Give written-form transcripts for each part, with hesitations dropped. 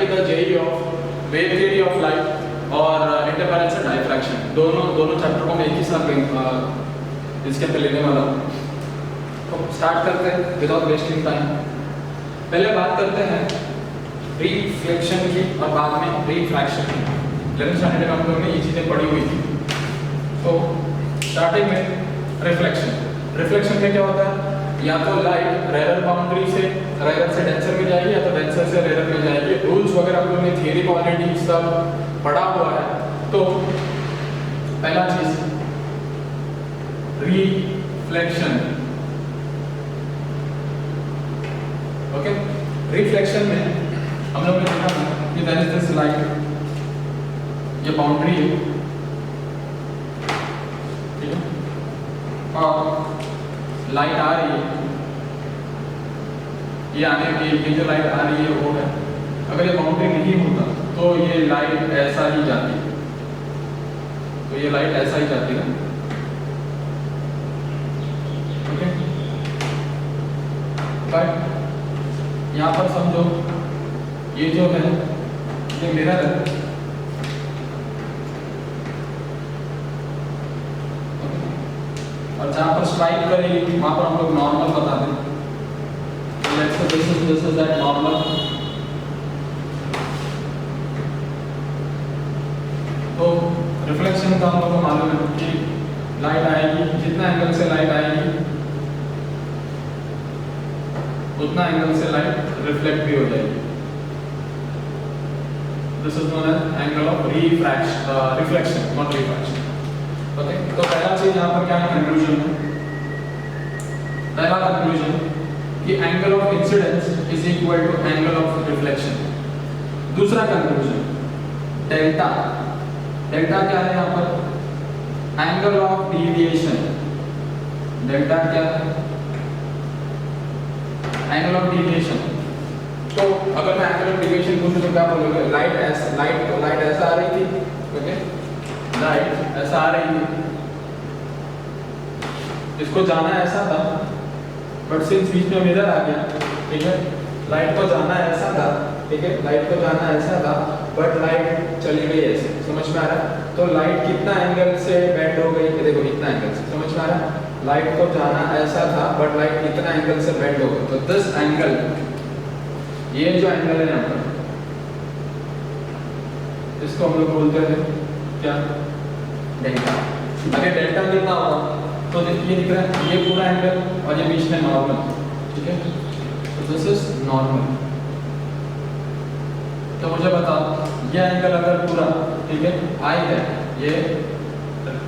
The JEE of wave theory of light और interference and diffraction, दोनों chapter को मैं एक ही साथ इसके अंदर लेने वाला हूँ। तो स्टार्ट करते हैं विदाउट वेस्टिंग टाइम। पहले बात करते हैं रिफ्लेक्शन की और बाद में रिफ्रैक्शन की। 11th स्टैंडर्ड में हम लोगों ने ये चीज़ें पढ़ी हुई थी। तो स्टार्टिंग में रिफ्लेक्शन में क्या होता है, या तो लाइट रेयर बाउंड्री से डेंसर में जाएगी या तो डेंसर से रेयर में जाएगी। रूल्स वगैरह हम लोगों ने थियरी को ऑलरेडी सब पढ़ा हुआ है। तो पहला चीज रिफ्लेक्शन। ओके, रिफ्लेक्शन में हम लोगों ने देखा था कि देयर इज दिस लाइट, ये बाउंड्री है, ठीक है, और लाइट आ रही है, ये जो लाइट आ रही है वो है। अगर ये बाउंड्री नहीं होता तो ये लाइट ऐसा ही जाती, तो ये लाइट ऐसा ही जाती है। ओके, बट यहाँ पर समझो ये जो है ये मिरर है, और जहाँ पर स्ट्राइक करेगी वहाँ पर हम लोग नॉर्मल बता दें। Let's say this is that normal। तो रिफ्लेक्शन का हम लोग को मालूम है कि लाइट आएगी, जितना एंगल से लाइट आएगी उतना एंगल से लाइट रिफ्लेक्ट भी हो जाएगी। This is known as angle of reflection, not refraction. Okay, तो पहला चीज यहाँ पर क्या है, कंक्लूजन है। पहला कंक्लूजन कि angle of incidence is equal to angle of reflection. दूसरा कंक्लूजन डेल्टा। डेल्टा क्या है यहाँ पर, एंगल ऑफ डिविएशन। डेल्टा क्या है, एंगल ऑफ डिविएशन। तो अगर मैं एंगल ऑफ डिविएशन पूछूं तो क्या बोलोगे, लाइट ऐसा आ रही थी, ओके, लाइट ऐसा आ रही थी, इसको जाना ऐसा था, बट सिंस बीच में मिरर आ गया, ठीक है, लाइट को जाना ऐसा था, ठीक है, लाइट को जाना ऐसा था, बट लाइट चली गई ऐसे, समझ में आ रहा है। तो लाइट कितना एंगल से बेंड हो गई, देखो इतना एंगल से, समझ में आ रहा है। लाइट को जाना ऐसा था बट लाइट कितना एंगल से बेंड हो गई, तो दिस एंगल, ये जो एंगल है यहाँ पर, इसको हम लोग बोलते हैं क्या, डेल्टा। अगर डेल्टा कितना होगा तो ये दिख रहा है, ये पूरा एंगल और ये बीच में नॉर्मल, ठीक है, तो दिस इज नॉर्मल। तो मुझे बताओ ये एंगल अगर पूरा, ठीक है, आई है, ये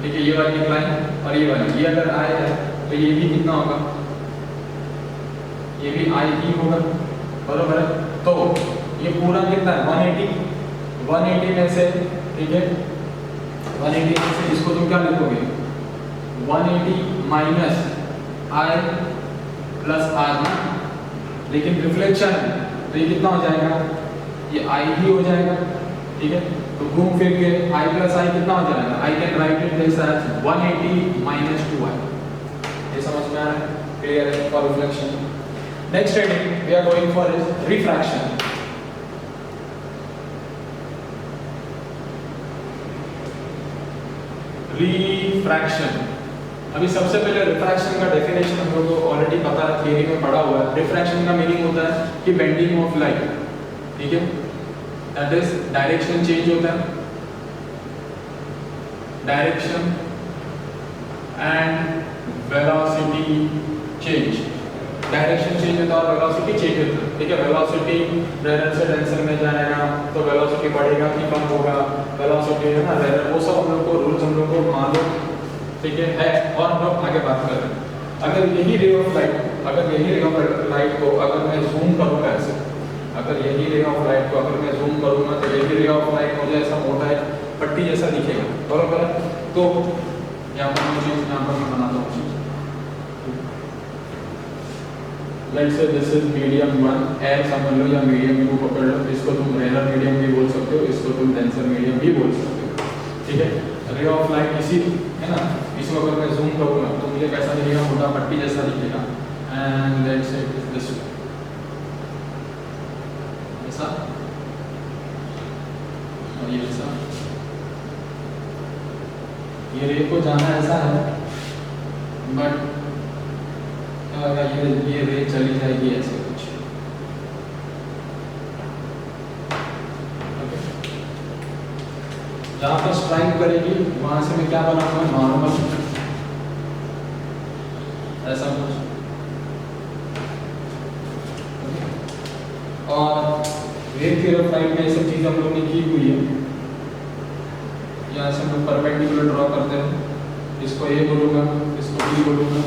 ठीक है, ये वाली लाइन और ये वाली, ये अगर आई है तो ये भी कितना होगा, ये भी आई ही होगा, बरोबर है। तो ये पूरा कितना है, 180 में से, ठीक है, 180 में से इसको तुम क्या लिखोगे, 180 माइनस आई प्लस आर ना, लेकिन रिफ्लेक्शन तो ये कितना हो जाएगा, ये आई ही हो जाएगा, ठीक है। तो घूम फिर के आई प्लस आई कितना हो जाएगा, I can write it this as 180 minus 2i। ये समझ में आ रहा है, क्लियर है for reflection. Next heading we are going for is refraction. Refraction, अभी सबसे पहले रिफ्रैक्शन का डेफिनेशन हम लोग को ऑलरेडी पता है, थियरी में पढ़ा हुआ है। रिफ्रैक्शन का मीनिंग होता है कि बेंडिंग ऑफ लाइट, ठीक है, दैट इज डायरेक्शन चेंज होता है, direction and velocity change. Direction change होता है और वेलोसिटी चेंज होता है, ठीक है। वेलोसिटी रेयर से डेंसर में जाएगा तो वेलोसिटी बढ़ेगा कि कम होगा, वेलोसिटी है ना रेयर, वो सब हम लोग को रूल्स हम लोग को मालूम, ठीक है। और हम लोग आगे बात कर रहे हैं, अगर यही रे ऑफ लाइट को अगर मैं जूम करूँगा ऐसे, अगर यही रे ऑफ लाइट को अगर मैं जूम करूँगा तो यही रे ऑफ लाइट मुझे ऐसा मोटा है पट्टी जैसा दिखेगा, बराबर है। तो यहाँ पर मुझे यहाँ पर मैं बनाता हूँ, let's say this is medium 1, air समझ लो या मीडियम 2 पकड़ लो, इसको तुम रेयर मीडियम भी बोल सकते हो, इसको तुम डेंसर मीडियम भी बोल सकते हो, ठीक है। रे ऑफ लाइट इसी है ना, इसको अगर मैं जूम करूँगा तो मुझे कैसा दिखेगा, मोटा पट्टी जैसा दिखेगा। एंड लेट्स से दिस ऐसा ये ऐसा, ये रे को जाना ऐसा है, बट ये रे चली जाएगी ऐसे कुछ। ओके, जहाँ पर स्ट्राइक करेगी वहां से मैं क्या बनाऊंगा, नॉर्मल ऐसा कुछ। और वेव थ्योरी ऑफ लाइट में ये सब चीज़ हम लोग ने की हुई है। यहाँ से हम लोग परपेंडिकुलर ड्रॉ करते हैं, इसको ए बोलूँगा, इसको बी बोलूँगा,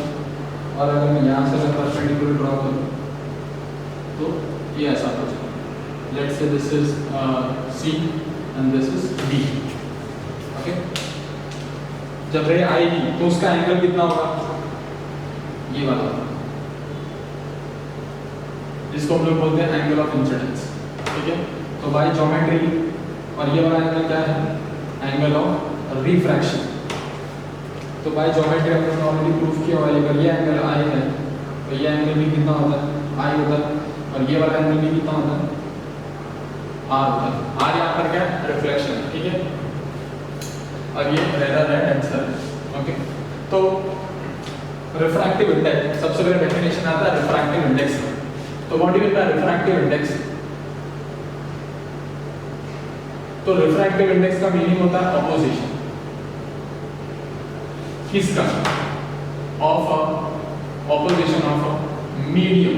और अगर मैं यहाँ से अगर परपेंडिकुलर ड्रॉ करूँ तो ये ऐसा कुछ है। Let's say this is C and this is D. Okay, जब रे आएगी तो उसका एंगल कितना होगा, ये वाला, जिसको हम लोग बोलते हैं एंगल ऑफ इंसिडेंस। ठीक है, तो बाय ज्योमेट्री, और ये वाला एंगल क्या है, एंगल ऑफ रिफ्रैक्शन। तो बाय ज्योमेट्री हम लोग ने ऑलरेडी प्रूफ किया हुआ है, अगर ये एंगल आई है तो ये एंगल भी कितना होता है, आई होता है, और ये वाला एंगल भी कितना होता है, आर होता है। आर यहाँ पर क्या है, रिफ्लेक्शन है। ठीक है, और ये रेडर है टेंसर है। ओके, तो रिफ्रैक्टिव इंडेक्स, सबसे पहले डेफिनेशन आता है रिफ्रैक्टिव इंडेक्स। तो what do you mean by refractive index? तो रिफ्रैक्टिव इंडेक्स का मीनिंग होता है ऑपोजिशन, किसका, ऑफ ऑपोजिशन ऑफ मीडियम।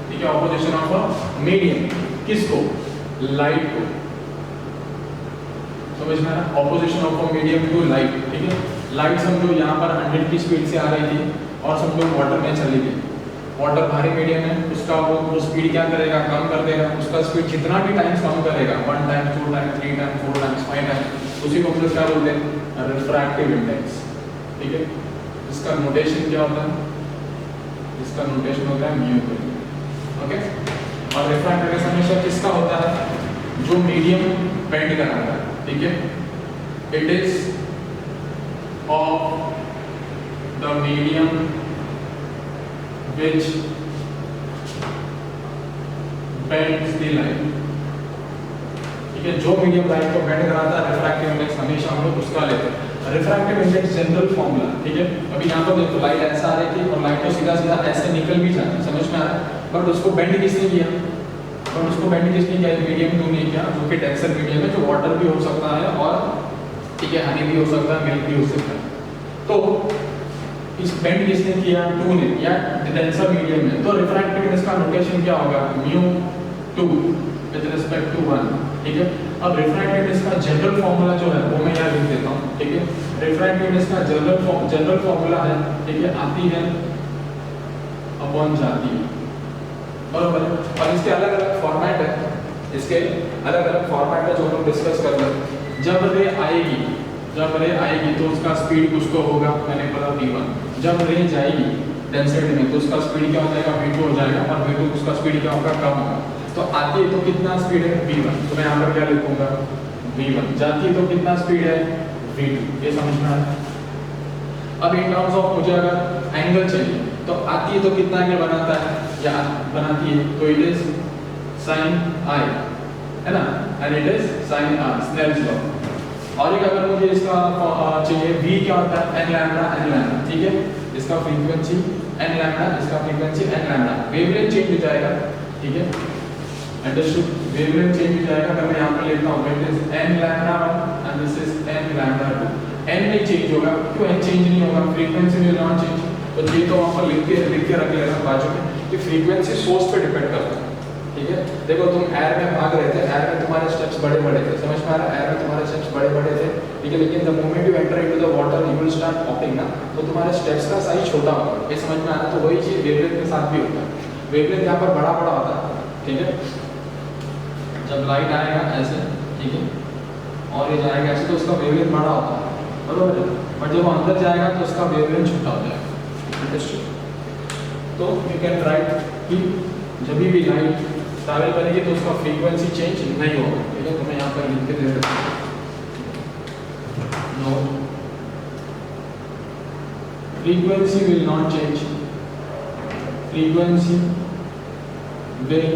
ठीक है, ऑपोजिशन ऑफ मीडियम, किसको, लाइट को। समझ में आया, opposition of medium to light. ठीक है, लाइट समझो यहाँ पर 100 की स्पीड से आ रही थी, और समझो वाटर में चली गई। वाटर भारी मीडियम है, उसका वो स्पीड क्या करेगा, कम कर देगा। उसका स्पीड जितना भी टाइम्स कम करेगा, 1 time, 2 time, 3 time, 4 time, 5 time, उसी को हम लोग क्या बोलते हैं, रिफ्रैक्टिव इंडेक्स। ठीक है, इसका नोटेशन क्या होता है, इसका नोटेशन होता है म्यू। ओके, और रिफ्रैक्टिव इंडेक्स हमेशा किसका होता है, जो मीडियम बेंड कराता है। ठीक है, it is of the medium which bends the light। ठीक है, जो मीडियम लाइट को बेंड कराता है, रिफ्रैक्टिव इंडेक्स हमेशा हम लोग उसका लेते हैं। Refractive index general formula. ठीक है, अभी यहाँ पर देखो लाइट ऐसा आ रही थी, और लाइट तो सीधा सीधा ऐसे निकल भी जाती है, समझ में आ रहा है, बट उसको बेंड किसने किया, बट उसको बेंड किसने किया, मीडियम टू ने किया, जो कि टेंसर मीडियम है, जो वाटर भी हो सकता है, और ठीक है हनी भी हो सकता है, मिल्क भी हो सकता है। तो इस बेंड किसने किया, टू ने, या टेंसर मीडियम में। तो रिफ्रैक्टिव इंडेक्स का नोटेशन क्या होगा, म्यू 2 विद रिस्पेक्ट टू 1। ठीक है, अब रिफ्रैक्टिव इंडेक्स का जनरल फॉर्मूला जो है वो मैं यहाँ लिख देता हूँ। ठीक है, रिफ्रैक्टिव इंडेक्स का जनरल फॉर्मूला है, ठीक है, आती है अपॉन जाती है, बरोबर है। और इसके अलग अलग फॉर्मेट है, इसके अलग अलग फॉर्मेट है जो हम डिस्कस कर रहे हैं। जब रे आएगी तो उसका स्पीड कुछ तो होगा, मैंने बोला v1। जब रे जाएगी डेंसिटी में तो उसका स्पीड क्या हो जाएगा, v2 हो जाएगा, और v2 उसका स्पीड क्या होगा, कम होगा। तो आती है तो कितना स्पीड है, v1, तो मैं यहाँ पर क्या लिखूंगा, v1। जाती है तो कितना स्पीड है, v2। ये समझ में आ रहा है। अब इन टर्म्स ऑफ मुझे अगर एंगल चाहिए, तो आती है तो कितना एंगल बनाता है, या बनाती है, तो इट इज sin i, है ना, and it is sin r, Snell's law. और एक अगर मुझे इसका चाहिए v क्या होता है, n लैम्डा। ठीक है, इसका फ्रीक्वेंसी n लैम्डा, इसका frequency n lambda. Wavelength change हो जाएगा। ठीक है, अंडरस्टूड, वेवलेंथ चेंज हो जाएगा। अगर मैं यहाँ पर लेता हूँ it is n lambda 1 and this is n lambda 2। n नहीं चेंज होगा, क्यों n चेंज नहीं होगा, फ्रीक्वेंसी विल नॉट चेंज। तो ये तो वहाँ पर लिख के रख लेना बाजू में कि फ्रीक्वेंसी सोर्स पे डिपेंड करता है। ठीक है, देखो तुम एयर में भाग रहे थे, एयर में तुम्हारे स्टेप्स बड़े बड़े थे, समझ में आ रहा है, एयर में तुम्हारे स्टेप्स बड़े बड़े थे। ठीक है, लेकिन the moment you enter into the water you will start popping ना, तो तुम्हारे स्टेप्स का साइज छोटा होगा। ये समझ में आ रहा है। तो वही चीज वेवलेंथ के साथ भी होता है, वेवलेंथ यहाँ पर बड़ा बड़ा होता है। ठीक है, जब लाइट आएगा ऐसे, ठीक है, और ये जाएगा ऐसे, तो उसका वेवलेंथ बड़ा होता है, बरोबर है। बट जब वो अंदर जाएगा तो उसका वेवलेंथ छोटा हो जाएगा। अंडरस्टूड। तो यू कैन राइट कि जब भी लाइट ट्रैवल करेगी तो उसका फ्रीक्वेंसी चेंज नहीं होगा। ठीक है, तो मैं यहाँ पर लिख के दे देता हूँ, no frequency will not change, frequency will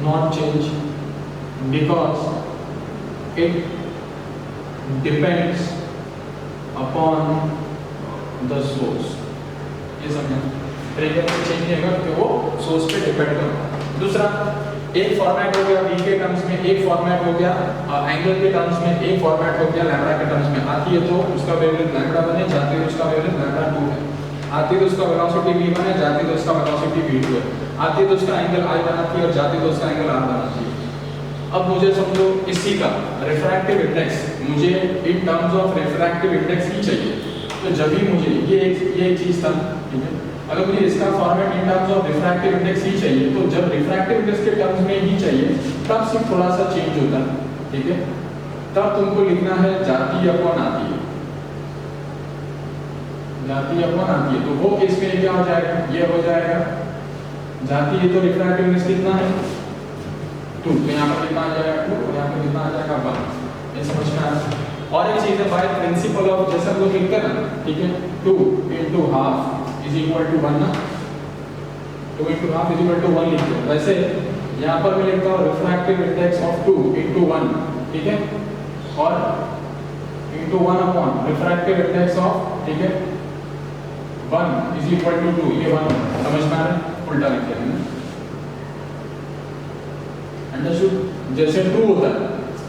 not change because it depends upon the source. ये समझना, फ्रीक्वेंसी चेंज नहीं होगा क्योंकि वो सोर्स पे डिपेंड करता है। दूसरा, एक फॉर्मेट हो गया v के टर्म्स में, एक फॉर्मेट हो गया एंगल के टर्म्स में, एक फॉर्मेट हो गया लैम्बडा के टर्म्स में। आती है तो उसका वेवलेंथ लैम्बडा बने, जाती है उसका वेवलेंथ लैम्बडा 2 है। आती है तो उसका वेलोसिटी v बने, जाती है तो उसका वेलोसिटी v2 है। आती है तो उसका एंगल i बनाती है और जाती है तो उसका एंगल r बनाती है। अब मुझे समझो इसी का रिफ्रैक्टिव इंडेक्स, मुझे in terms of refractive index ही चाहिए। तो जब भी मुझे ये एक चीज था, ठीक है, अगर मुझे इसका format in terms of refractive index ही चाहिए, तो जब रिफ्रैक्टिव इंडेक्स के टर्म्स में ही चाहिए तब सिर्फ थोड़ा सा चेंज होता है, ठीक है। तब तुमको लिखना है जाती अपॉन आती है, जाती अपॉन आती है। तो वो केस में क्या हो जाएगा, ये हो जाएगा जाती है तो रिफ्रैक्टिव इंडेक्स कितना है 2, तो यहाँ पर कितना आ जाएगा 2 और यहाँ पर कितना आ जाएगा 1। ये समझ में आ रहा है। और एक चीज है, बाय प्रिंसिपल ऑफ, जैसे हम लोग लिखते हैं ना, ठीक है, 2 into half is equal to 1 ना, 2 into half is equal to 1 लिखते हैं। वैसे यहाँ पर मैं लिखता हूँ रिफ्रैक्टिव इंडेक्स ऑफ 2 into 1, ठीक है, और into 1 upon refractive index of, ठीक है, 1 इज इक्वल टू 2। ये 1 समझ में आ रहा है, उल्टा लिखते हैं ना, अंडरस्टूड। जैसे 2 होता है,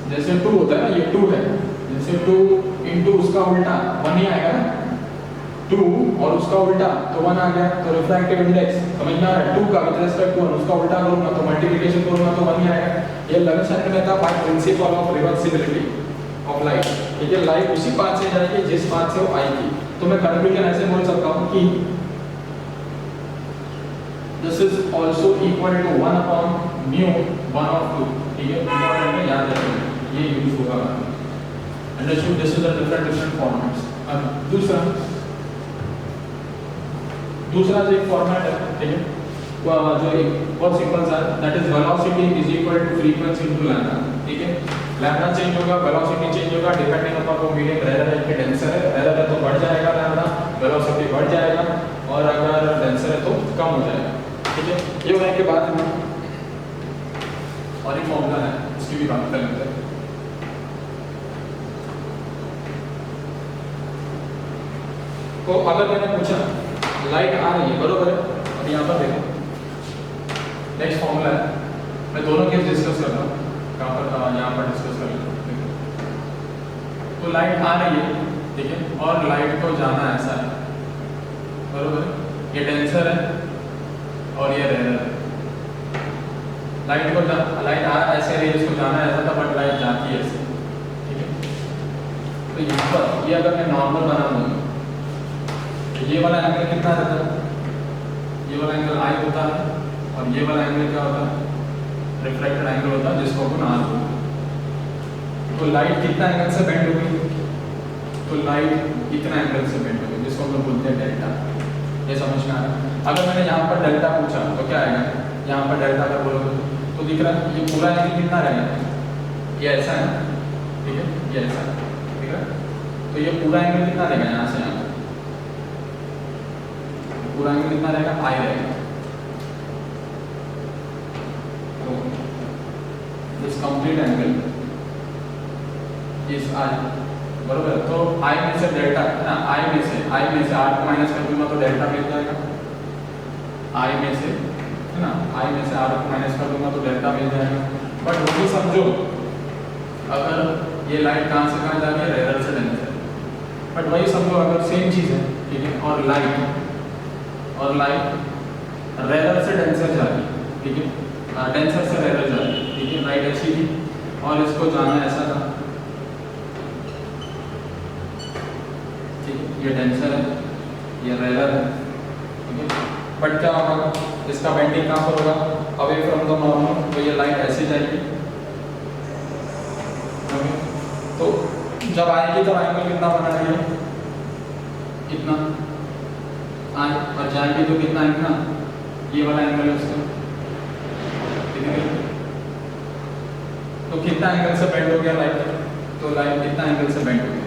जैसे 2 होता है ना, ये 2 है, जैसे 2 into उसका उल्टा 1 ही आएगा ना, 2 और उसका उल्टा तो 1 आ गया। तो रिफ्रैक्टिव इंडेक्स समझ में आ रहा है, 2 का विद रिस्पेक्ट टू 1 उसका उल्टा करूंगा तो मल्टीप्लिकेशन करूंगा तो 1 ही आएगा। ये लेवल सेकंड में था by principle of reversibility of light, ठीक है। लाइट उसी पाथ से जाएगी जिस पाथ से वो आई थी। तो मैं कंक्लूजन ऐसे बोल सकता हूं कि this is also equal to 1 upon mu 1 of 2, ठीक है। इंपॉर्टेंट है, याद रखिए, ये यूज होगा। Understood, this is the different formats. अब दूसरा जो एक फॉर्मेट है, ठीक है, जो एक बहुत सिंपल सा है, that is velocity is equal to frequency into lambda, ठीक है। लैम्बडा चेंज होगा, वेलोसिटी चेंज होगा, डिपेंडिंग अपॉन वो मीडियम रेयर है कि डेंसर है। रेयर है तो बढ़ जाएगा लैम्बडा, वेलोसिटी बढ़ जाएगा, और अगर डेंसर है तो कम हो जाएगा, ठीक है। ये होने के बाद में और एक फॉर्मूला है, इसकी भी बात कर लेते हैं। तो अगर मैंने पूछा लाइट आ रही है, बरोबर है, अब यहाँ पर देखो नेक्स्ट फॉर्मूला है, मैं दोनों केस डिस्कस कर रहा हूँ, कहाँ पर, यहाँ पर डिस्कस कर लेते हैं। तो लाइट आ रही है, ठीक है, और लाइट को जाना ऐसा है, बरोबर है, ये डेंसर है और ये रेयर है। लाइट को लाइट आ ऐसे रही है, इसको जाना ऐसा था, बट लाइट जाती है ऐसे, ठीक है। तो यहाँ पर ये अगर मैं नॉर्मल बना दूँ, ये वाला एंगल कितना रहता है, ये वाला एंगल आई होता है, और ये वाला एंगल क्या होता है, रिफ्लेक्टेड एंगल होता है, जिसको अपन आर बोलते हैं। तो लाइट कितना एंगल से बेंड होगी, तो लाइट इतना एंगल से बेंड होगी, जिसको हम बोलते हैं डेल्टा। ये समझ में आ रहा है। अगर मैंने यहाँ पर डेल्टा पूछा तो क्या आएगा, यहाँ पर डेल्टा का बोलोगे तो दिख रहा है ये पूरा एंगल कितना रहेगा, ये ऐसा है, ठीक है, ये ऐसा है, ठीक है। तो ये पूरा एंगल कितना रहेगा, यहाँ से यहाँ पूरा एंगल कितना रहेगा, आई रहेगा। तो this complete angle is I, बरोबर। तो आई में से डेल्टा है ना, आई में से आर को माइनस कर दूंगा तो डेल्टा मिल जाएगा। आई में से है ना, आई में से आर को माइनस कर दूंगा तो डेल्टा मिल जाएगा। बट वो भी समझो, अगर ये लाइट कहाँ से कहाँ जा रही है, रेयर से डेंसर, बट वही समझो अगर सेम चीज़ है, ठीक है, और लाइट रेयर से डेंसर जा रही है, ठीक है, डेंसर से रेयर जा रही है, ठीक है, लाइट ऐसी थी और इसको जाना ऐसा था, ठीक है, ये डेंसर है, ये रेयर है, ठीक है। बट क्या होगा, इसका बेंडिंग कहाँ पर होगा, अवे फ्रॉम द नॉर्मल, तो ये लाइट ऐसे जाएगी, ओके। तो जब आएगी तब एंगल कितना बना रही है, कितना आए, और जाएगी तो कितना आएगा, ये वाला एंगल है उसका, ठीक है। तो कितना एंगल से बेंड हो गया लाइट, तो लाइट कितना एंगल से बेंड हो गया,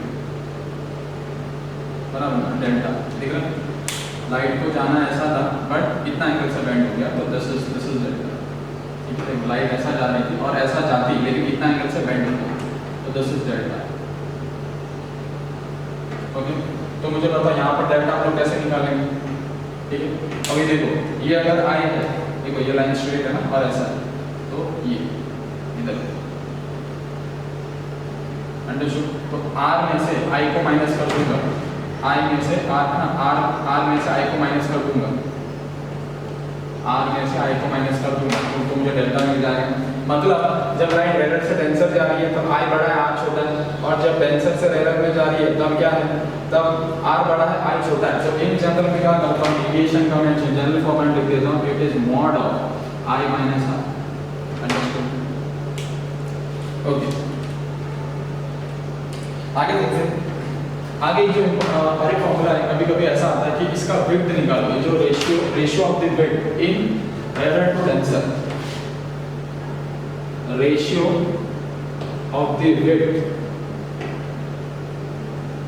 बराबर, डेल्टा, ठीक है। लाइट को जाना ऐसा था बट कितना एंगल से बेंड हो गया, तो दिस इज डेल्टा, ठीक है। लाइट ऐसा जा रही थी और ऐसा जाती, लेकिन कितना एंगल से बेंड हो गया, तो दिस इज डेल्टा। ओके, तो मुझे पता यहाँ पर डेल्टा हम लोग कैसे निकालेंगे, ठीक है। अभी देखो ये अगर आई है, देखो ये लाइन स्ट्रेट है ना और ऐसा है, तो ये इधर अंडरस्टूड। तो आर में से आई को माइनस कर दूंगा, आई में से आर ना आर में से आई को माइनस कर दूंगा, आर में से आई को माइनस कर दूंगा तो मुझे डेल्टा मिल जाएगा। मतलब जब लाइन रेलर से डेंसर जा रही है तब आई बड़ा है आर छोटा है, और जब डेंसर से रेलर में जा रही है तब क्या है, तब आर बड़ा है आई छोटा है। तो इन जनरल में क्या करता हूँ, डेविएशन का मैं जनरल फॉर्मेट लिख देता हूँ, it is mod of i minus r. Understood. Okay, आगे देखते हैं। आगे जो और एक फॉर्मूला है, कभी कभी ऐसा आता है कि इसका विड्थ निकालो, ये जो ratio of the width in rarer to denser, ratio of the width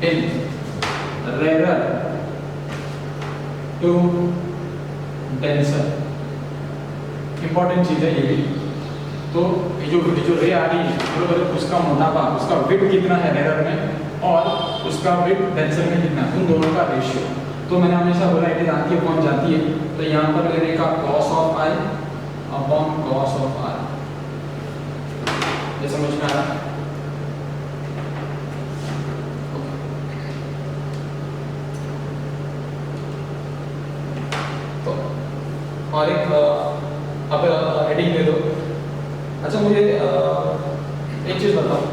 in rarer to denser, important चीज है ये भी। तो ये जो रे आ रही है उसका मोटापा, उसका विड्थ कितना है रेलर में और उसका विड्थ डेंसर में कितना, उन दोनों का रेशियो। तो मैंने हमेशा बोला इट इज आती है कौन जाती है, तो यहाँ पर लेने का cos of i upon cos of r, ये समझ में आ रहा है। तो और एक अब हेडिंग दे दो। अच्छा मुझे एक चीज बताओ,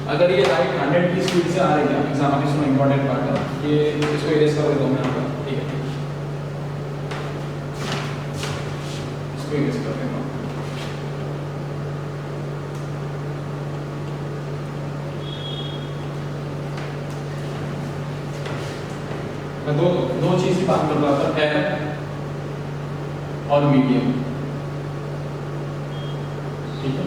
अगर ये लाइट 100 की स्पीड से आ रही है, एग्जाम में सुनो इंपॉर्टेंट पार्ट है ये, इसको इरेज कर देता हूं मैं यहाँ पर, ठीक है, इसको इरेज कर देता हूं। मैं दो चीज की बात कर रहा था, एयर और मीडियम, ठीक है।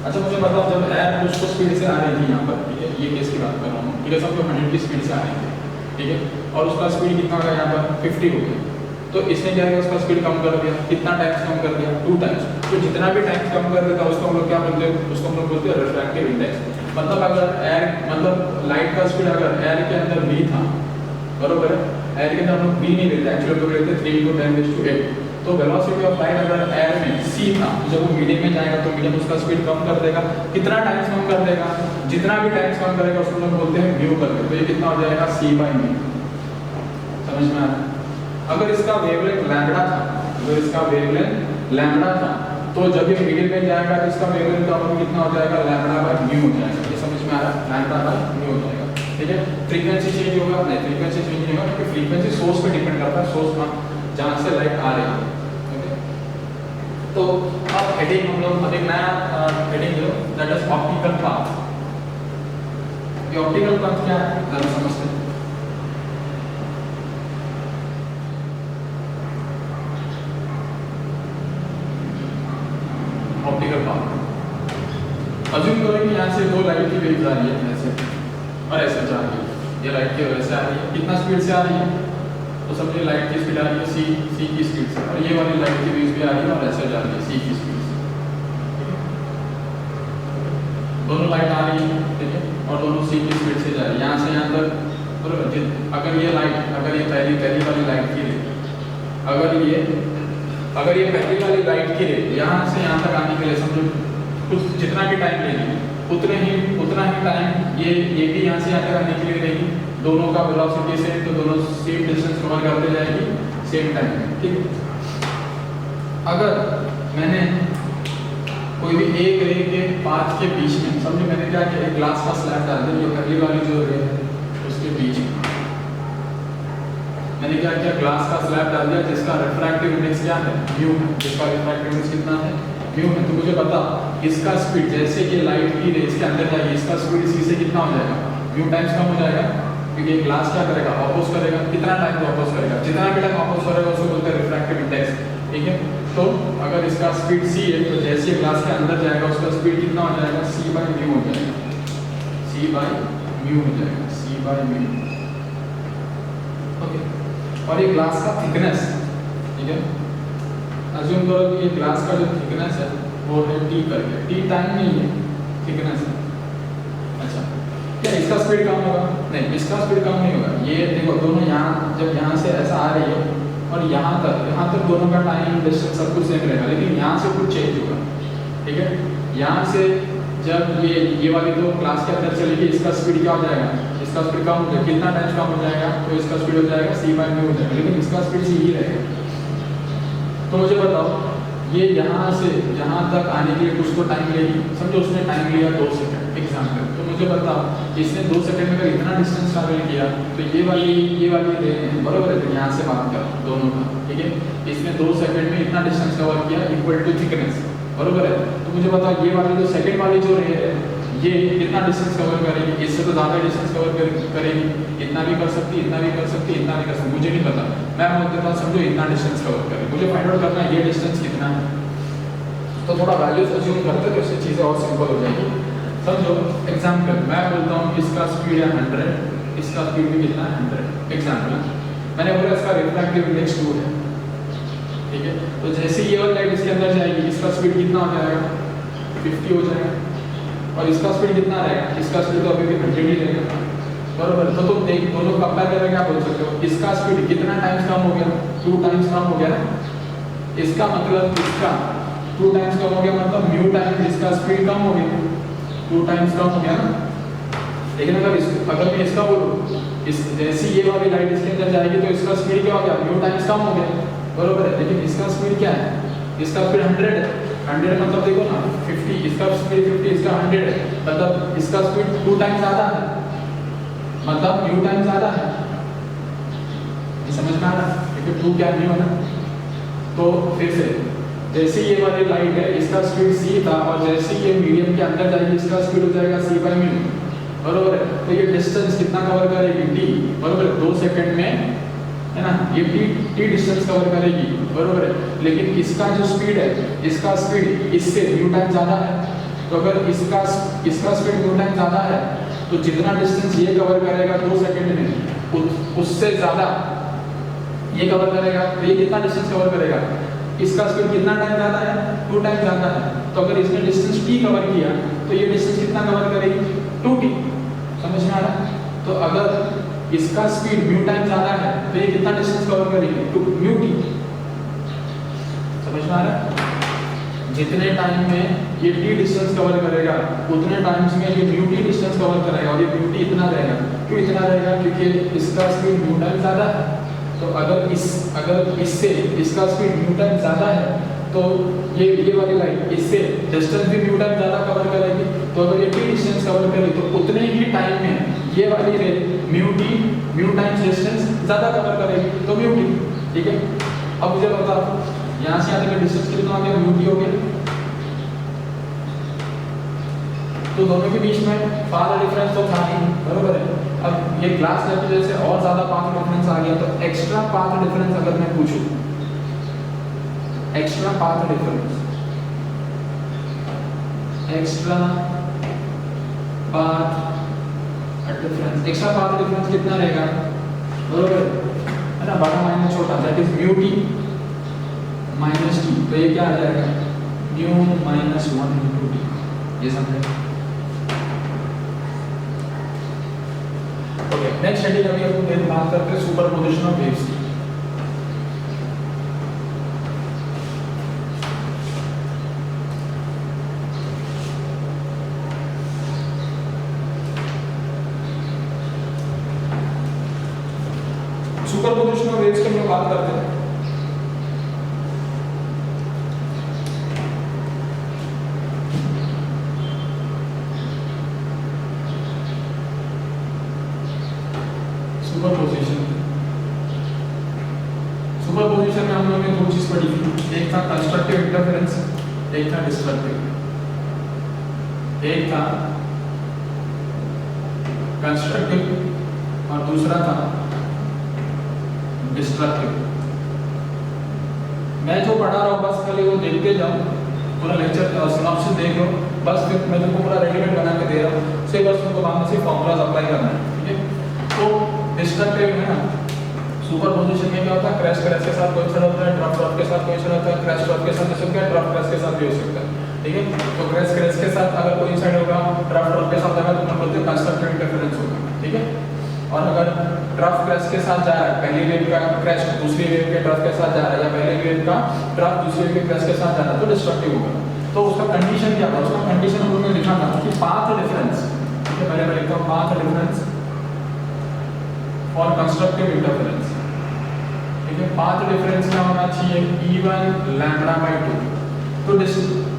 अच्छा मुझे बताओ, जब एयर कुछ तो स्पीड से आ रही थी यहाँ पर, ठीक है, ये केस की बात कर रहा हूँ, ठीक है, समझो 100 की स्पीड से आ रही थी, ठीक है, और उसका स्पीड कितना होगा यहाँ पर 50 हो गया, तो इसने क्या किया, उसका स्पीड कम कर दिया, कितना टाइम्स कम कर दिया, 2 टाइम्स। तो जितना भी टाइम्स कम कर देता उसको हम लोग क्या बोलते हैं, उसको हम लोग बोलते हैं रिफ्रैक्टिव इंडेक्स। मतलब अगर एयर, मतलब लाइट का स्पीड अगर एयर के अंदर v था, बरोबर है, एयर के अंदर हम लोग v नहीं लेते, एक्चुअली हम लोग लेते 3 × 10⁸ तो वेलोसिटी ऑफ लाइट अगर एयर में c था, तो जब वो मीडियम में जाएगा तो मीडियम उसका स्पीड कम कर देगा, कितना टाइम्स कम कर देगा, जितना भी टाइम्स कम करेगा उसको हम लोग बोलते हैं म्यू करके, तो ये कितना हो जाएगा c/μ। समझ में आ रहा है। अगर इसका वेवलेंथ लैम्बडा था, अगर इसका वेवलेंथ लैम्बडा था, तो जब ये मीडियम में जाएगा तो इसका वेवलेंथ का कितना हो जाएगा, λ/μ हो जाएगा। ये समझ में आ रहा है, λ/μ हो जाएगा, ठीक है। फ्रीक्वेंसी चेंज होगा, नहीं फ्रीक्वेंसी चेंज नहीं होगा क्योंकि फ्रीक्वेंसी सोर्स पे डिपेंड करता है, सोर्स में जहाँ से लाइट आ रही है, ओके। तो अब हेडिंग हम लोग अभी नया heading low, that is optical path. ये ऑप्टिकल पाथ क्या है जरा समझते हैं। ऑप्टिकल पाथ, अज्यूम करें कि यहाँ से दो लाइट की वेव्स आ रही है ऐसे और ऐसे जा रही है, ये लाइट की वजह से आ रही है, कितना स्पीड से आ रही है, तो समझिए लाइट की स्पीड आ रही है c की स्पीड से, और ये वाली लाइट की वेव्स भी आ रही है और ऐसे जा रही है c की स्पीड से, ठीक है। दोनों लाइट आ रही है, ठीक है, और दोनों c की स्पीड से जा रही है यहाँ से यहाँ तक, बराबर। अगर ये लाइट, अगर ये पहली वाली लाइट की रे, अगर ये पहली वाली लाइट की रे यहाँ से यहाँ तक आने के लिए समझो कुछ जितना भी टाइम लेगी उतना ही टाइम ये भी यहाँ से यहाँ तक आने के लिए रहेगी, दोनों का वेलोसिटी से, तो दोनों सेम डिस्टेंस कवर करते जाएगी सेम टाइम में, ठीक है। अगर मैंने कोई भी एक रे के पाथ के बीच में, समझो मैंने क्या किया, एक ग्लास का स्लैब डाल दिया, ये पहली वाली जो रे है उसके बीच में मैंने क्या किया, ग्लास का स्लैब डाल दिया जिसका रिफ्रैक्टिव इंडेक्स क्या है, म्यू है, जिसका रिफ्रैक्टिव इंडेक्स कितना है, म्यू है। तो मुझे बता इसका स्पीड, जैसे कि लाइट की रे इसके अंदर जाएगी, इसका स्पीड इसी से कितना हो जाएगा, म्यू टाइम्स कम हो जाएगा, क्योंकि ग्लास क्या करेगा, ऑपोज करेगा, कितना टाइम ऑपोज करेगा, जितना भी टाइम ऑपोज करेगा उसको बोलते हैं रिफ्रैक्टिव इंडेक्स, ठीक है। तो अगर इसका स्पीड c है तो जैसे ग्लास के अंदर जाएगा उसका स्पीड कितना हो जाएगा, c/μ हो जाएगा, c/μ हो जाएगा, c/μ, ओके। और ये ग्लास का थिकनेस, ठीक है, अज्यूम करो कि ये ग्लास का जो थिकनेस है वो है t करके, t टाइम नहीं है, थिकनेस है। अच्छा, क्या इसका स्पीड कम होगा? नहीं, इसका स्पीड कम नहीं होगा। ये देखो दोनों यहाँ, जब यहाँ से ऐसा आ रही है और यहाँ तक दोनों का टाइम डिस्टेंस सब कुछ सेम रहेगा, लेकिन यहाँ से कुछ चेंज होगा। ठीक है, यहाँ से जब ये वाली तो क्लास के अंदर चलेगी, इसका स्पीड क्या हो जाएगा? इसका स्पीड कम हो जाएगा। कितना टाइम कम हो जाएगा? तो इसका स्पीड हो जाएगा c/μ हो जाएगा, लेकिन इसका स्पीड c ही रहेगा। तो मुझे बताओ, ये यहाँ से यहाँ तक आने के लिए कुछ तो टाइम लेगी। समझो उसने टाइम लिया 2 सेकंड एग्जाम्पल। तो मुझे बताओ, इसने 2 सेकंड में अगर इतना डिस्टेंस ट्रैवल किया तो ये वाली रे बराबर है, तो यहाँ से बात करो दोनों का। ठीक है, इसने 2 सेकंड में इतना डिस्टेंस कवर किया इक्वल टू थिकनेस, बराबर है। तो मुझे बताओ, ये वाली जो सेकंड वाली जो रे है, ये कितना डिस्टेंस कवर करेगी? इससे तो ज़्यादा डिस्टेंस कवर करेगी। इतना भी कर सकती, इतना भी कर सकती, इतना भी कर सकती, मुझे नहीं पता। मैं बोल देता हूँ, समझो इतना डिस्टेंस कवर करेगी। मुझे फाइंड आउट करना है ये डिस्टेंस कितना है। तो थोड़ा वैल्यूज अज्यूम करते तो इससे चीज़ें और सिंपल हो जाएगी। समझो एग्जाम्पल, मैं बोलता हूँ इसका स्पीड है 100, इसका स्पीड भी कितना है 100 एग्जाम्पल। मैंने बोला इसका रिफ्रैक्टिव इंडेक्स 2 है। ठीक है, तो जैसे ये वाली लाइट इसके अंदर जाएगी, इसका स्पीड कितना हो जाएगा? 50 हो जाएगा। और इसका स्पीड कितना रहेगा? इसका स्पीड तो अभी भी 100 ही रहेगा, बराबर। तो तुम देख, दोनों कंपेयर करके क्या बोल सकते हो? इसका स्पीड कितना टाइम्स कम हो गया? 2 टाइम्स कम हो गया ना। इसका मतलब इसका 2 टाइम्स कम हो गया, मतलब म्यू टाइम्स इसका स्पीड कम हो गया, 2 टाइम्स कम हो गया ना। लेकिन अगर मैं इसका बोलूँ, जैसे ये वाली लाइट इसके अंदर जाएगी तो इसका स्पीड क्या हो गया? म्यू टाइम्स कम हो गया, बराबर है। लेकिन इसका स्पीड क्या है? इसका स्पीड 100 है। 100 मतलब देखो ना, 50, इसका स्पीड 50, इसका 100 है, मतलब इसका स्पीड 2 टाइम्स ज़्यादा है, मतलब म्यू टाइम्स ज़्यादा है। ये समझ में आ रहा है? क्योंकि 2 क्या म्यू है ना। तो फिर से, जैसे ये वाली लाइट है, इसका स्पीड c था, और जैसे ये मीडियम के अंदर जाएगी, इसका स्पीड हो जाएगा c/μ, बराबर है। तो ये डिस्टेंस कितना कवर करेगी? d, बराबर है। 2 सेकंड में, है ना, ये t डिस्टेंस कवर करेगी, बराबर है। लेकिन इसका जो स्पीड है, इसका स्पीड इससे म्यू टाइम ज़्यादा है। तो अगर इसका स्पीड म्यू टाइम ज़्यादा है, तो जितना डिस्टेंस ये कवर करेगा 2 सेकंड में, उससे ज़्यादा ये कवर करेगा। तो ये कितना डिस्टेंस कवर करेगा? इसका स्पीड कितना टाइम ज़्यादा है? 2 टाइम ज़्यादा है। तो अगर इसने डिस्टेंस t कवर किया, तो ये डिस्टेंस कितना कवर करेगी? 2t। समझ में आ रहा है? तो अगर इसका स्पीड म्यू टाइम ज़्यादा है, तो ये कितना डिस्टेंस कवर करेगी? 2 म्यू t। समझ में आ रहा है? जितने टाइम में ये t डिस्टेंस कवर करेगा, उतने टाइम्स में ये म्यू t डिस्टेंस कवर करेगा, और ये म्यू t इतना रहेगा। क्यों इतना रहेगा? क्योंकि इसका स्पीड म्यू टाइम ज़्यादा है। तो अगर इससे इसका स्पीड म्यू टाइम ज़्यादा है, तो ये वाली लाइट इससे डिस्टेंस भी म्यू टाइम ज़्यादा कवर करेगी। तो अगर ये t डिस्टेंस कवर करेगी, तो उतने ही टाइम में ये वाली रे म्यू टाइम्स डिस्टेंस ज़्यादा कवर करेगी, तो म्यू t। ठीक है, अब मुझे बताओ, यहाँ से आने का डिस्टेंस कितना हो गया? म्यू t हो गया। तो दोनों के बीच में पाथ डिफरेंस तो था ही, बराबर है। अब ये क्लास लेवल की वजह से और ज़्यादा पाथ डिफरेंस आ गया। तो एक्स्ट्रा पाथ डिफरेंस अगर मैं पूछूं, extra path difference, extra path difference कितना रहेगा? बराबर है ना, बड़ा माइनस छोटा, that is mu t minus t। तो ये क्या आ जाएगा? Mu minus 1 into t। ये समझे? ओके, नेक्स्ट हेडिंग अभी हम बात करते हैं सुपरपोजिशन ऑफ वेव्स की। सुपरपोजिशन ऑफ वेव्स की हम लोग बात करते हैं। सुपरपोजिशन में हम लोगों ने 2 चीज पढ़ी थी, एक था कंस्ट्रक्टिव इंटरफेरेंस, एक था डिस्ट्रक्टिव। एक था कंस्ट्रक्टिव और दूसरा था डिस्ट्रक्टिव। मैं जो पढ़ा रहा हूँ बस खाली वो देखते जाओ, पूरा लेक्चर सिनॉप्सिस देख लो, बस फिर मैं तुमको पूरा रेडीमेड बना के दे रहा हूँ। से बस तुमको बाद में सिर्फ फॉर्मूलाज अप्लाई करना है। ठीक है, तो डिस्ट्रक्टिव में ना सुपरपोजिशन में क्या होता है? क्रैश क्रैश के साथ कोइंसाइड होता है, ट्रफ ट्रफ के साथ कोइंसाइड होता है, क्रैश ट्रफ के साथ हो सकता है, ट्रफ क्रैश के साथ भी हो सकता है। ठीक है। तो क्रेस्ट क्रेस्ट के साथ अगर कोइंसाइड होगा, ट्रफ ट्रफ के साथ होगा तो हम बोलते हैं कंस्ट्रक्टिव इंटरफेरेंस होगा, ठीक है। और अगर ट्रफ क्रेस्ट के साथ जा रहा है, पहली वेव का क्रेस्ट दूसरी वेव के ट्रफ के साथ जा रहा है, या पहली वेव का ट्रफ दूसरी वेव के क्रेस्ट के साथ जा रहा है, तो डिस्ट्रक्टिव होगा। तो उसका कंडीशन क्या था? उसका कंडीशन हम लोगों ने लिखा था कि पाथ डिफरेंस, ठीक है, पहले मैं लिखता हूँ पाथ डिफरेंस और कंस्ट्रक्टिव इंटरफेरेंस, ठीक है। पाथ डिफरेंस क्या होना चाहिए? E1 lambda by 2। तो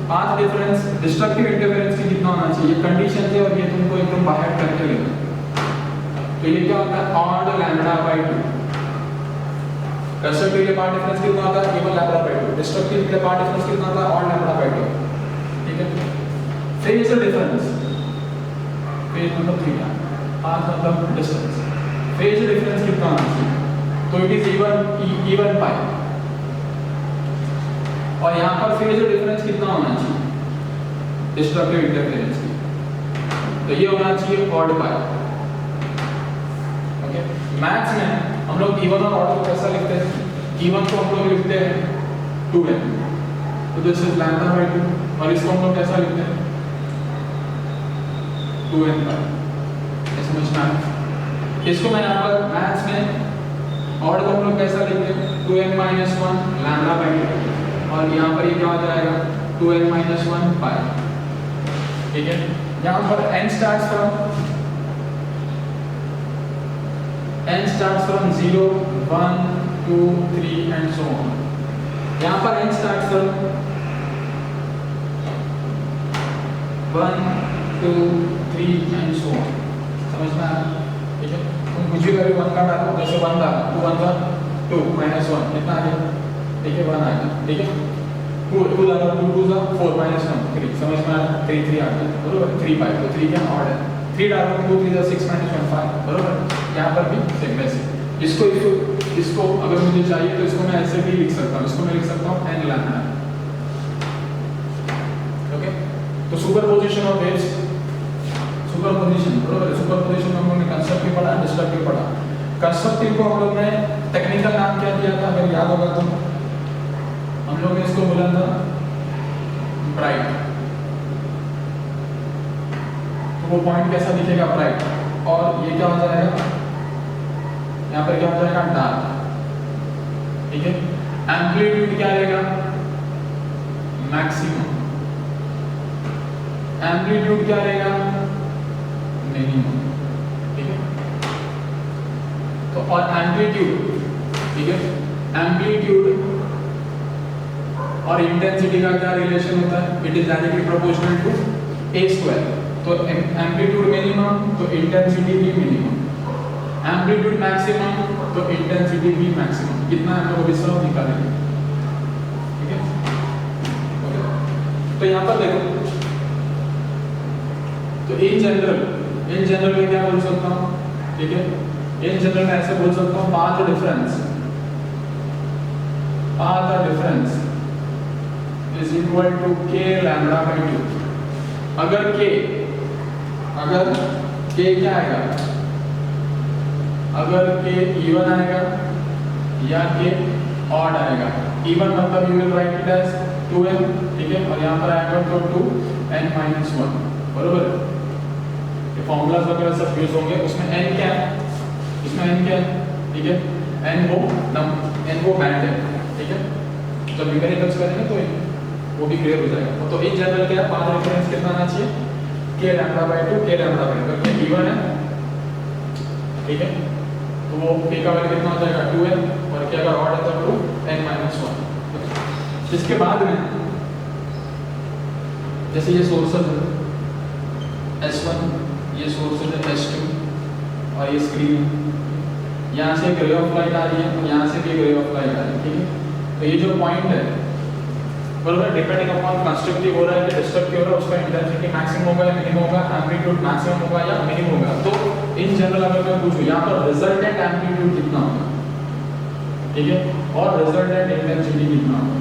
पाथ डिफरेंस डिस्ट्रक्टिव इंटरफेरेंस की कितना होना चाहिए? कंडीशन थे और ये तुमको एकदम बाहर करके लेना। तो ये क्या होता है? Odd lambda by 2। कंस्ट्रक्टिव के लिए पाथ डिफरेंस कितना होता है? E1 lambda by 2। डिस्ट्रक्टिव के लिए पाथ डिफरेंस कितना होता है? ऑड लैम्बडा बाय 2, ठीक है। फेज डिफरेंस, फेज मतलब थीटा, पाथ मतलब डिस्टेंस, फेज डिफरेंस कितना होना चाहिए? तो इट इज E1 पाई, और यहाँ पर फेज डिफरेंस कितना होना चाहिए डिस्ट्रक्टिव इंटरफेरेंस की? तो ये होना चाहिए ऑड पाई, ओके। मैथ्स में हम लोग E1 और ऑड को कैसा लिखते हैं? E1 को हम लोग लिखते हैं 2n, तो दिस इज लैम्बडा बाय 2, और इसको हम लोग कैसा लिखते हैं? 2n पाई। ये समझ में आया? इसको मैं यहाँ पर मैथ्स में ऑड को हम लोग कैसा लिखते हैं? 2n - 1 लैम्बडा बाय 2, और यहाँ पर ये क्या हो जाएगा? 2n - 1 पाई, ठीक है। यहाँ पर n starts from 0, 1, 2, 3 and so on। यहाँ पर n starts from 1, 2, 3 and so on। समझ में आया? ठीक है। तुम कुछ भी कभी 1 का डालो, जैसे 1 डाला, 2 1 का 2 - 1 कितना आ गया? ठीक है, 1 आएगा, ठीक है। 2 डालो, 2 2 जा 4 - 1 3, समझ में आया? 3 3 आ गया, बरोबर। 3 पाई, तो 3 क्या ऑड है। 3 डालो, 2 3 जा 6 - 1 5, बरोबर। यहाँ पर भी सेम वैसे। इसको अगर मुझे चाहिए तो इसको मैं ऐसे भी लिख सकता हूँ, इसको मैं लिख सकता हूँ n लैम्बडा, ओके। तो सुपरपोजिशन ऑफ वेव्स, सुपरपोजिशन, बरोबर। सुपरपोजिशन हम लोगों ने कंस्ट्रक्टिव पढ़ा, डिस्ट्रक्टिव पढ़ा। कंस्ट्रक्टिव को हम लोग ने टेक्निकल नाम क्या दिया था? अगर याद होगा तो हम लोग ने इसको बोला था ब्राइट। तो वो पॉइंट कैसा दिखेगा? ब्राइट। और ये क्या हो जाएगा? यहाँ पर क्या हो जाएगा? डार्क, ठीक है। एम्पलीट्यूड क्या रहेगा? मैक्सिमम। एम्पलीट्यूड क्या रहेगा? मिनिमम, ठीक है। तो और एम्पलीट्यूड, ठीक है, एम्पलीट्यूड और इंटेंसिटी का क्या रिलेशन होता है? It is directly proportional to a²। तो एम्पलीट्यूड मिनिमम तो इंटेंसिटी भी मिनिमम, एम्पलीट्यूड मैक्सिमम तो इंटेंसिटी भी मैक्सिमम। कितना है वो भी सब निकालेंगे, ठीक है। तो यहाँ पर देखो, तो इन जनरल में क्या बोल सकता हूँ? ठीक है, इन जनरल में ऐसे बोल सकता हूँ path difference is equal to k lambda by 2। अगर k क्या आएगा? अगर k E1 आएगा या k ऑड आएगा। E1 मतलब you will write it as 2n, ठीक है, और यहाँ पर आएगा तो 2n - 1, बरोबर। ये फॉर्मूलाज वगैरह सब यूज होंगे। उसमें n क्या है? इसमें n क्या है? ठीक है, n वो बैंड है, ठीक है। जब न्यूमेरिकल्स करेंगे तो वो भी क्लियर हो जाएगा। तो इन जनरल क्या है? पाथ डिफरेंस कितना आना चाहिए? k lambda by 2, k lambda by 2। अगर E1 है, ठीक है, तो वो k का वैल्यू कितना हो जाएगा? 2n, और k अगर ऑड है तो 2n - 1। इसके बाद में जैसे ये सोर्सेज है S1, ये सोर्सेज है S2, और ये स्क्रीन है। यहाँ से एक रे ऑफ लाइट आ रही है, यहाँ से भी एक रे ऑफ लाइट आ रही है, ठीक है। तो ये जो पॉइंट है, बराबर, डिपेंडिंग अपॉन कंस्ट्रक्टिव हो रहा है कि डिस्ट्रक्टिव हो रहा है, उसका इंटेंसिटी मैक्सिमम होगा या मिनिमम होगा, एम्पलीट्यूड मैक्सिमम होगा या मिनिमम होगा। तो इन जनरल अगर मैं पूछूं यहाँ पर रिजल्टेंट एम्पलीट्यूड कितना होगा, ठीक है, और रिजल्टेंट इंटेंसिटी कितना होगा।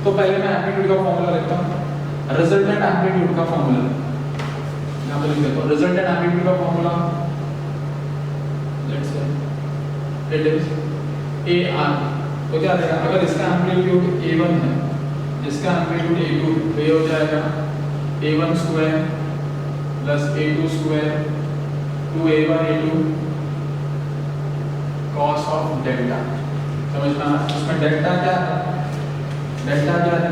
तो पहले मैं एम्पलीट्यूड का फॉर्मूला लिखता हूँ। रिजल्टेंट एम्पलीट्यूड का फॉर्मूला यहाँ पर लिख देता हूँ। रिजल्टेंट एम्पलीट्यूड का formula let's say it is AR। तो क्या रहेगा? अगर इसका एम्पलीट्यूड A1 है, इसका एम्पलीट्यूड A2 तो ये हो जाएगा A1 square plus A2 square 2A1 A2 cos of delta. समझना, उसमें डेल्टा क्या है? डेल्टा क्या है?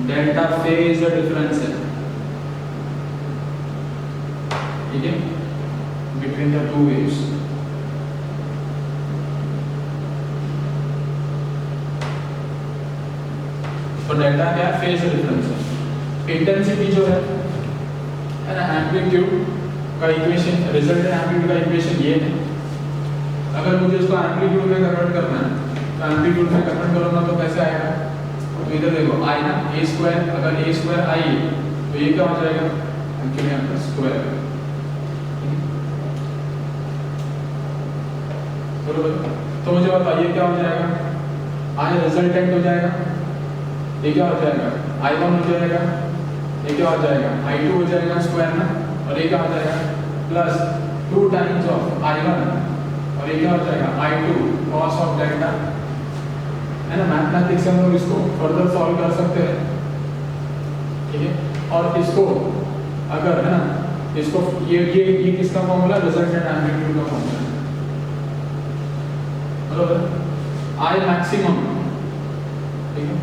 डेल्टा फेज डिफरेंस है, ठीक है, बिटवीन द टू वेव्स। तो डेल्टा क्या है? फेज डिफरेंस है। इंटेंसिटी जो है ना, एम्पलीट्यूड का इक्वेशन, रिजल्टेंट एम्पलीट्यूड का इक्वेशन ये है। अगर मुझे उसको एम्पलीट्यूड में कन्वर्ट करना है तो एम्पलीट्यूड में कन्वर्ट करूंगा तो कैसे आएगा? तो इधर देखो आई ना, ए स्क्वायर, अगर ए स्क्वायर आई है तो ये क्या हो जाएगा? एक्चुअली यहाँ पर स्क्वायर, बरोबर। तो मुझे बताइए क्या हो जाएगा? आई रिजल्टेंट हो जाएगा, ये क्या हो जाएगा? I1 हो जाएगा, ये क्या हो जाएगा? I2 हो जाएगा स्क्वायर में, और ये क्या हो जाएगा? प्लस 2 टाइम्स ऑफ I1, और ये क्या हो जाएगा? I2 कॉस ऑफ डेल्टा, है ना। मैथमेटिक्स से हम लोग इसको फर्दर सॉल्व कर सकते हैं, ठीक है। और इसको अगर, है ना, इसको ये किसका फॉर्मूला? रिजल्टेंट एम्पलीट्यूड का फॉर्मूला, बरोबर। I मैक्सिमम, ठीक है,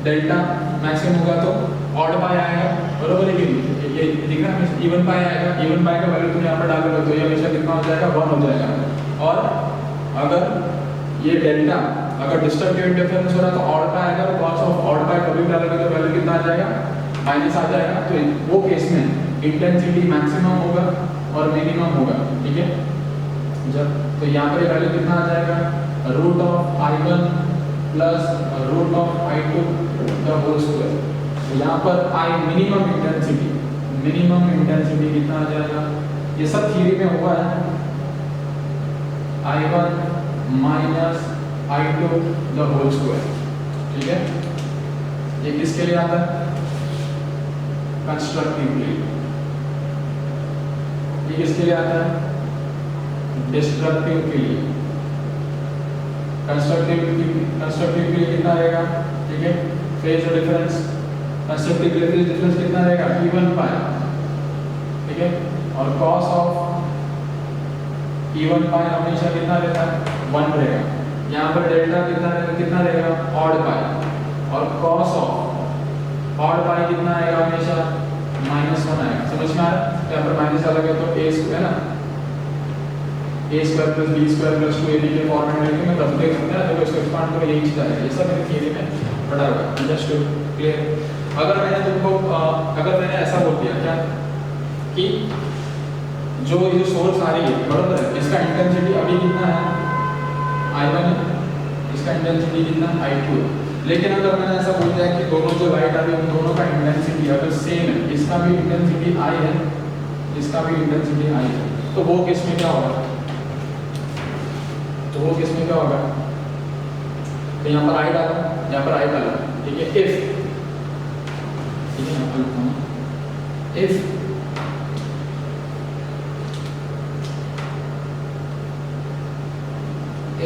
डेल्टा मैक्सिमम होगा तो ऑड पाई आएगा, बरोबर है कि नहीं? ये दिख रहा है, इवन पाई आएगा, इवन पाई का वैल्यू तुम यहाँ पर डाल दो तो ये हमेशा कितना हो जाएगा? 1 हो जाएगा। और अगर ये डेल्टा अगर डिस्ट्रक्टिव इंटरफेरेंस हो रहा है तो ऑड पाई आएगा, तो कॉस ऑफ ऑड पाई कभी डालोगे तो वैल्यू कितना आ जाएगा? माइनस आ जाएगा। तो वो केस में इंटेंसिटी मैक्सिमम होगा और मिनिमम होगा, ठीक है। जब तो यहाँ पर वैल्यू कितना आ जाएगा? Root of I1 plus root of I2 the whole square. तो यहाँ पर I मिनिमम इंटेंसिटी कितना आ जाएगा? ये सब थ्योरी में हुआ है, I1 minus I2 the whole square, ठीक है। ये किसके लिए आता है? कंस्ट्रक्टिवली। ये किसके लिए आता है? डिस्ट्रक्टिव के लिए। कंस्ट्रक्टिव के लिए कितना रहेगा? ठीक है, फेज डिफरेंस, कंस्ट्रक्टिव के लिए फेज डिफरेंस कितना रहेगा? E1 पाई, ठीक है। और कॉस ऑफ E1 पाई हमेशा कितना रहता है? 1 रहेगा। यहाँ पर डेल्टा कितना रहेगा? Odd pi. और कॉस ऑफ ऑड पाई कितना आएगा? हमेशा -1 आएगा। समझ में आ रहा है? यहाँ पर माइनस अलग है तो ए स्क्वायर, है ना, A square plus B square plus 2ab के फॉर्मेट में लेके मैं तब देख सकते हैं, तो इसको एक्सपांड करो, यही चीज आएगी। ये सब मेरे थियरी में पढ़ा हुआ है, जस्ट क्लियर। अगर मैंने तुमको अगर मैंने ऐसा बोल दिया क्या कि जो ये सोर्स आ रही है, बराबर है, इसका इंटेंसिटी अभी कितना है? I1 है, इसका इंटेंसिटी कितना? I2 है। लेकिन अगर मैंने ऐसा बोल दिया कि दोनों जो लाइट आ रही है उन दोनों का इंटेंसिटी अगर सेम है, इसका भी इंटेंसिटी I है, इसका भी इंटेंसिटी I है, तो वो केस में क्या होगा? तो वो किस में क्या होगा? तो यहाँ पर I डाला, यहाँ पर I डाला, ठीक है। इफ, ठीक है, यहाँ पर लिखता हूँ,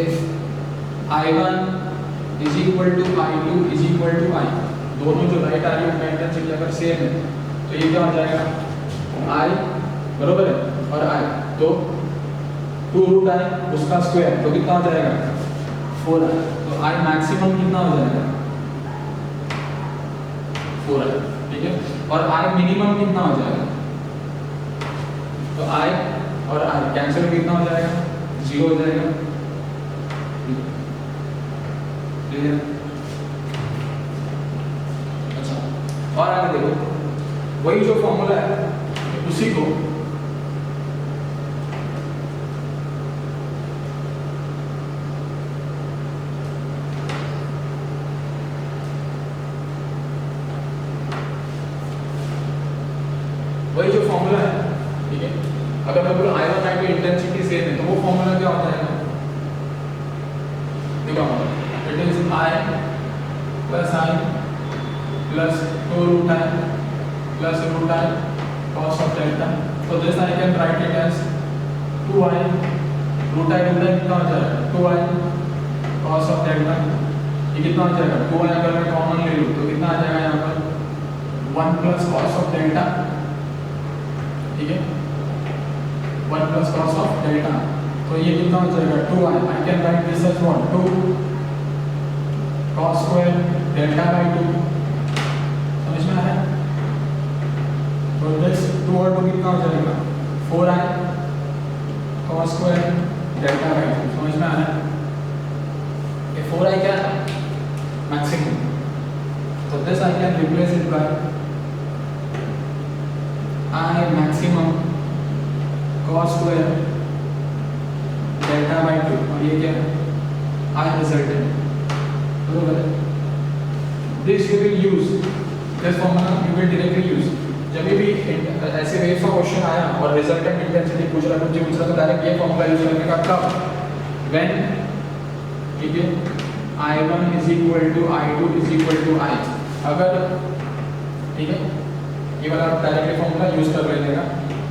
if I1 is equal to I2 is equal to I, दोनों जो लाइट आ रही है उनका इंटेंसिटी अगर सेम है तो ये क्या हो जाएगा? I, बरोबर है, और I, तो 2 रूट I उसका स्क्वायर, तो कितना हो जाएगा? 4I। तो I मैक्सिमम कितना हो जाएगा? 4I, ठीक है। और I मिनिमम कितना हो जाएगा? तो I और I कैंसिल कितना हो जाएगा? 0 हो जाएगा, क्लियर। अच्छा, और आगे देखो, वही जो फॉर्मूला है उसी को वही जो फॉर्मूला है, ठीक है। अगर मैं बोलूं I1 I2 इंटेंसिटी सेम है तो वो फॉर्मूला क्या होता है? देखो, it is I plus I plus 2 root I plus root I cos of delta। तो this I can write it as 2I, root I कितना हो जाएगा? 2I cos of delta ये कितना आ जाएगा 2 आया, अगर मैं कॉमन ले लूँ तो कितना आ जाएगा यहाँ पर 1 प्लस कॉस ऑफ डेल्टा, ठीक है 1 प्लस कॉस ऑफ डेल्टा, तो ये कितना हो जाएगा 2 आया, I can write this as what 2 cos square delta by 2, समझ में आ रहा है? तो दिस 2 और 2 कितना हो जाएगा 4 आया कॉस स्क्वायर डेल्टा बाई 2, समझ में आ रहा है? ये 4 आई क्या है maximum, so this I can replace it by I maximum cos square delta by 2, और ये क्या है I resultant, बरोबर है? This you will use, this formula you will directly use जब भी ऐसे वेव का क्वेश्चन आया और रिजल्टेंट इंटेंसिटी पूछ रहा है तो डायरेक्ट ये फॉर्मूला यूज करने का कब, when, ठीक है I1 is equal to I2 is equal to I, अगर ठीक है ये वाला आप डायरेक्टली फॉर्मूला यूज कर लेगा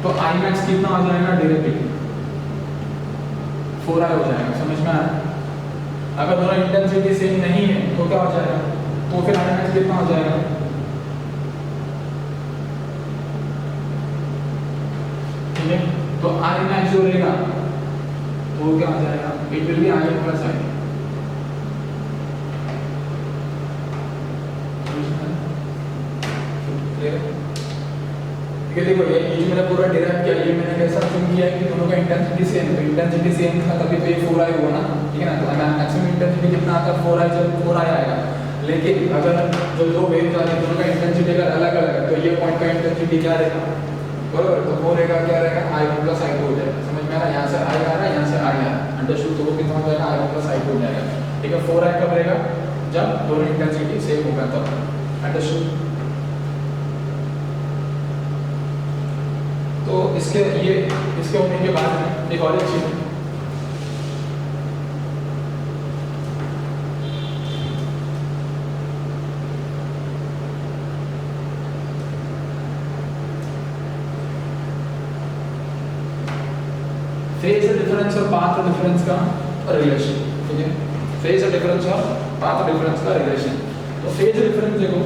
तो I max कितना आ जाएगा डायरेक्टली 4I हो जाएगा, समझ में आ रहा है? अगर दोनों इंटेंसिटी सेम नहीं है तो क्या हो जाएगा, तो फिर I max कितना हो जाएगा, ठीक है तो I max जो रहेगा तो क्या हो जाएगा, it will be I plus I, ठीक है देखो ये जो मैंने पूरा डिराइव किया, ये मैंने कैसा assume किया है कि दोनों का इंटेंसिटी सेम है, इंटेंसिटी सेम था तभी तो ये 4i हुआ ना, ठीक है ना? तो मैक्सिमम इंटेंसिटी कितना आता है 4i, जब 4i आएगा, लेकिन अगर जो दो वेव्स आ रही हैं दोनों का इंटेंसिटी अगर अलग अलग है तो ये पॉइंट का इंटेंसिटी क्या रहेगा, बरोबर? तो वो रहेगा क्या रहेगा i1 प्लस i2 हो जाएगा, समझ में आ रहा है? यहाँ से i आ रहा है, यहाँ से i आ रहा है, अंडरस्टूड? तो वो कितना हो जाएगा i1 प्लस i2 हो जाएगा, ठीक है? 4i कब रहेगा, जब दोनों इंटेंसिटी सेम होगा तब, अंडरस्टूड? तो इसके होने के बाद एक और चीज फेज डिफरेंस और पाथ डिफरेंस का रिलेशन, ठीक है? फेज डिफरेंस और पाथ डिफरेंस का रिलेशन, तो फेज डिफरेंस देखो,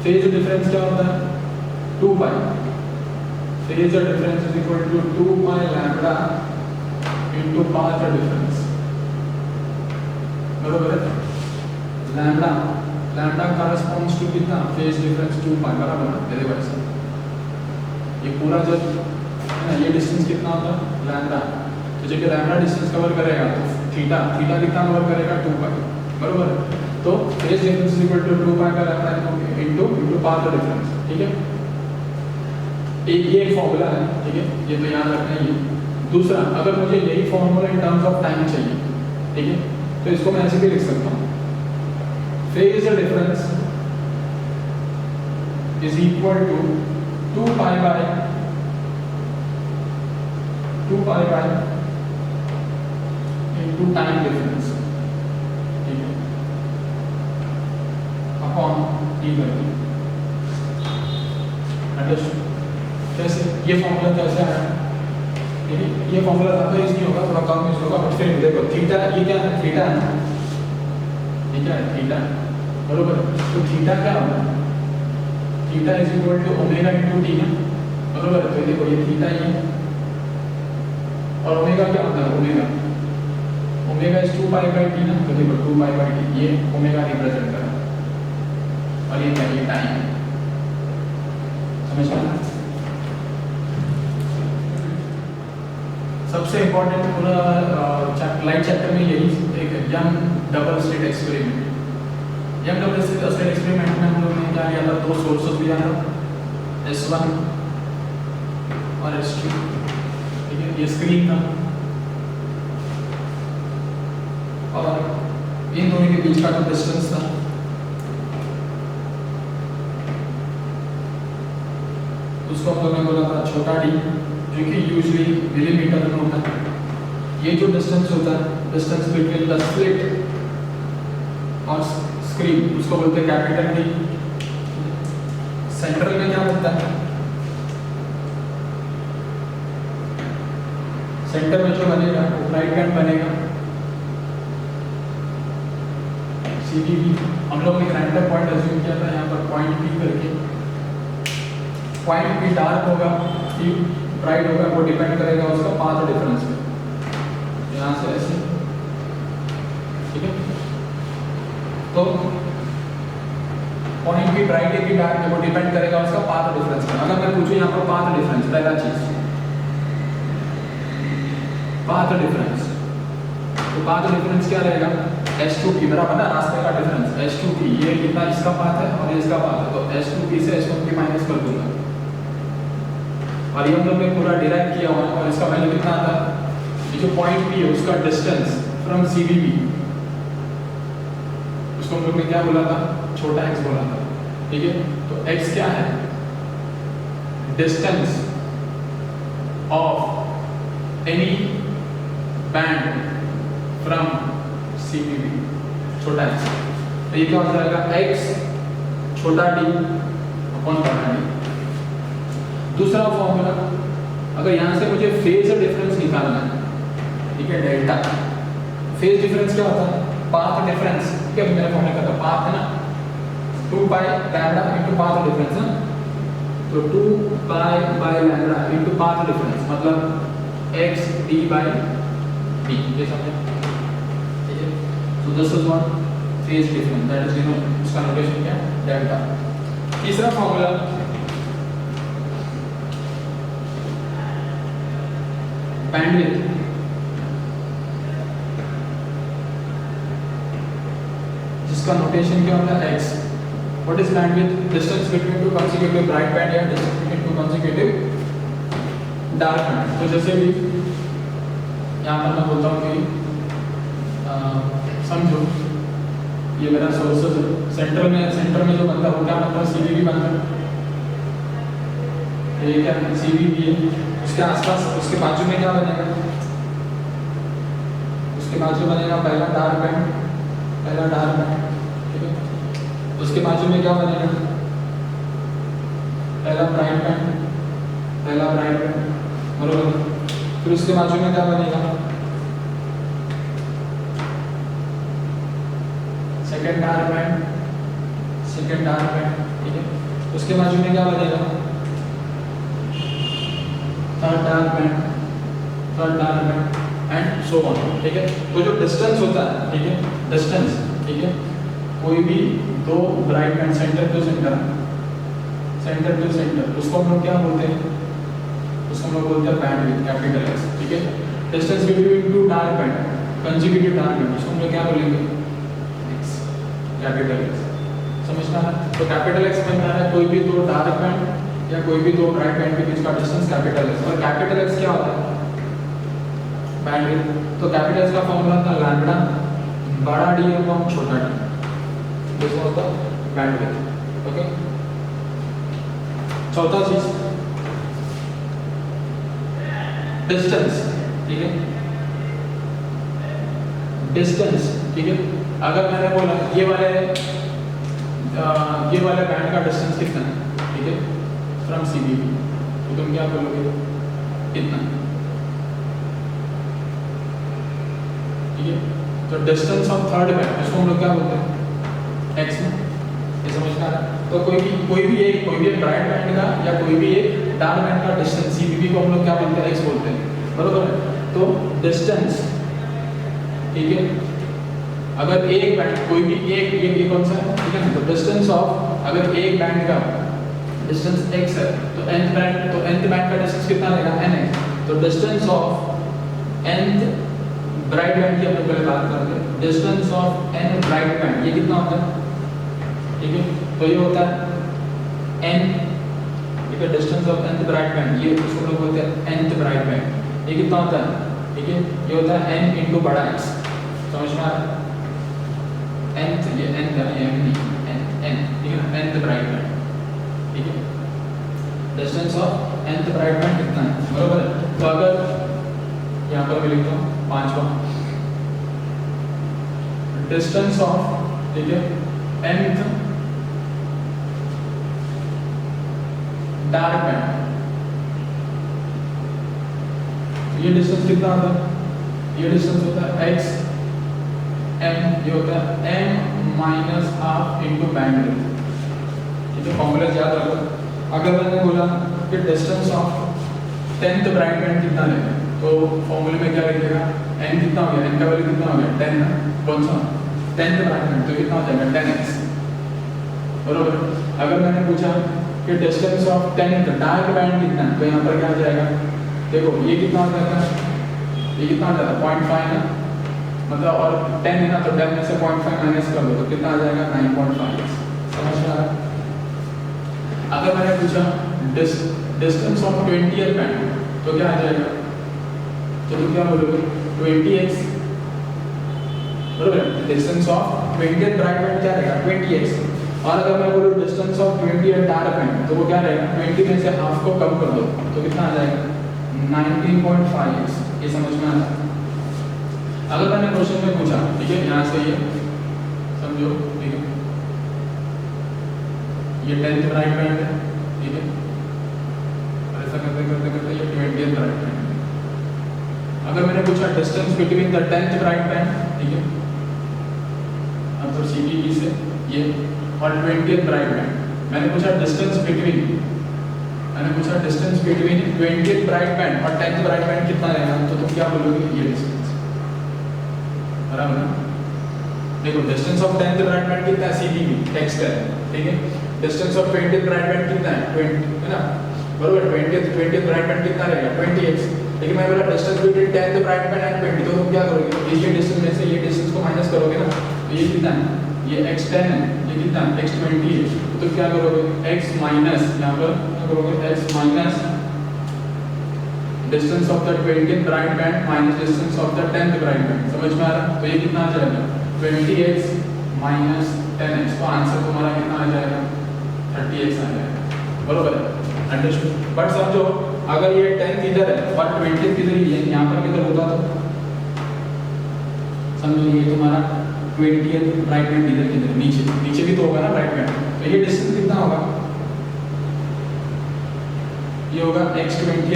फेज डिफरेंस क्या होता है 2 pi, phase difference is equal to 2 pi lambda into path difference, बरोबर है? लैम्डा कॉरेस्पॉन्ड्स टू कितना, फेज डिफरेंस 2 पाई, बराबर है? मेरे भाई साहब ये पूरा जब है ना ये डिस्टेंस कितना होता है लैम्डा, तो जब ये लैम्डा डिस्टेंस कवर करेगा तो थीटा कितना कवर करेगा 2 पाई, बरोबर है? तो phase difference is equal to 2 pi का लैम्डा इनटू पाथ डिफरेंस, ठीक है? ये एक फॉर्मूला है, ठीक है? ये तो याद रखना ही है। दूसरा, अगर मुझे यही formula in terms of time चाहिए, ठीक है, तो इसको मैं ऐसे भी लिख सकता हूँ, phase difference is equal to 2 pi by into time difference, ठीक है, upon T by T. Understood? कैसे ये फॉर्मूला कैसे आया, ठीक है? ये फॉर्मूला ज़्यादा यूज नहीं होगा, थोड़ा कम यूज होगा, बट फिर देखो थीटा ये क्या है, थीटा है ना, ये क्या है थीटा, बरोबर? तो थीटा क्या होता है, theta is equal to omega into T ना, बरोबर? तो देखो ये थीटा ही है और ओमेगा क्या होता है, omega is 2 pi by T ना, तो देखो 2 पाई बाई टी ये ओमेगा रिप्रेजेंट कर रहा है और ये क्या ये टाइम है, समझ में आया? सबसे इम्पोर्टेंट पूरा लाइट चैप्टर में यही एक young double slit experiment, young double slit experiment में हम लोग ने क्या लिया था, 2 सोर्सेस लिया था, S1 और S2, ठीक है? ये स्क्रीन था और इन दोनों के बीच का जो डिस्टेंस था उसको हम लोगों ने बोला था छोटा डी, जो कि यूजुअली मिलीमीटर में होता है। ये जो डिस्टेंस होता है, डिस्टेंस बिटवीन द स्लिट और स्क्रीन, उसको बोलते हैं कैपिटल डी। सेंट्रल में क्या होता है, सेंटर में जो बनेगा वो ब्राइट बैंड बनेगा CBB। हम लोग ने एक रैंडम पॉइंट अज्यूम किया था यहाँ पर पॉइंट P करके। पॉइंट P डार्क होगा, P ब्राइट होगा, वो डिपेंड करेगा उसका पाथ डिफरेंस पे। यहाँ से ऐसे, ठीक है। तो पॉइंट P ब्राइट है कि डार्क है वो डिपेंड करेगा उसका पाथ डिफरेंस पे। अगर मैं पूछूं यहाँ पर पाथ डिफरेंस, पहला चीज पाथ डिफरेंस, तो पाथ डिफरेंस क्या रहेगा? H2P बराबर ना, रास्ते का डिफरेंस H2P, ये कितना इसका पाथ है और ये इसका पाथ है, तो H2P से H1P माइनस कर दूंगा और ये हम लोग ने पूरा डिराइव किया हुआ है और इसका वैल्यू कितना आता है? ये जो पॉइंट P है उसका डिस्टेंस फ्रॉम CBB, उसको हम लोग ने क्या बोला था? छोटा x बोला था, ठीक है। तो x क्या है? Distance of any banned from CBB, छोटा x। तो ये क्या हो जाएगा? x छोटा d अपॉन बड़ा d। दूसरा फॉर्मूला, अगर यहाँ से मुझे फेज डिफरेंस निकालना है, ठीक है, डेल्टा। फेज डिफरेंस क्या होता है? पाथ डिफरेंस, ठीक है। मेरा फॉर्मूला का पाथ है ना 2 pi lambda into path difference ना, तो 2 pi lambda into path difference मतलब x d बाय d, ये समझे, ठीक है। So this is what phase difference, that is उसका नोटेशन क्या है? डेल्टा। तीसरा फॉर्मूला, बैंडविड्थ, जिसका नोटेशन क्या होता है? x। What is bandwidth? Distance between two consecutive bright band या distance between two consecutive dark band. तो जैसे भी यहाँ पर मैं बोलता हूँ कि समझो ये मेरा सोर्सेज है, सेंटर में जो बनता है वो क्या बनता है? CBB बनता है, ये क्या है? CBB है। उसके आसपास, उसके बाजू में क्या बनेगा? उसके बाजू बनेगा पहला डार्क बैंड, ठीक है। उसके बाजू में क्या बनेगा? पहला ब्राइट बैंड, बरोबर। फिर उसके बाजू में क्या बनेगा? सेकेंड डार्क बैंड, ठीक है। उसके बाजू में क्या बनेगा? Third dark band and so on, ठीक है। तो जो डिस्टेंस होता है, ठीक है, डिस्टेंस, ठीक है, कोई भी दो bright band centre to centre, उसको हम लोग क्या बोलते हैं? उसको हम लोग बोलते हैं बैंडविड्थ, कैपिटल X, ठीक है। Distance between to dark band, consecutive dark band, उसको हम लोग क्या बोलेंगे? x, capital X। समझना है? तो कैपिटल X में क्या है? कोई भी दो डार्क बैंड या कोई भी दो ब्राइट बैंड के बीच का डिस्टेंस कैपिटल X। और कैपिटल X क्या होता है? बैंडविड्थ। तो कैपिटल X का फॉर्मूला था लैम्डा बड़ा d अपॉन छोटा d, this was the bandwidth, okay. चौथा चीज डिस्टेंस, ठीक है, डिस्टेंस, ठीक है। अगर मैंने बोला ये वाले बैंड का डिस्टेंस कितना है, ठीक है, फ्रॉम CBB, तो तुम क्या बोलोगे? इतना, ठीक है। तो डिस्टेंस ऑफ थर्ड बैंड, इसको हम लोग क्या बोलते हैं? x में, ये समझना है। तो कोई भी एक ब्राइट बैंड का या कोई भी एक डार्क बैंड का डिस्टेंस CBB को हम लोग क्या बोलते हैं? x बोलते हैं, बरोबर है। तो डिस्टेंस, ठीक है, अगर एक बैंड कोई भी एक ये कौन सा है, ठीक है। तो डिस्टेंस ऑफ, अगर एक बैंड का डिस्टेंस x है तो nth बैंड का डिस्टेंस कितना रहेगा? nx। तो distance of nth bright band की हम लोग पहले बात करते हैं। Distance of n bright band ये कितना होता है, ठीक है। तो ये होता है n, ठीक है, distance of nth bright band, ये उसको लोग बोलते हैं nth ब्राइट बैंड। ये कितना होता है, ठीक है, ये होता है n इंटू बड़ा x। समझ में आ रहा है? nth, ये n का ये n, ठीक है ना, nth ब्राइट बैंड, ठीक है। Distance of nth bright band कितना है, बरोबर है। तो अगर यहाँ पर मैं लिखता हूँ पांचवा, डिस्टेंस ऑफ, ठीक है, nth डार्क बैंड, ये डिस्टेंस कितना होता है, ये डिस्टेंस होता है x m, ये होता है m minus half into band width. ये जो फॉर्मूला याद रखो। अगर मैंने बोला कि distance of 10th bright band कितना रहेगा, तो फॉर्मूले में क्या लिखेगा, n कितना हो गया, n का वैल्यू कितना हो गया 10 ना, कौन सा 10th ब्राइट बैंड, तो कितना हो जाएगा 10x, बरोबर। अगर मैंने पूछा कि distance of 10th dark band कितना है, तो यहाँ पर क्या आ जाएगा, देखो ये कितना हो जाता है, ये कितना हो जाता है 0.5 ना, मतलब और 10 है ना, तो 10 में से 0.5 माइनस कर दो तो कितना आ जाएगा 9.5। समझ में आ रहा है। अगर मैंने पूछा डिस्टेंस ऑफ 20th बैंड, तो क्या आ जाएगा, तो तुम क्या बोलोगे 20x, बरोबर। Distance of 20th bright band क्या रहेगा 20x। और अगर मैं बोलूँ distance of 20th dark band, तो वो क्या रहेगा 20 में से हाफ को कम कर दो तो कितना आ जाएगा 19.5x। ये समझ में आता है। अगर मैंने क्वेश्चन में पूछा, ठीक है, यहाँ से ये समझो, ठीक है, ये 10th ब्राइट बैंड है, ठीक है, और ऐसा करते करते करते ये 20th ब्राइट बैंड है। अगर मैंने पूछा distance between the 10th bright band, ठीक है, अब तो CTB से ये और 20th ब्राइट बैंड, मैंने पूछा distance between 20th bright band और 10th ब्राइट बैंड कितना रहेगा, तो तुम क्या बोलोगे ये डिस्टेंस, बराबर ना। देखो distance of 10th bright band कितना है CTB टेक्स्ट है, ठीक है। Distance of 20th bright band कितना है 20 है ना, बराबर। 20th ब्राइट बैंड कितना रहेगा 20x। लेकिन मैं बोला distance between 10th bright band and 20, तो तुम क्या करोगे, ये डिस्टेंस में से ये डिस्टेंस को माइनस करोगे ना, तो ये कितना है, ये x10 है, ये कितना x20 है, तो क्या करोगे x माइनस, यहाँ पर क्या करोगे x minus distance of the 20th bright band minus distance of the 10th bright band. समझ में आ रहा है। तो ये कितना आ जाएगा 20x माइनस 10x, तो आंसर तुम्हारा कितना आ जाएगा 30x आ जाएगा, बरोबर है, अंडरस्टूड। बट समझो अगर ये 10th इधर है और 20th किधर ही है, यहाँ पर किधर होगा, तो समझो ये तुम्हारा 20th ब्राइट बैंड इधर किधर नीचे भी तो होगा ना ब्राइट बैंड, तो ये डिस्टेंस कितना होगा, ये होगा x20।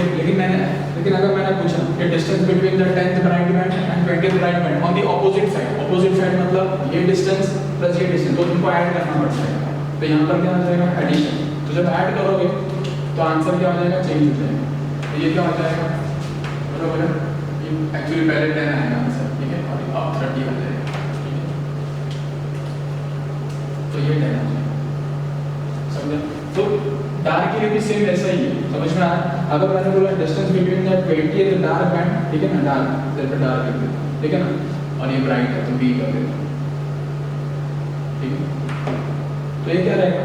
लेकिन अगर मैंने पूछा कि distance between the 10th bright band and 20th bright band on the opposite side मतलब ये डिस्टेंस प्लस ये डिस्टेंस, तो तुमको ऐड करना पड़ता है, तो यहाँ पर क्या हो जाएगा एडिशन। तो जब ऐड करोगे तो आंसर क्या हो जाएगा चेंज हो जाएगा, तो ये क्या हो जाएगा, बराबर है, ये एक्चुअली पहले 10 आएगा आंसर, ठीक है, और अब 30 आ जाएगा, ठीक है, तो ये 10 आ जाएगा, समझे। तो डार्क के लिए भी सेम ऐसा ही है, समझ में आया। अगर मैंने बोला distance between the 20th dark band, ठीक है ना, डार्क इधर पे डार्क है, ठीक है ना, और ये ब्राइट है तो बी कर देते, ठीक है। तो ये क्या रहेगा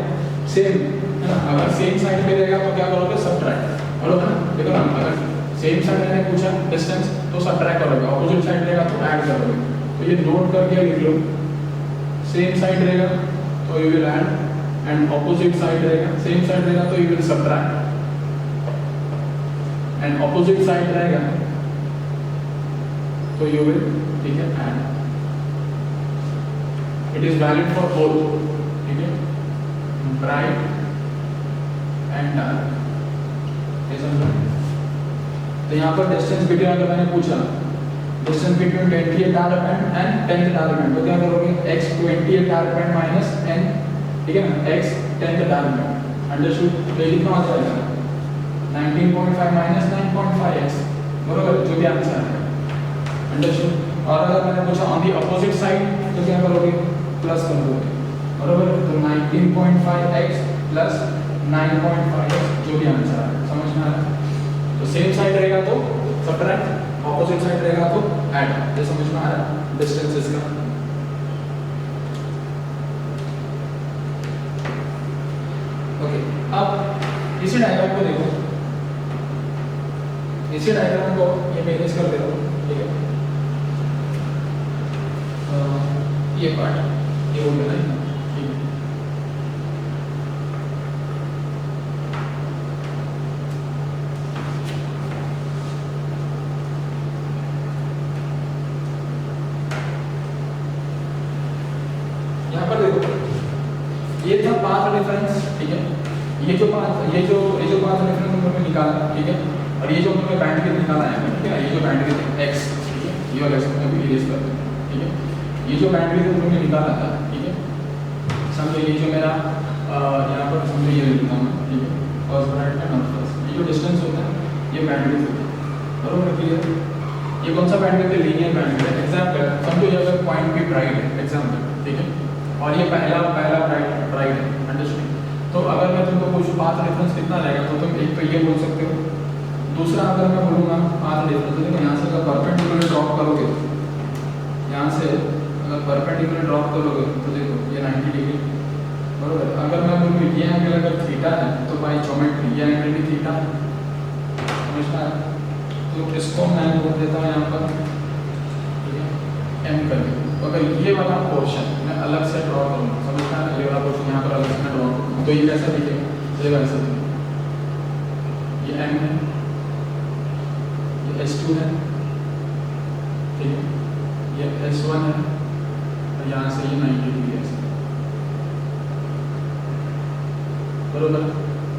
सेम है ना। अगर सेम साइड पे रहेगा तो क्या करोगे सबट्रैक्ट, बरोबर ना। देखो ना, अगर सेम साइड मैंने पूछा डिस्टेंस तो सबट्रैक्ट करोगे, ऑपोजिट साइड रहेगा तो ऐड करोगे। तो ये नोट करके लिख लो, सेम साइड रहेगा तो you will add and opposite side रहेगा, सेम साइड रहेगा तो you will subtract and opposite side रहेगा तो यू विल, ठीक है, add. It is valid for both, ठीक है, ब्राइट एंड डार्क, ये समझो। तो यहाँ पर डिस्टेंस बिटवीन अगर मैंने पूछा distance between 20th dark band and 10th dark band, तो क्या करोगे x 20th dark band minus n, ठीक है ना, x 10th dark band, understood. तो कितना आ जाएगा 19.5 माइनस 9.5x, बरोबर, जो भी आंसर है, अंडरस्टूड। और अगर मैंने पूछा ऑन द अपोजिट साइड तो क्या करोगे प्लस कर दोगे, बरोबर। तो 19.5x प्लस 9.5x जो भी आंसर है, समझ में आ रहा है। तो सेम साइड रहेगा तो सबट्रैक्ट, ऑपोजिट साइड रहेगा तो ऐड, ये समझ में आ रहा है डिस्टेंसेस का। ओके, अब इसी डायग्राम को देखो, इसी डायग्राम को ये मैनेज कर दे रहा हूँ, ठीक है। ये पार्ट ये हो गया ना, ठीक है। यहाँ पर देखो ये था पाथ डिफरेंस, ठीक है। ये जो पाथ डिफरेंस हम लोगों ने निकाला, ठीक है। और ये जो हमने बैंडविड्थ निकाला है, ठीक है, ये जो बैंडविड्थ है x, ठीक है, ये वाला इसको भी इरेज कर दें, ठीक है। ये जो बैंडविड्थ हमने निकाला था, ठीक है, समझो ये जो मेरा यहाँ पर समझो ये लिखता हूँ, ठीक है, फर्स्ट ब्राइट एंड फर्स्ट, ये जो डिस्टेंस होता है ये बैंडविड्थ होता है, बरोबर, क्लियर। ये कौन सा बैंडविड्थ है? लीनियर बैंडविड्थ है। एग्जाम्पल समझो ये अगर पॉइंट भी ब्राइट है, एग्जाम्पल, ठीक है, और ये पहला ब्राइट है, अंडरस्टैंड। तो अगर मैं तुमको पूछूं पाथ डिफरेंस कितना रहेगा, तो तुम एक तो ये बोल सकते हो। दूसरा अगर मैं बोलूँगा पाथ डिफरेंस, देखो यहाँ से अगर परपेंडिकुलर ड्रॉप करोगे, यहाँ से अगर परपेंडिकुलर ड्रॉप करोगे तो देखो ये 90 डिग्री, बरोबर। अगर मैं बोलूँ ये एंगल अगर थीटा है तो बाई ज्योमेट्री ये एंगल भी थीटा है, समझना है। तो इसको मैं बोल देता हूँ यहाँ पर, ठीक है, एम करके। तो अगर ये वाला पोर्शन मैं अलग से ड्रॉ करूँगा, समझना है, ये वाला पोर्शन यहाँ पर अलग से मैं ड्रॉ करूँगा, तो ये कैसा दिखेगा? चलेगा ऐसा दिखेगा। ये एम है, ये S2 है, ठीक है, ये S1 है, और यहाँ से ये 90 डिग्री है, बरोबर।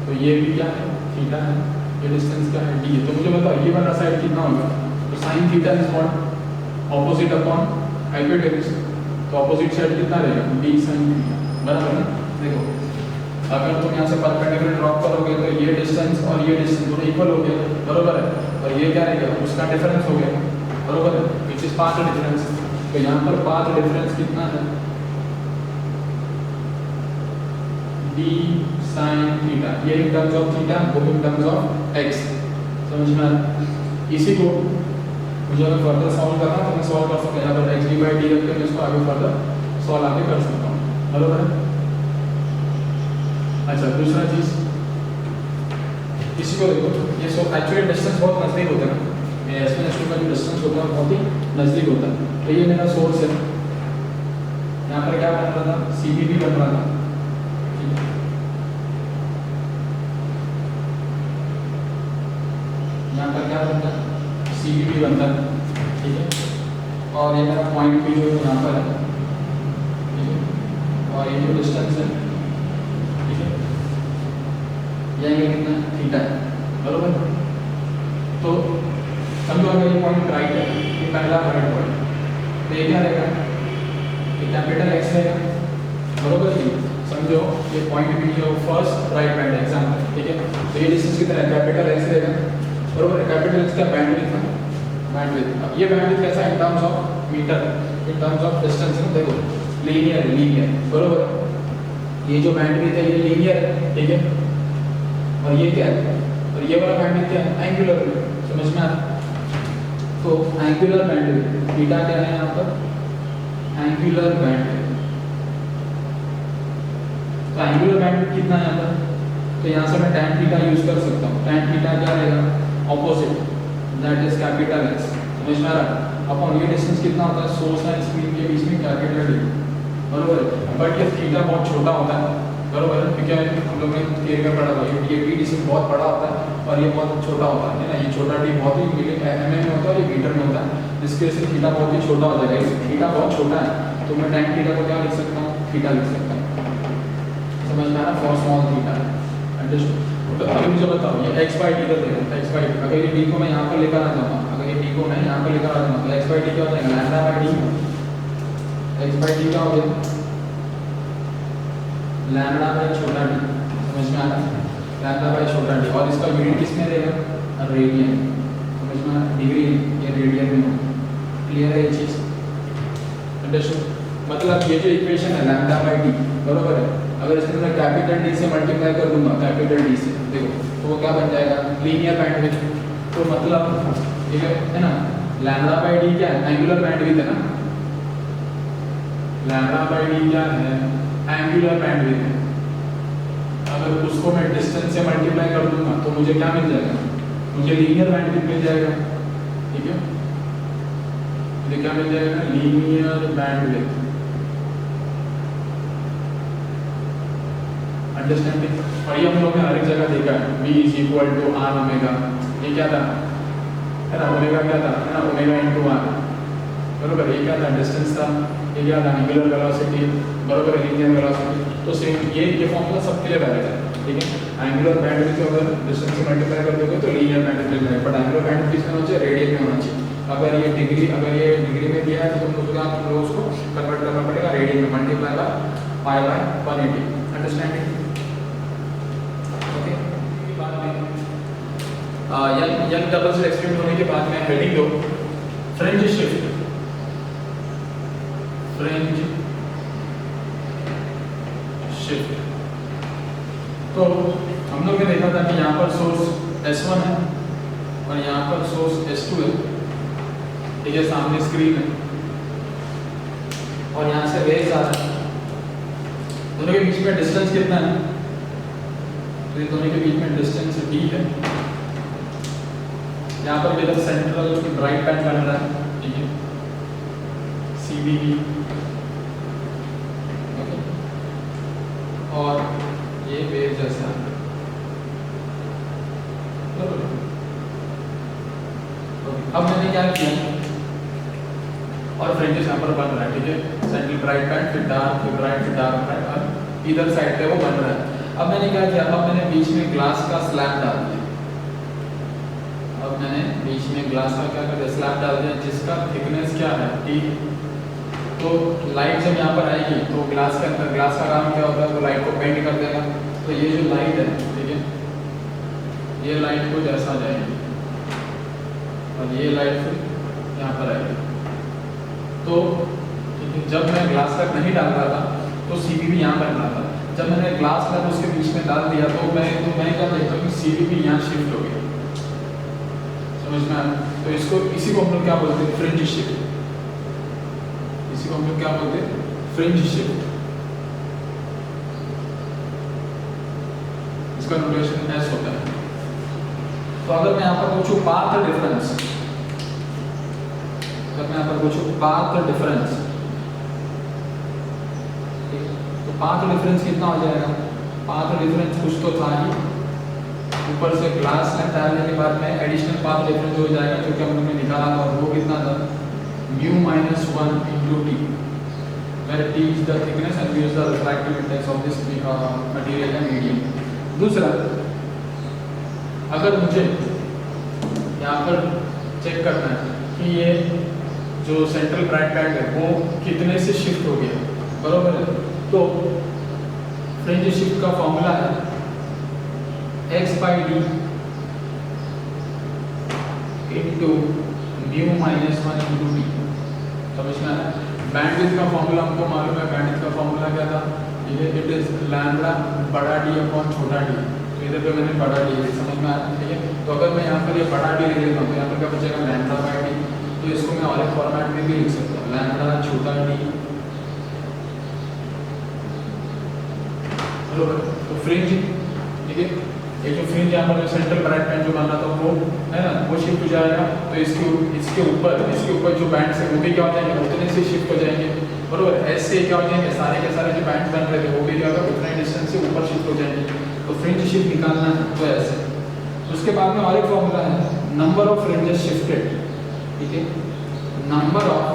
तो ये भी क्या है? थीटा है। ये डिस्टेंस क्या है? d है। तो मुझे बताओ ये वाला साइड कितना होगा? तो sign theta is what? Opposite upon hypotenuse. तो ऑपोजिट साइड कितना रहेगा? d sin थीटा, बराबर ना। देखो अगर तुम यहाँ से परपेंडिकुलर ड्रॉप करोगे तो ये डिस्टेंस और ये डिस्टेंस दोनों इक्वल हो गया, बरोबर है, और ये क्या रहेगा? उसका डिफरेंस हो गया, बरोबर है, विच इज पाथ डिफरेंस। तो यहाँ पर पाथ डिफरेंस कितना है? d sin थीटा, ये इन टर्म्स ऑफ थीटा, वो इन टर्म्स ऑफ x, समझ में आया? इसी को मुझे अगर फर्दर सॉल्व करना तो मैं सॉल्व कर सकता हूँ, यहाँ पर x d/d रख के मैं इसको आगे फर्दर सॉल्व आगे कर सकता हूँ, बरोबर है। अच्छा दूसरा चीज इसी को देखो, ये सो एक्चुअली डिस्टेंस बहुत नजदीक होता है ना, ये S1 S2 का जो डिस्टेंस होता है बहुत ही नजदीक होता है। तो ये मेरा सोर्स है, यहाँ पर क्या बन रहा था? CBB बन रहा था, यहाँ पर क्या बनता है? CBB बनता है, ठीक है, और ये मेरा पॉइंट भी जो यहाँ पर है, ठीक है, और ये जो डिस्टेंस है, ठीक है, ये कितना थीटा है, बरोबर। तो समझो अगर ये पॉइंट राइट है, ये पहला राइट पॉइंट, तो ये क्या रहेगा? ये कैपिटल X रहेगा, बरोबर जी। समझो ये पॉइंट भी जो फर्स्ट राइट पॉइंट है एग्जाम्पल, ठीक है, तो ये डिस्टेंस कितना है? कैपिटल X रहेगा, बरोबर है। कैपिटल X का बैंडविड्थ है, बैंडविड्थ। अब ये बैंडविड्थ कैसा है? In terms of metre, in terms of distance है, देखो लीनियर है, लीनियर, बरोबर। ये जो बैंडविड्थ है ये लीनियर है, ठीक है, और ये क्या है? और ये वाला बैंडविड्थ क्या है? एंगुलर, समझ में आता? तो एंगुलर बैंडविड्थ थीटा क्या है यहाँ पर? Angular bandwidth. तो एंगुलर बैंडविड्थ कितना है यहाँ पर? तो यहाँ से मैं tan थीटा यूज कर सकता हूँ। tan थीटा क्या रहेगा? Opposite, that is capital X, समझ में आ रहा है? अपॉन ये डिस्टेंस कितना होता है? सोर्स एंड स्क्रीन के बीच में कैपिटल D, बरोबर है। बट ये थीटा बहुत छोटा होता है, बरोबर है, क्योंकि हम लोग ने थियरी में पढ़ा हुआ है ये d बहुत बड़ा होता है और ये बहुत छोटा होता है ना। ये छोटा d बहुत ही mm में होता है, ये मीटर में होता है, जिसकी वजह से थीटा बहुत ही छोटा हो जाएगा। थीटा बहुत छोटा है तो मैं tan थीटा को क्या लिख सकता हूँ? थीटा लिख सकता हूँ, समझ में आना? For small theta, understood. तो अभी मुझे बताओ ये x/d का देखो, x/d अगर ये d को मैं यहाँ पर लेकर आ जाऊँगा, अगर ये d को मैं यहाँ पर लेकर आ जाऊँगा तो x/d क्या हो जाएगा? λ/d, x/d क्या हो गया? लैम्बडा बाई छोटा d, समझ में आ रहा है? लैम्बडा बाई छोटा d, और इसका यूनिट किस में रहेगा? रेडियन, समझ में आ रहा है? डिग्री, ये रेडियन में हो, क्लियर है ये चीज? अंडरस्टूड। मतलब ये जो इक्वेशन है लैम्बडा बाई d, बरोबर है, अगर इसमें मैं कैपिटल D से मल्टीप्लाई कर दूंगा, कैपिटल D से, देखो तो वो क्या बन जाएगा? Linear bandwidth. तो मतलब ठीक है ना, लैम्बडा बाई d क्या है? एंगुलर बैंडविड्थ है ना, लैम्बडा बाई d क्या है? एंगुलर बैंडविड्थ है। अगर उसको मैं डिस्टेंस से मल्टीप्लाई कर दूंगा तो मुझे क्या मिल जाएगा? मुझे लीनियर बैंडविड्थ मिल जाएगा, ठीक है, मुझे क्या मिल जाएगा? Linear bandwidth, understanding. और ये हम लोग ने हर एक जगह देखा है, V = R⍵। ये क्या था? है ना, ओमेगा क्या था? है ना, ओमेगा × R, बरोबर। ये क्या था? डिस्टेंस था। ये क्या था? एंगुलर वेलोसिटी, बरोबर, लीनियर वेलोसिटी। तो सेम ये फॉर्मूला सबके लिए वैलिड है, ठीक है। एंगुलर बैंडविड्थ को अगर डिस्टेंस से मल्टीप्लाई कर दोगे तो लीनियर बैंडविड्थ मिलेगा, बट एंगुलर बैंडविड्थ किसमें होना चाहिए, रेडियन में होना चाहिए। अगर ये डिग्री में दिया है तो तुमको क्या आपको उसको कन्वर्ट करना पड़ेगा रेडियन में, multiply by pi by 180। Understanding? Okay. बाद में यंग डबल स्लिट एक्सपेरिमेंट होने के बाद में हेडिंग दो फ्रिंज शिफ्ट। फ्रिंज शिफ्ट तो हम लोग ने देखा था कि यहाँ पर सोर्स S1 है और यहाँ पर सोर्स S2 है, ठीक है, सामने स्क्रीन है और यहाँ से वेव्स आ रहा है। दोनों के बीच में डिस्टेंस कितना है, तो ये दोनों के बीच में डिस्टेंस D है। यहाँ पर इधर सेंट्रल ब्राइट बैंड बन रहा है, ठीक है, CBB, ओके, और ये वेव जैसा अब मैंने क्या किया और फ्रिंजेस यहाँ पर बन रहा है, ठीक है, सेंट्रल ब्राइट बैंड फिर डार्क फिर ब्राइट फिर डार्क ब्राइट और इधर साइड पे वो बन रहा है। अब मैंने क्या किया, अब मैंने बीच में ग्लास का स्लैब डाल दिया। अब मैंने बीच में ग्लास का क्या कर दिया, स्लैब डाल दिया जिसका थिकनेस क्या है T। तो लाइट जब यहाँ पर आएगी तो ग्लास के अंदर, ग्लास का काम क्या होता है, तो लाइट को बेंड कर देगा। तो ये जो लाइट है, ठीक है, ये लाइट कुछ ऐसा जाएगी और ये लाइट फिर यहाँ पर आएगी। तो जब मैं ग्लास तक नहीं डाल रहा था तो CBB यहाँ बन रहा था। जब मैंने ग्लास का उसके बीच में डाल दिया तो मैं क्या देखता हूँ कि CBB यहाँ शिफ्ट हो गया, समझ में आया? तो इसको, इसी को हम लोग क्या बोलते हैं, फ्रिंज शिफ्ट। इसी को हम लोग क्या बोलते हैं, फ्रिंज शिफ्ट। इसका नोटेशन S होता है। तो अगर मैं यहाँ पर पूछूं पाथ डिफरेंस, अगर मैं यहाँ पर पूछूं पाथ डिफरेंस, तो पाथ डिफरेंस कितना हो जाएगा, पाथ डिफरेंस कुछ तो था ही, ऊपर से ग्लास में डालने के बाद में एडिशनल पाथ डिफरेंस हो जाएगा जो कि हम लोगों ने निकाला था, वो कितना था, mu minus 1 into T, where T is the thickness and mu is the refractive index of this material and medium। दूसरा, अगर मुझे यहाँ पर चेक करना है कि ये जो सेंट्रल ब्राइट बैंड है वो कितने से शिफ्ट हो गया, बरोबर है, तो फ्रिंज शिफ्ट का फॉर्मूला है x/d into mu minus 1 into T। समझ में आया? बैंडविड्थ का फॉर्मूला हमको मालूम है, बैंडविड्थ का फॉर्मूला क्या था, ये इट इज लैम्बडा बड़ा D अपॉन छोटा d। तो इधर पे मैंने बड़ा D लिया, समझ में आया, ठीक है। तो अगर मैं यहाँ पर ये बड़ा D ले लेता हूँ तो यहाँ पर क्या बचेगा, लैम्बडा बाई d। तो इसको मैं और एक फॉर्मेट में भी लिख सकता हूँ, लैम्बडा छोटा d, बराबर। तो फ्रिंज, ठीक है, ये जो फ्रिंज यहाँ पर सेंट्रल ब्राइट बैंड जो बन रहा था वो है ना, वो शिफ्ट हो जाएगा। तो इसके ऊपर जो बैंड्स है वो भी क्या हो जाएंगे, उतने से शिफ्ट हो जाएंगे, बरोबर। ऐसे क्या हो जाएंगे, सारे के सारे जो बैंड्स बन रहे थे वो भी क्या होगा, उतने डिस्टेंस से ऊपर शिफ्ट हो जाएंगे। तो फ्रिंज शिफ्ट निकालना है तो ऐसे। उसके बाद में और एक फॉर्मूला है नंबर ऑफ फ्रिंजेस शिफ्टेड, ठीक है, नंबर ऑफ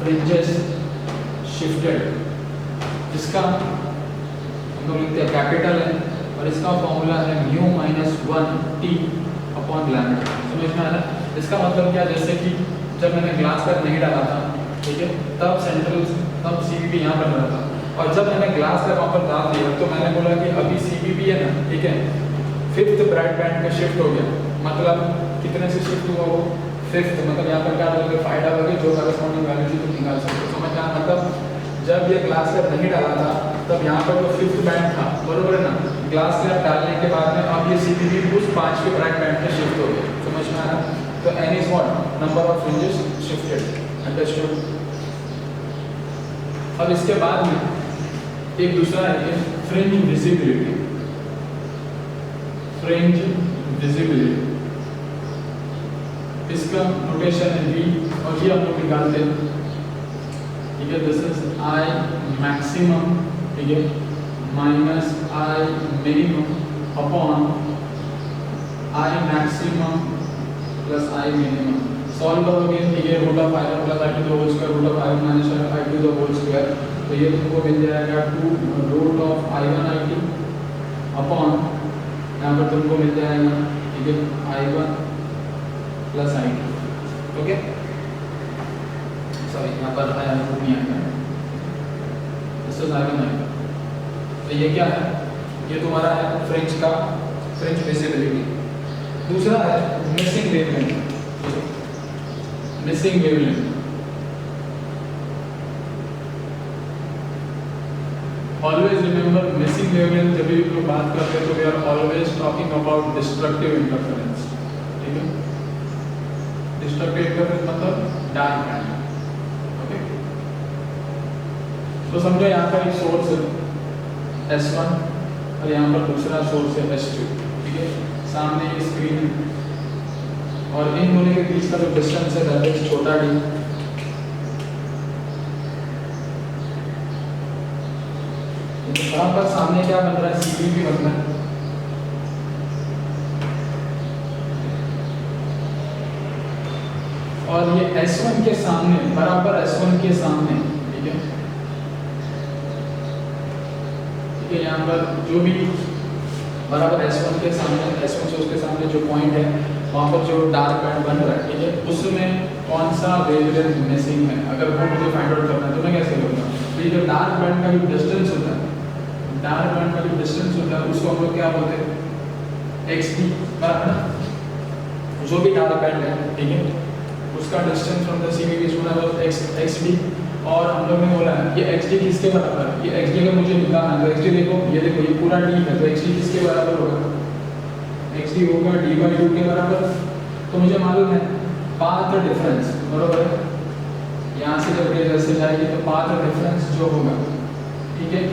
फ्रिंजेस शिफ्टेड, जिसका हम लोग लिखते हैं कैपिटल है और इसका फॉर्मूला है mu minus 1 T upon lambda. समझ में आ रहा है? इसका मतलब क्या, जैसे कि जब मैंने ग्लास पर नहीं डाला था, ठीक है, तब CBB यहाँ बन रहा था, और जब मैंने ग्लास का वहाँ पर डाल दिया तो मैंने बोला कि अभी CBB है ना, ठीक है, 5th ब्राइट बैंड में शिफ्ट हो गया। मतलब कितने से शिफ्ट हुआ वो, 5th, मतलब यहाँ पर क्या डालोगे, फायदा डालोगे, जो करस्पॉन्डिंग वैल्यू थी तुम निकाल सकते हो। समझ में, मतलब जब ये ग्लास पर नहीं डाला था तब यहाँ पर जो 5th बैंड था, बरोबर है ना, ग्लास स्लैब डालने के बाद में अब ये CBB उस 5वें ब्राइट बैंड में शिफ्ट हो गया। समझ में आया? तो n is what, number of fringes shifted, understood. अब इसके बाद में एक दूसरा है फ्रिंज विजिबिलिटी। फ्रिंज विजिबिलिटी, इसका नोटेशन है V और ये हम लोग निकालते हैं, ठीक है, दिस इज I मैक्सिमम, ठीक है, minus I minimum upon I maximum plus I minimum. Solve करोगे, ठीक है, root of I1 plus I2 the whole square, root of I1 minus I2 the whole square, तो ये तुमको मिल जाएगा 2 रूट ऑफ I1 I2 तुमको मिल जाएगा, ठीक है, I1 plus I2, okay. Sorry यहाँ पर I2 नहीं आएगा, दिस इज I1 I2। तो ये क्या है, ये तुम्हारा है फ्रिंज का, फ्रिंज विजिबिलिटी। दूसरा है missing wavelength, missing wavelength. Always remember missing wavelength, जब भी लोग बात करते हैं तो we are always talking about destructive interference, ठीक है। डिस्ट्रक्टिव इंटरफेरेंस मतलब डार्क बैंड, ओके। तो समझो यहाँ पर एक सोर्स है S1 और यहाँ पर दूसरा सोर्स है S2, ठीक है। सामने ये स्क्रीन है और इन दोनों के बीच का जो डिस्टेंस है दैट इज छोटा d। यहाँ पर सामने क्या बन रहा है, CV भी बन रहा है। और ये S1 के सामने बराबर S1 के सामने, ठीक है, ठीक है। यहाँ पर जो भी बराबर S1 के सामने, S1 सोर्स के सामने जो पॉइंट है वहाँ पर जो डार्क बैंड बन रहा है, ठीक है, उसमें कौन सा वेवलेंथ मिसिंग है, अगर वो मुझे फाइंड आउट करना है तो मैं कैसे करूँगा। तो ये जो डार्क बैंड का जो डिस्टेंस होता है, डार्क बैंड का जो डिस्टेंस होता है उसको हम लोग क्या बोलते हैं, XD, बराबर ना। जो भी डार्क बैंड है, ठीक है, उसका distance from the CV is known as XD। और हम लोग ने बोला है ये XD किसके बराबर है, ये XD का मुझे निकालना है। तो XD देखो, ये देखो, ये पूरा D है, तो XD किसके बराबर होगा, XD होगा D/2 के बराबर। तो मुझे मालूम है पाथ डिफरेंस, बराबर है। यहाँ से जब ये जैसे जाएगी तो पाथ डिफरेंस जो होगा, ठीक है,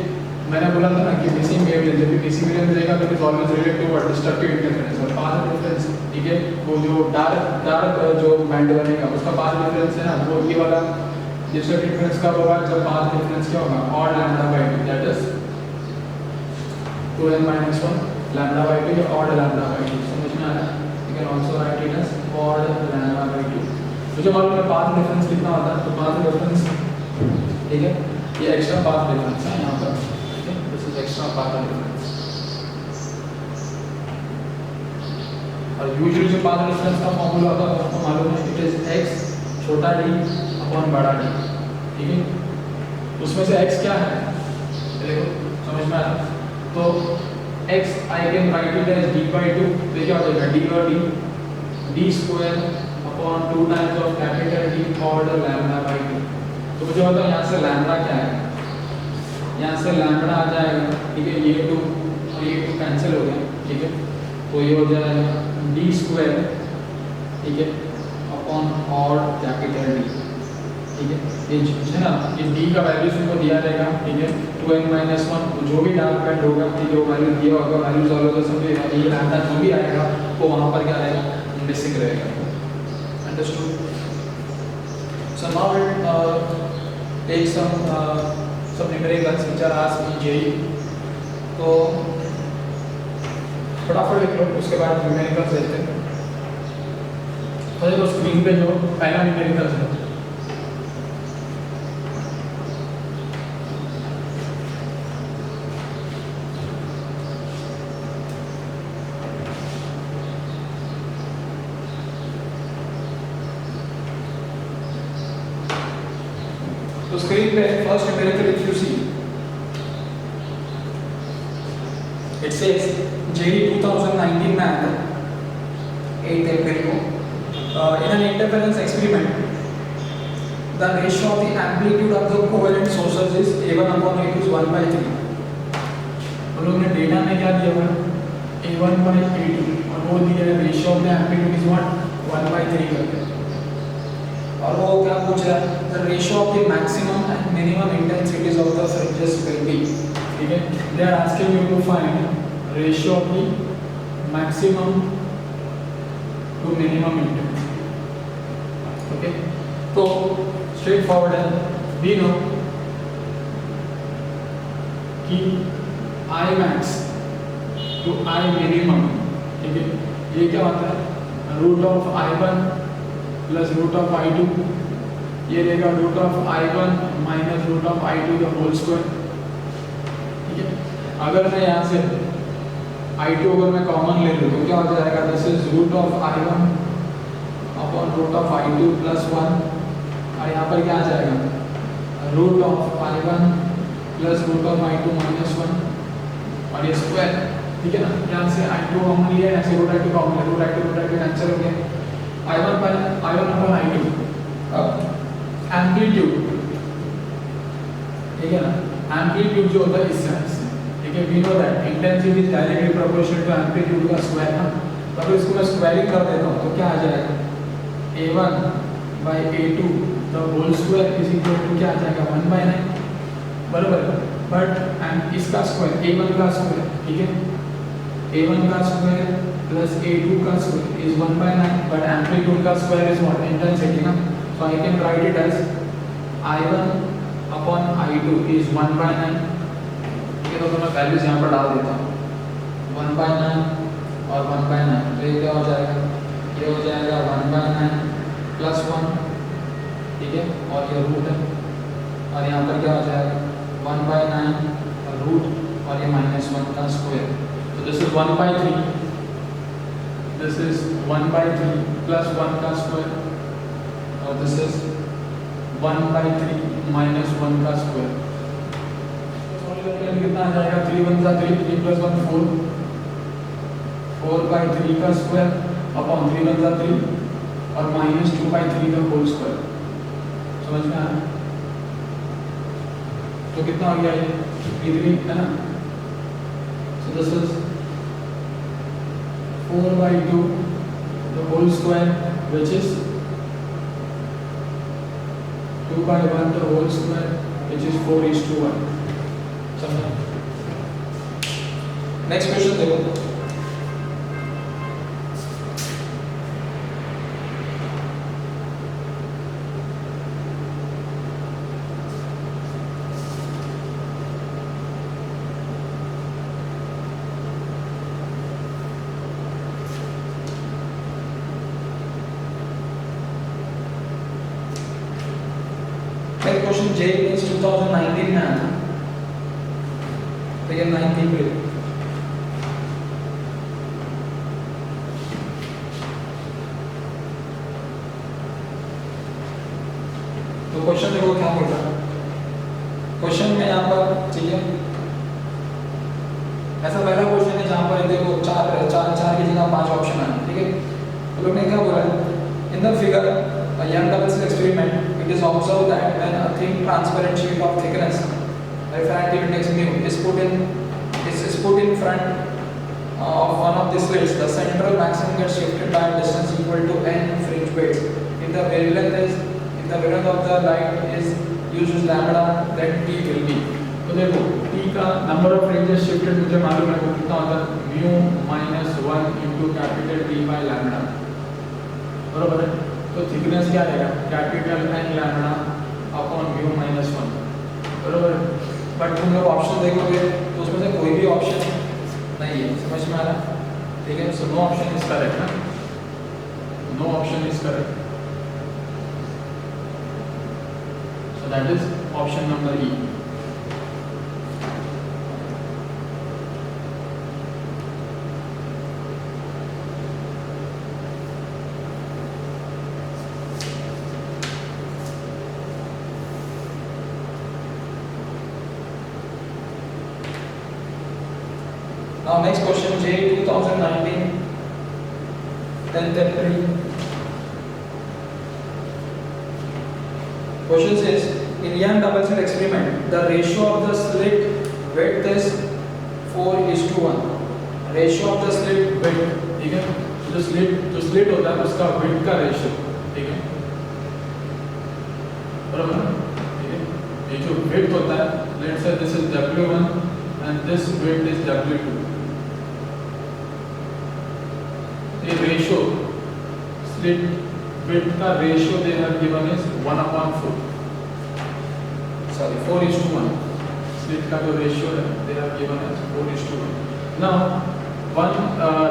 मैंने बोला था ना कि मिसिंग वेवलेंथ, जब भी मिसिंग वेवलेंथ रहेगा तो it is always related to destructive interference. और पाथ डिफरेंस, ठीक है, वो जो डार्क जो बैंड बनेगा उसका पाथ डिफरेंस है ना, वो ये वाला डिस्ट्रक्टिव इंटरफेरेंस कब होगा, जब पाथ डिफरेंस क्या होगा, ऑड λ/2, दैट इज 2n-1 λ/2 या ऑड λ/2, समझ में आ रहा है। You can also write it as odd λ/2। मुझे मालूम है पाथ डिफरेंस कितना होता है, तो पाथ डिफरेंस, ठीक है, ये एक्स्ट्रा पाथ डिफरेंस है यहाँ पर, ठीक है, this is extra path difference. और यूजुअली जो पाथ डिफरेंस का फॉर्मूला होता है आपको मालूम है, इट इज x छोटा d अपॉन बड़ा D, ठीक है। उसमें से x क्या है, देखो समझ में आ रहा है। तो x I can write it as D/2, तो क्या हो जाएगा, d और d square upon 2 times of capital D odd λ/2। तो मुझे बताओ यहाँ से लैम्बडा क्या है, यहाँ से लैम्बडा आ जाएगा, ठीक है, ये 2 और ये 2 कैंसिल हो गया, ठीक है। तो ये हो जाएगा D स्क्वायर, ठीक है, अपॉन ऑड कैपिटल D, ठीक है। ये है ना, ये D का वैल्यू तुमको दिया रहेगा, ठीक है, 2n-1, तो जो भी डार्क बैंड होगा, ठीक है, वो वैल्यू दिया होगा, वैल्यू सॉल्व कर सकते हैं। ये लैम्बडा जो भी आएगा वो वहाँ पर क्या रहेगा, मिसिंग रहेगा। Understood. So now we'll take some numericals which are asked in JEE। तो फटाफट लिख लो, उसके बाद न्यूमेरिकल्स देखते हैं। तो देखो स्क्रीन पे जो पहला न्यूमेरिकल्स है, तो स्क्रीन पे first numerical if you see it says JEE 2019 में आया था 8 अप्रैल को। In an interference experiment, the ratio of the amplitude of the covalent sources is A1/A2 is 1/3। उन लोगों ने डेटा में क्या दिया हुआ है, A1/A2, और वो दिया है ratio of the amplitude is what 1/3 करके। और वो क्या पूछ रहा है, the ratio of the maximum and minimum intensities of the fringes will be, ठीक है। They are asking you to find ratio of the maximum to minimum intensity, okay. तो स्ट्रेट फॉरवर्ड है, वी नो कि I max to I minimum, ठीक है, ये क्या होता है, root of I1 plus root of I2, ये रहेगा root of I1 minus root of I2 का होल स्क्वायर, ठीक है। अगर मैं यहाँ से I2 अगर मैं कॉमन ले लूँ तो क्या हो जाएगा, this is root of I1 upon root of I2 plus 1, और यहाँ पर क्या आ जाएगा, root of I1 plus root of I2 minus 1, और ये स्क्वायर, ठीक है ना। यहाँ से I2 कॉमन लिया, यहाँ से रूट I2 कॉमन है, रूट I2 कैंसिल हो गया, I1 अपॉन I2। अब एम्पलीट्यूड, ठीक है ना, एम्पलीट्यूड जो होता है इससे, ठीक है, we know that intensity is directly proportional to amplitude का स्क्वायर ना। तो अगर इसको मैं स्क्वायरिंग कर देता हूँ तो क्या आ जाएगा, A1 by A2 the whole square is equal to क्या आ जाएगा, 1/9, बराबर। बट इसका स्क्वायर A1 का स्क्वायर, ठीक है, A1 का स्क्वायर प्लस A2 का स्क्वायर इज 1/9, बट एम्पलीट्यूड का स्क्वायर इज व्हाट, इंटेंसिटी ना। So I can write it as I1 upon I2 is 1/9, ठीक है। तो मैं वैल्यूज यहाँ पर डाल देता हूँ, 1/9 और 1/9, तो ये क्या हो जाएगा, ये हो जाएगा 1/9 प्लस 1, ठीक है, और ये रूट है, और यहाँ पर क्या हो जाएगा 1/9 रूट और ये -1 का स्क्वायर। तो this is 1/3, this is 1/3 plus 1 का स्क्वायर, और दिस इज 1/3 माइनस 1 का स्क्वायर। कितना आ जाएगा, 3 1 जा 3, 3 प्लस 1 4, 4/3 का स्क्वायर अपॉन 3 1 जा 3 और माइनस 2/3 का होल स्क्वायर। समझ में आया? तो कितना हो गया ये 3 है ना। So this is 4/2 the whole square which is 2/1 the whole square which is 4:1। समझा? नेक्स्ट क्वेश्चन देखो, क्वेश्चन J मींस 2019 में आया, तो ये 19 पे। तो क्वेश्चन देखो क्या बोल रहा है क्वेश्चन में यहाँ पर, ठीक है, ऐसा पहला क्वेश्चन है जहाँ पर देखो चार की जगह 5 ऑप्शन आए, ठीक है। तो लोग ने क्या बोला है, in the figure a young double slit experiment, it is observed that when a thin transparent sheet of thickness refractive index mu is put in front of one of the slits, the central maximum gets shifted by a distance equal to n fringe weights. If the wavelength of the light is used as lambda, then t will be। तो देखो t का number of fringes shifted मुझे मालूम है वो कितना होता है, mu minus 1 into capital T by lambda, बराबर है। तो थिकनेस क्या रहेगा, capital N lambda upon mu minus 1, बराबर। बट तुम लोग ऑप्शन देखोगे तो उसमें से कोई भी ऑप्शन नहीं है, समझ में आ रहा, ठीक है। So no option is correct ना, no option is correct, so that is option number E. Now next question J 2019 10th April. Question says in Young double slit experiment the ratio of the slit width is 4:1। ratio of the slit width, ठीक है, जो slit होता है उसका width का ratio, ठीक है, बराबर, ठीक है। ये जो width होता है, let's say this is W1 and this width is W2। ये रेशियो स्लिट विड्थ का ratio they have given is 1/4, sorry 4:1। Slit का जो रेशियो है they have given is 4:1। Now one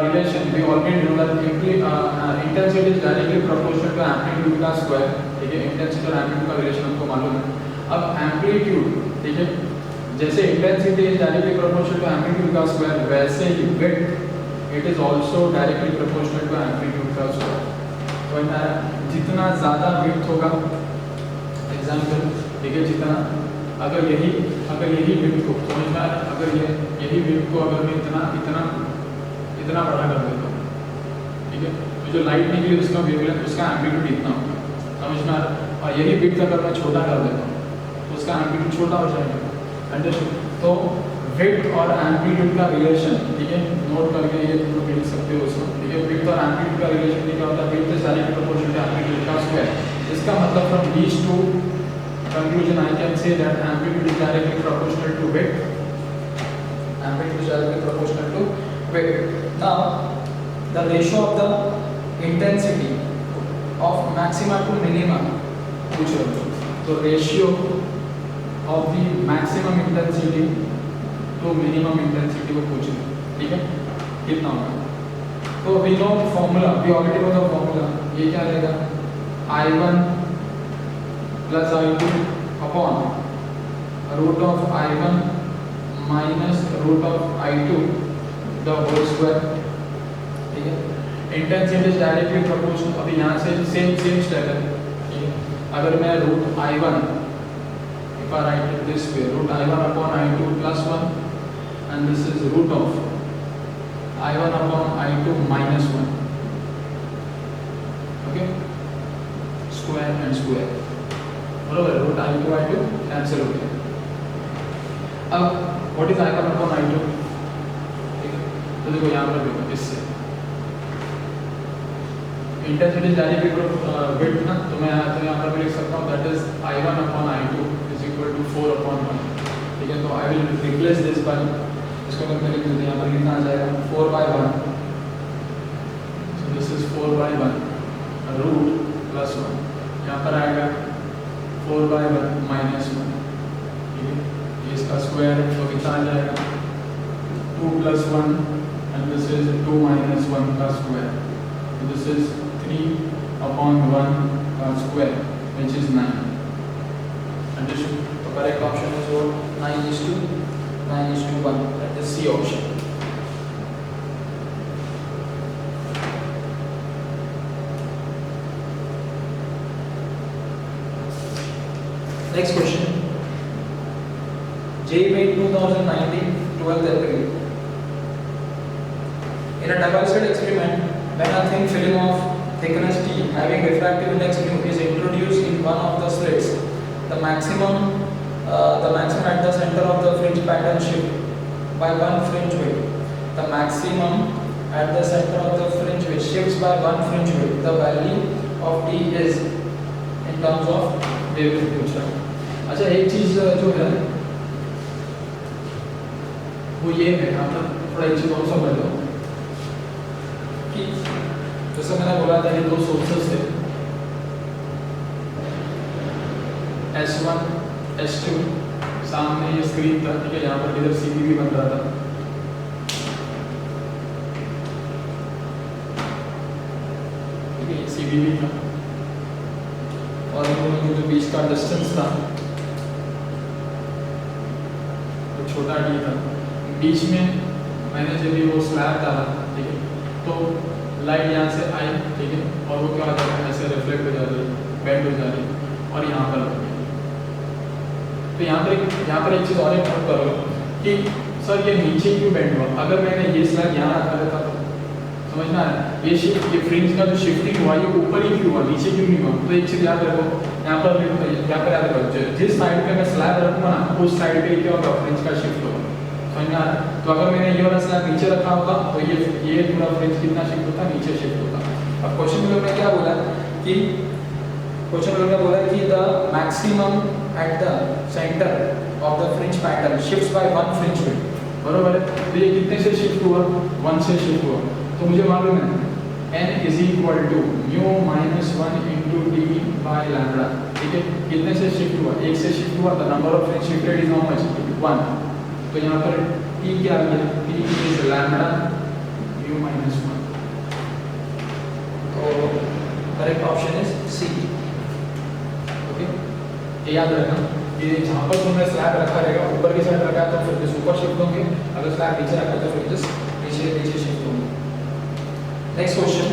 relation we already know that intensity is directly proportional to amplitude का square, ठीक है। Intensity और amplitude का relation हमको मालूम है। अब एम्पलीट्यूड, ठीक है, जैसे intensity is directly proportional to amplitude का स्क्वायर, वैसे ही width it is also directly proportional to amplitude का स्क्वायर। तो जितना ज़्यादा विड्थ होगा, एग्जाम्पल ठीक है, जितना अगर यही विड्थ को समझ में, अगर यही विड्थ को अगर मैं इतना बड़ा कर देता हूँ, ठीक है, तो जो लाइट निकली उसका वेवलेंथ, उसका एम्पलीट्यूड इतना होगा, समझ में आ रहा है। और यही विड्थ अगर मैं छोटा कर देता हूँ तो उसका एम्पलीट्यूड छोटा हो जाएगा, अंडरस्टूड। तो विड्थ और एम्पलीट्यूड का रिलेशन, ठीक है, नोट करके ये तुम लोग लिख सकते हो उसको, ठीक है। विड्थ और एम्पलीट्यूड का रिलेशन क्या होता है, width is directly proportional to amplitude का स्क्वायर। इसका मतलब from these to conclusion I can say that amplitude is directly proportional to width. Amplitude is directly proportional to width. Now the ratio of the intensity of maxima to minima पूछ रहे हो, तो ratio of the maximum intensity to minimum intensity को पूछ रहे हो, ठीक है, कितना होगा। तो we know formula, we already know the formula, ये क्या रहेगा, I1 plus I2 upon root of I1 minus root of I2 the whole square, ठीक है। इंटेंसिटी इज डायरेक्टली प्रोपोर्शनल, अभी यहाँ से सेम स्टेप है, ठीक है। अगर मैं root I1, if I write it this way, root I1 upon I2 plus 1 and this is root of I1 upon I2 minus 1, okay, square and square, बरोबर, root I2 cancel हो गया। अब what is I1 upon I2, ठीक है, तो देखो यहाँ पर देखो, इससे इंटेंसिटी डायरेक्टली विड्थ ना, तो मैं यहाँ पर भी लिख सकता हूँ that is I1 upon I2 is equal to 4 upon 1, ठीक है। तो I will replace this by, इसको करके लिख देते हैं, यहाँ पर कितना आ जाएगा 4/1, so this is 4/1 root plus 1, यहाँ पर आएगा 4/1 minus 1, ठीक है, ये इसका स्क्वायर है, तो कितना आ जाएगा 2 plus 1 and this is 2 minus 1 का square, so this is 3 upon 1 का स्क्वायर which is 9, understood। तो correct option is what 9:1, that is C option। Next question, JEE Main 2019 12th April. In a double-slit experiment, when a thin film of thickness T having refractive index mu is introduced in one of the slits, the maximum at the center of the fringe pattern shift by 1 fringe width. The maximum at the center of the fringe width shifts by 1 fringe width. The value of T is in terms of wavelength पूछ रहा हूँ। अच्छा, एक चीज जो है वो ये है, मतलब थोड़ा एक चीज और समझ लो कि जैसे मैंने बोला था, ये दो सोर्सेस थे S1 S2, सामने ये स्क्रीन था, ठीक है, यहाँ पर इधर CCTV बन रहा था, ठीक है, ये CCTV था और इन दोनों के जो बीच का डिस्टेंस था छोटा डी था, बीच में मैंने जब वो स्लैब डाला, ठीक है, तो लाइट यहाँ से आई, ठीक है, और वो क्या हो जाता है, ऐसे रिफ्लेक्ट हो जा रही है, बेंड हो जा रही है और यहाँ पर लग गई। तो यहाँ पर एक चीज़ और नोट करो कि सर ये नीचे क्यों बेंड हुआ, अगर मैंने ये स्लैब यहाँ रखा रहता तो समझना है, ये फ्रिंज का जो शिफ्टिंग हुआ ये ऊपर ही क्यों हुआ, नीचे क्यों नहीं हुआ। तो एक चीज़ याद रखो, यहाँ पर याद रखो, जिस साइड पे मैं स्लैब रखूँगा ना, उस साइड पे क्या होगा, फ्रिंज का शिफ्ट होगा, समझ में आ रहा है। तो अगर मैंने ये वाला स्लैब नीचे रखा होगा तो ये पूरा फ्रिंज कितना शिफ्ट होता, नीचे शिफ्ट होता। अब क्वेश्चन में क्या बोला कि the maximum at the centre of the fringe pattern shifts by 1 fringe width, बरोबर है। तो ये कितने से शिफ्ट हुआ, 1 से शिफ्ट हुआ। तो मुझे मालूम है n is equal to mu minus 1 into D by lambda, ठीक है, कितने से शिफ्ट हुआ, 1 से शिफ्ट हुआ, the number of fringe shifted is how much, 1। तो यहाँ पर t क्या आ गया, t is lambda mu minus 1, तो correct option is C, okay, ये याद रखना। कि जहाँ पर तुमने स्लैब रखा रहेगा ऊपर की साइड रखा है तो फ्रिंजेस ऊपर शिफ्ट होंगे, अगर स्लैब नीचे रखा है तो फ्रिंजेस नीचे नीचे शिफ्ट होंगे। नेक्स्ट क्वेश्चन,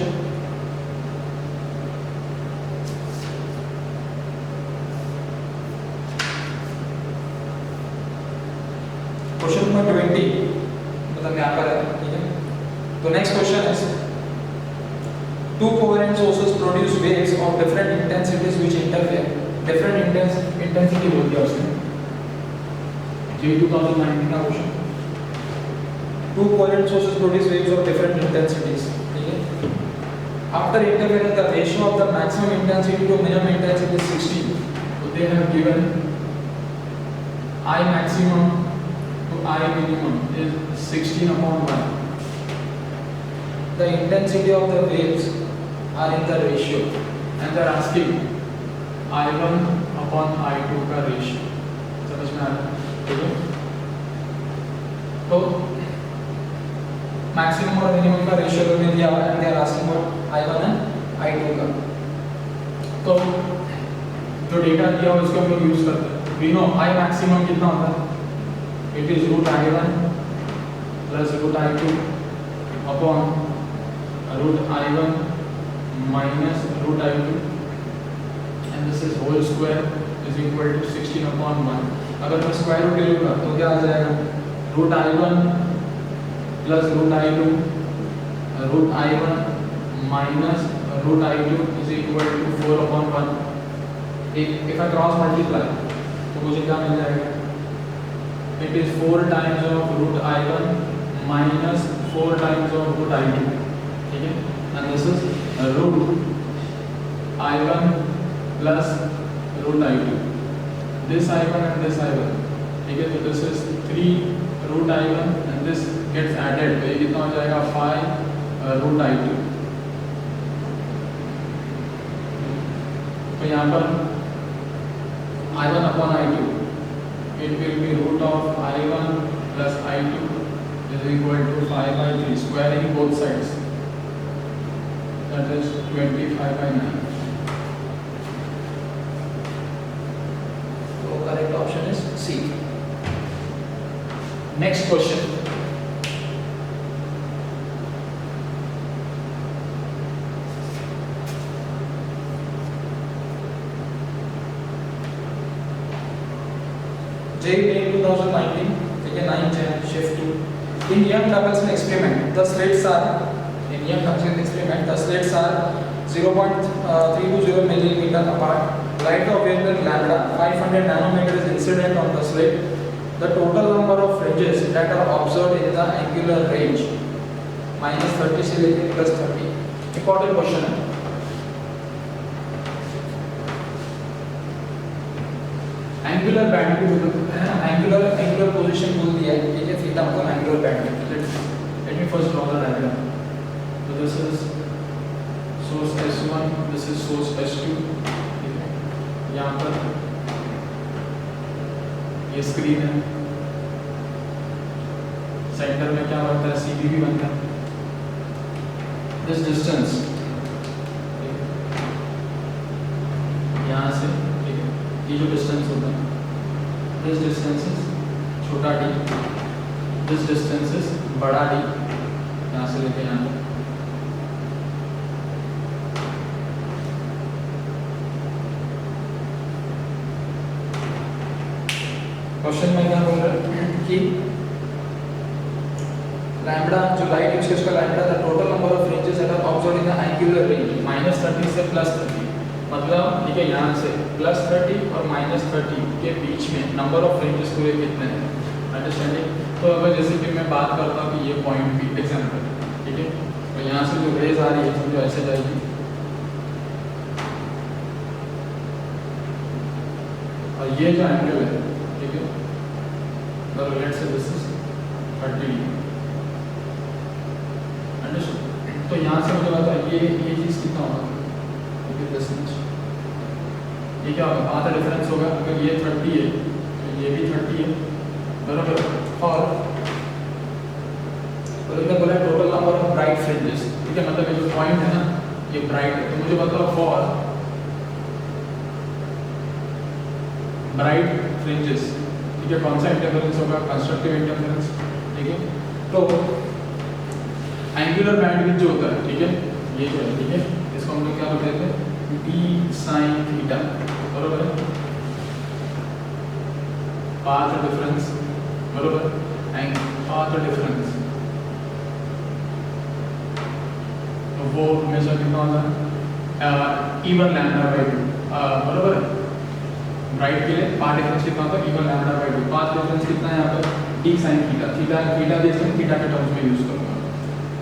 क्वेश्चन नंबर 20 मतलब यहाँ पर है, ठीक है। तो नेक्स्ट क्वेश्चन है, two coherent sources produce waves of different intensities which interfere. Different intensity बोल दिया उसने, ये 2019 का question. Two coherent sources produce waves of different intensities, ठीक है। After interference, the ratio of the maximum intensity to minimum intensity is 60. So they have given I maximum to I minimum is 16/1. The intensity of the waves are in the ratio and they are asking I1 upon I2 का ratio, समझ में आ रहा है, ठीक है। तो maximum और मिनिमम का रेशियो तो दिया हुआ है and they are asking for I1 and I2 का। तो जो डेटा दिया हुआ उसको हम लोग यूज करते हैं। वी नो I मैक्सिमम कितना होता है, it is √I1 plus √I2 upon √I1 minus √I2 and this is whole square is equal to 16/1। अगर मैं स्क्वायर रूट ले लूँगा तो क्या आ जाएगा, √I1 plus √I2 √I1 minus √I2 is equal to 4/1। if I cross multiply तो मुझे क्या मिल जाएगा, it is 4 times of √I1 minus 4 times of √I2, ठीक है। and this is √I1 plus √I2, this I1 and this I1, ठीक है। तो this is 3 √I1 and this gets added, तो ये कितना हो जाएगा 5 √I2। तो यहाँ पर I1 upon I2 it will be root of I1 plus I2 is equal to 5/3, squaring both sides, that is 25/9. So correct option is C. Next question, JEE 2019, ठीक है, 9 Jan shift 2. In Young-Douglas experiment, the slits are the slits are 0.320 millimeter apart. Light of wavelength lambda 500 nanometer is incident on the slit. The total number of fringes that are observed in the angular range -30 से लेकर +30. Important question है। Angular bandwidth है ना, angular position बोल दिया है, ठीक है। थीटा मतलब angular bandwidth. Let me first draw the diagram. तो this is source S1, this is source S2, ठीक है। यहाँ पर ये स्क्रीन है, सेंटर में क्या बनता है, CB भी बनता है। दिस डिस्टेंस यहाँ से, ठीक है, ये जो डिस्टेंस होता है, दिस डिस्टेंस इज छोटा d, दिस डिस्टेंस इज बड़ा d, यहाँ से लेके यहाँ तक। क्वेश्चन में क्या बोल रहा है कि लैम्बडा जो लाइट यूज उसका lambda the total number of fringes that are observed in the angular range -30 से +30, मतलब ठीक है, यहाँ से +30 और -30 के बीच में नंबर ऑफ फ्रिंजेस पूरे कितने हैं, अंडरस्टैंडिंग। तो अगर जैसे कि मैं बात करता हूँ कि ये पॉइंट बी एग्जाम्पल, ठीक है, तो यहाँ से जो रेज आ रही है समझो ऐसे जाएगी, और ये जो एंगल है, ठीक है, तो let's say this is 30 understood. तो यहाँ से मुझे पता है ये चीज़ कितना होगा, ठीक है, दिस मच, ये क्या होगा, आधा डिफरेंस होगा। अगर ये 30 है तो ये भी 30 है, बराबर। और इनका बोला total number of bright fringes, ठीक है, मतलब ये जो पॉइंट है ना ये ब्राइट है, तो मुझे बताओ फॉर ब्राइट फ्रिंजेस, ठीक है, कौन सा इंटरफेरेंस होगा, कंस्ट्रक्टिव इंटरफेरेंस, ठीक है। तो एंगुलर बैंडविड्थ जो होता है, ठीक है, ये जो है, ठीक है, इसको हम लोग क्या बोलते हैं, डी साइन थीटा, बरोबर है, पाथ डिफरेंस, बरोबर, एंड पाथ डिफरेंस वो हमेशा कितना होता है, इवन लैम्डा बाई 2, बरोबर है। राइट के लिए पाथ डिफरेंस कितना होता है, even lambda by 2, path difference कितना है यहाँ पर, डी साइन थीटा, थीटा जैसे थीटा के टर्म्स में यूज करूँगा,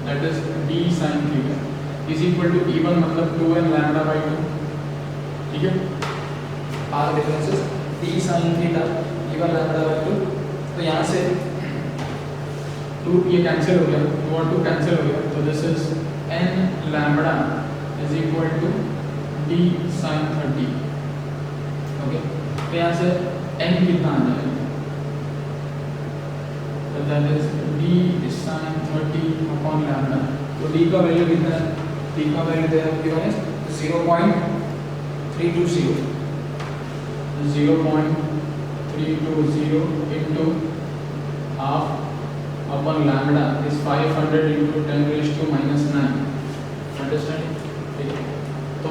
that is d sine theta is equal to even मतलब 2n लैम्डा बाई 2, ठीक है, path difference is d sine theta even lambda by 2। तो यहाँ से 2 ये कैंसिल हो गया, 2 और 2 कैंसिल हो गया, तो this is n lambda is equal to d sin 30, okay. तो यहाँ से n कितना आ जाएगा, तो that is d sin 30 upon lambda. तो d का वैल्यू कितना है, d का वैल्यू दे रखा है 0.320, 0.320 into half upon lambda is 500 into 10 raised to minus 9, understand, ठीक है। तो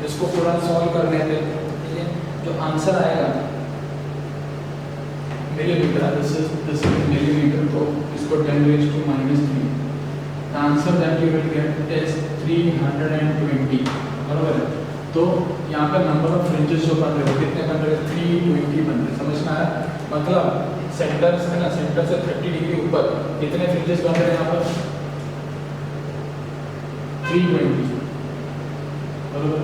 इसको पूरा सॉल्व कर लेते हैं, ठीक है। जो आंसर आएगा मिलीमीटर, दिस इज मिलीमीटर, तो इसको 10 raised to minus 3, the answer that you will get is 320, बराबर है। तो यहाँ पर नंबर ऑफ फ्रिंजेस जो बन रहे हो कितने बन रहे हैं, 320 बन रहे, समझ में आया, मतलब सेंटर है ना, सेंटर से 30 डिग्री ऊपर कितने फ्रिंजेस बन रहे हैं यहाँ पर, 320, बराबर।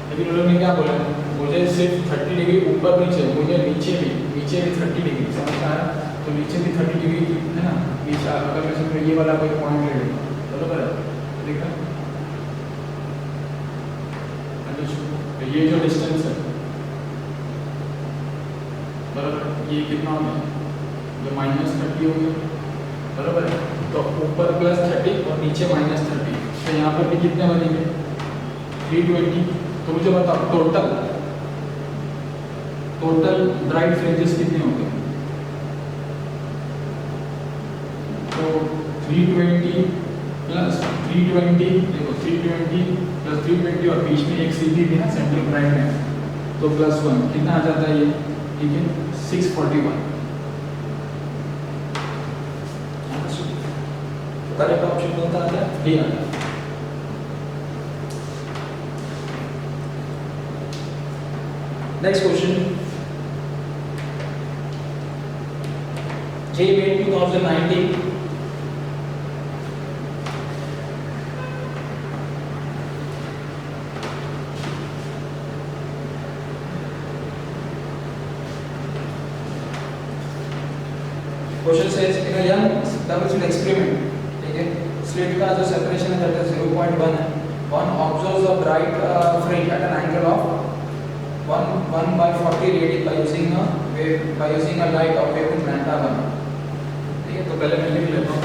लेकिन उन्होंने क्या बोला, मुझे सिर्फ 30 डिग्री ऊपर नहीं चाहिए, मुझे नीचे भी 30 डिग्री, समझ में आया। तो नीचे भी 30 डिग्री है ना, नीचे अगर मैं समझ ये वाला कोई पॉइंट ले लूँ, बराबर है, देखा। तो ये जो डिस्टेंस है, बराबर, ये कितना हो गया, जो -30 हो गया, बराबर है। तो ऊपर +30 और नीचे -30, तो यहाँ पर भी कितने बनेंगे, 320। तो मुझे बताओ टोटल ब्राइट फ्रिंजेस कितने होंगे, तो 320 प्लस 320, देखो 320 प्लस 320 और बीच में एक सीधी भी है सेंट्रल ब्राइट है, तो +1 कितना आ जाता है ये, ठीक है, 641। तो करेक्ट ऑप्शन कौन सा आता है, डी आता है। Next question, JMAT 2019, question says in a young double-slit experiment, ठीक है, slit का जो separation है that is 0.1 है, one observes a bright fringe at an angle of 1/40 radii by using a light of wavelength lambda 1, ठीक है। तो पहले मैं लिख लेता हूँ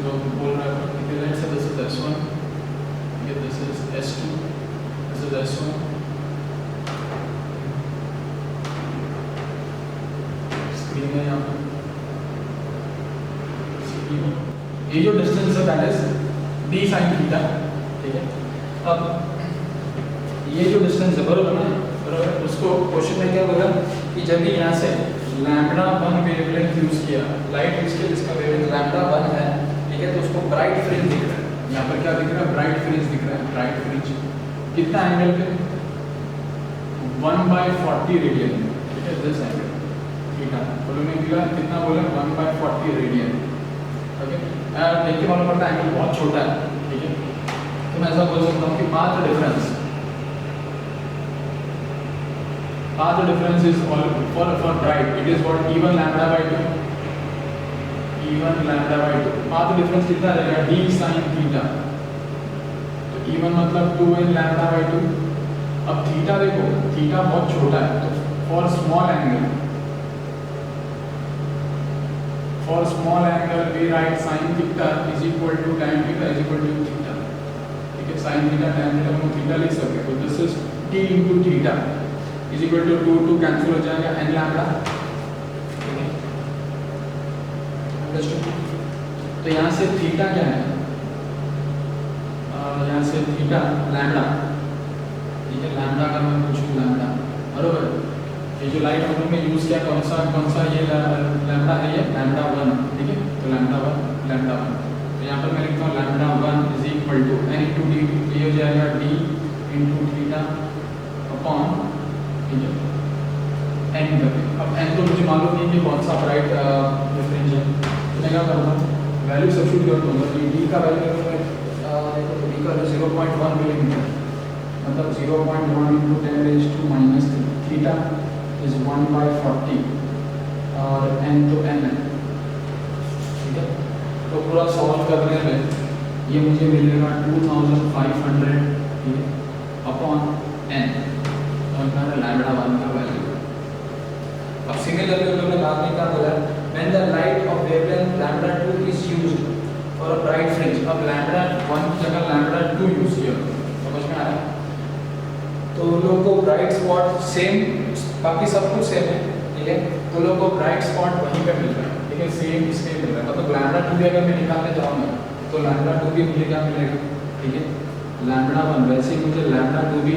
जो बोल रहा है, ठीक है, let's say this is S1, ये this is S2, this is S1, screen है यहाँ पर, ये जो डिस्टेंस है that is d sine theta, ठीक है। अब ये जो डिस्टेंस है, बराबर ना, बराबर, उसको क्वेश्चन में क्या बोला कि जब भी यहाँ से लैम्बडा 1 वेवलेंथ यूज किया, लाइट यूज किया जिसका वेवलेंथ लैम्बडा 1 है, ठीक है, तो उसको ब्राइट फ्रिंज दिख रहा है, यहाँ पर क्या दिख रहा है, ब्राइट फ्रिंज दिख रहा है, ब्राइट फ्रिंज कितना एंगल पे, 1/40 रेडियन, ठीक है, दिस एंगल थीटा, बोलो मैं कितना बोला, 1/40 रेडियन, ओके। देख के मालूम पड़ता है एंगल बहुत छोटा है, ठीक है। तो मैं ऐसा बोल सकता हूँ कि path difference is for bright it is what, even lambda by 2, path difference कितना रहेगा, d sin थीटा, तो even मतलब 2n लैम्बडा बाय 2। अब थीटा देखो, थीटा बहुत छोटा है, तो for small angle we write sin theta is equal to tan theta is equal to theta, ठीक है, sin theta tan theta हम थीटा लिख सकते हैं, तो this is t into theta, is equal to 2 cancel हो जाएगा एन लैम्डा, ठीक है। तो यहाँ से थीटा क्या है, यहाँ से थीटा लैम्डा, ठीक है। लैम्डा अगर मैं पूछूँ लैम्डा, बरोबर, ये जो लाइट हम लोग ने यूज़ किया कौन सा ये लैम्डा है, ये लैम्डा 1, ठीक है। तो लैम्डा 1 तो यहाँ पर मैं लिखता हूँ lambda 1 is equal to n into d, ये हो जाएगा डी इंटू थीटा अपॉन, ठीक है, एन करके। अब एन तो मुझे मालूम नहीं कि कौन सा ब्राइट डिफरेंस है, तो मैं क्या करूँगा, वैल्यू सब्स्टिट्यूट कर दूँगा। तो डी का वैल्यू डी का 0.1 मिलीमीटर, मतलब 0.1 इंटू 10⁻⁻³ थीटा इज 1/40 और एन तो एन है, ठीक है। तो पूरा सॉल्व करने में ये मुझे मिलेगा 2500, ठीक है, अपॉन एन, और मेरा लैम्डा 1 का वैल्यू। अब सिमिलरली हम लोग ने बाद में क्या बोला, when the light of wavelength lambda 2 is used for a bright fringe. अब लैम्डा 1 की जगह लैम्डा 2 यूज किया, समझ में आ रहा है। तो लोगों को ब्राइट स्पॉट सेम, बाकी सब कुछ सेम है, ठीक है। तो लोगों को ब्राइट स्पॉट वहीं पे मिल रहा है, ठीक है, सेम इसमें मिल रहा है। मतलब लैम्डा 2 भी अगर मैं निकालने जाऊँगा तो लैम्डा 2 भी मुझे क्या मिलेगा, ठीक है, लैम्डा 1। वैसे ही मुझे लैम्डा 2 भी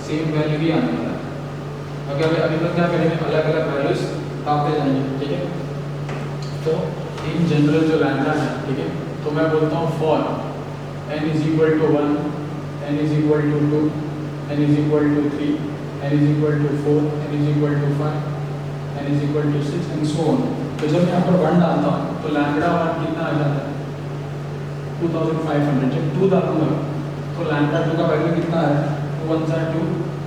सेम वैल्यू ही आने वाला है। अगर अभी तक क्या करेंगे, अलग अलग वैल्यूज पाते जाएंगे, ठीक है। तो इन जनरल जो लैम्डा है, ठीक है, तो मैं बोलता हूँ for n is equal to 1, n is equal to 2, n is equal to 3, n is equal to 4, n is equal to 5, n is equal to 6 and so on. तो जब मैं यहाँ पर 1 डालता हूँ तो लैम्डा 1 कितना आ जाता है, 2500। जब 2 डालूंगा तो लैम्डा 2 का वैल्यू कितना है, 2 1 2,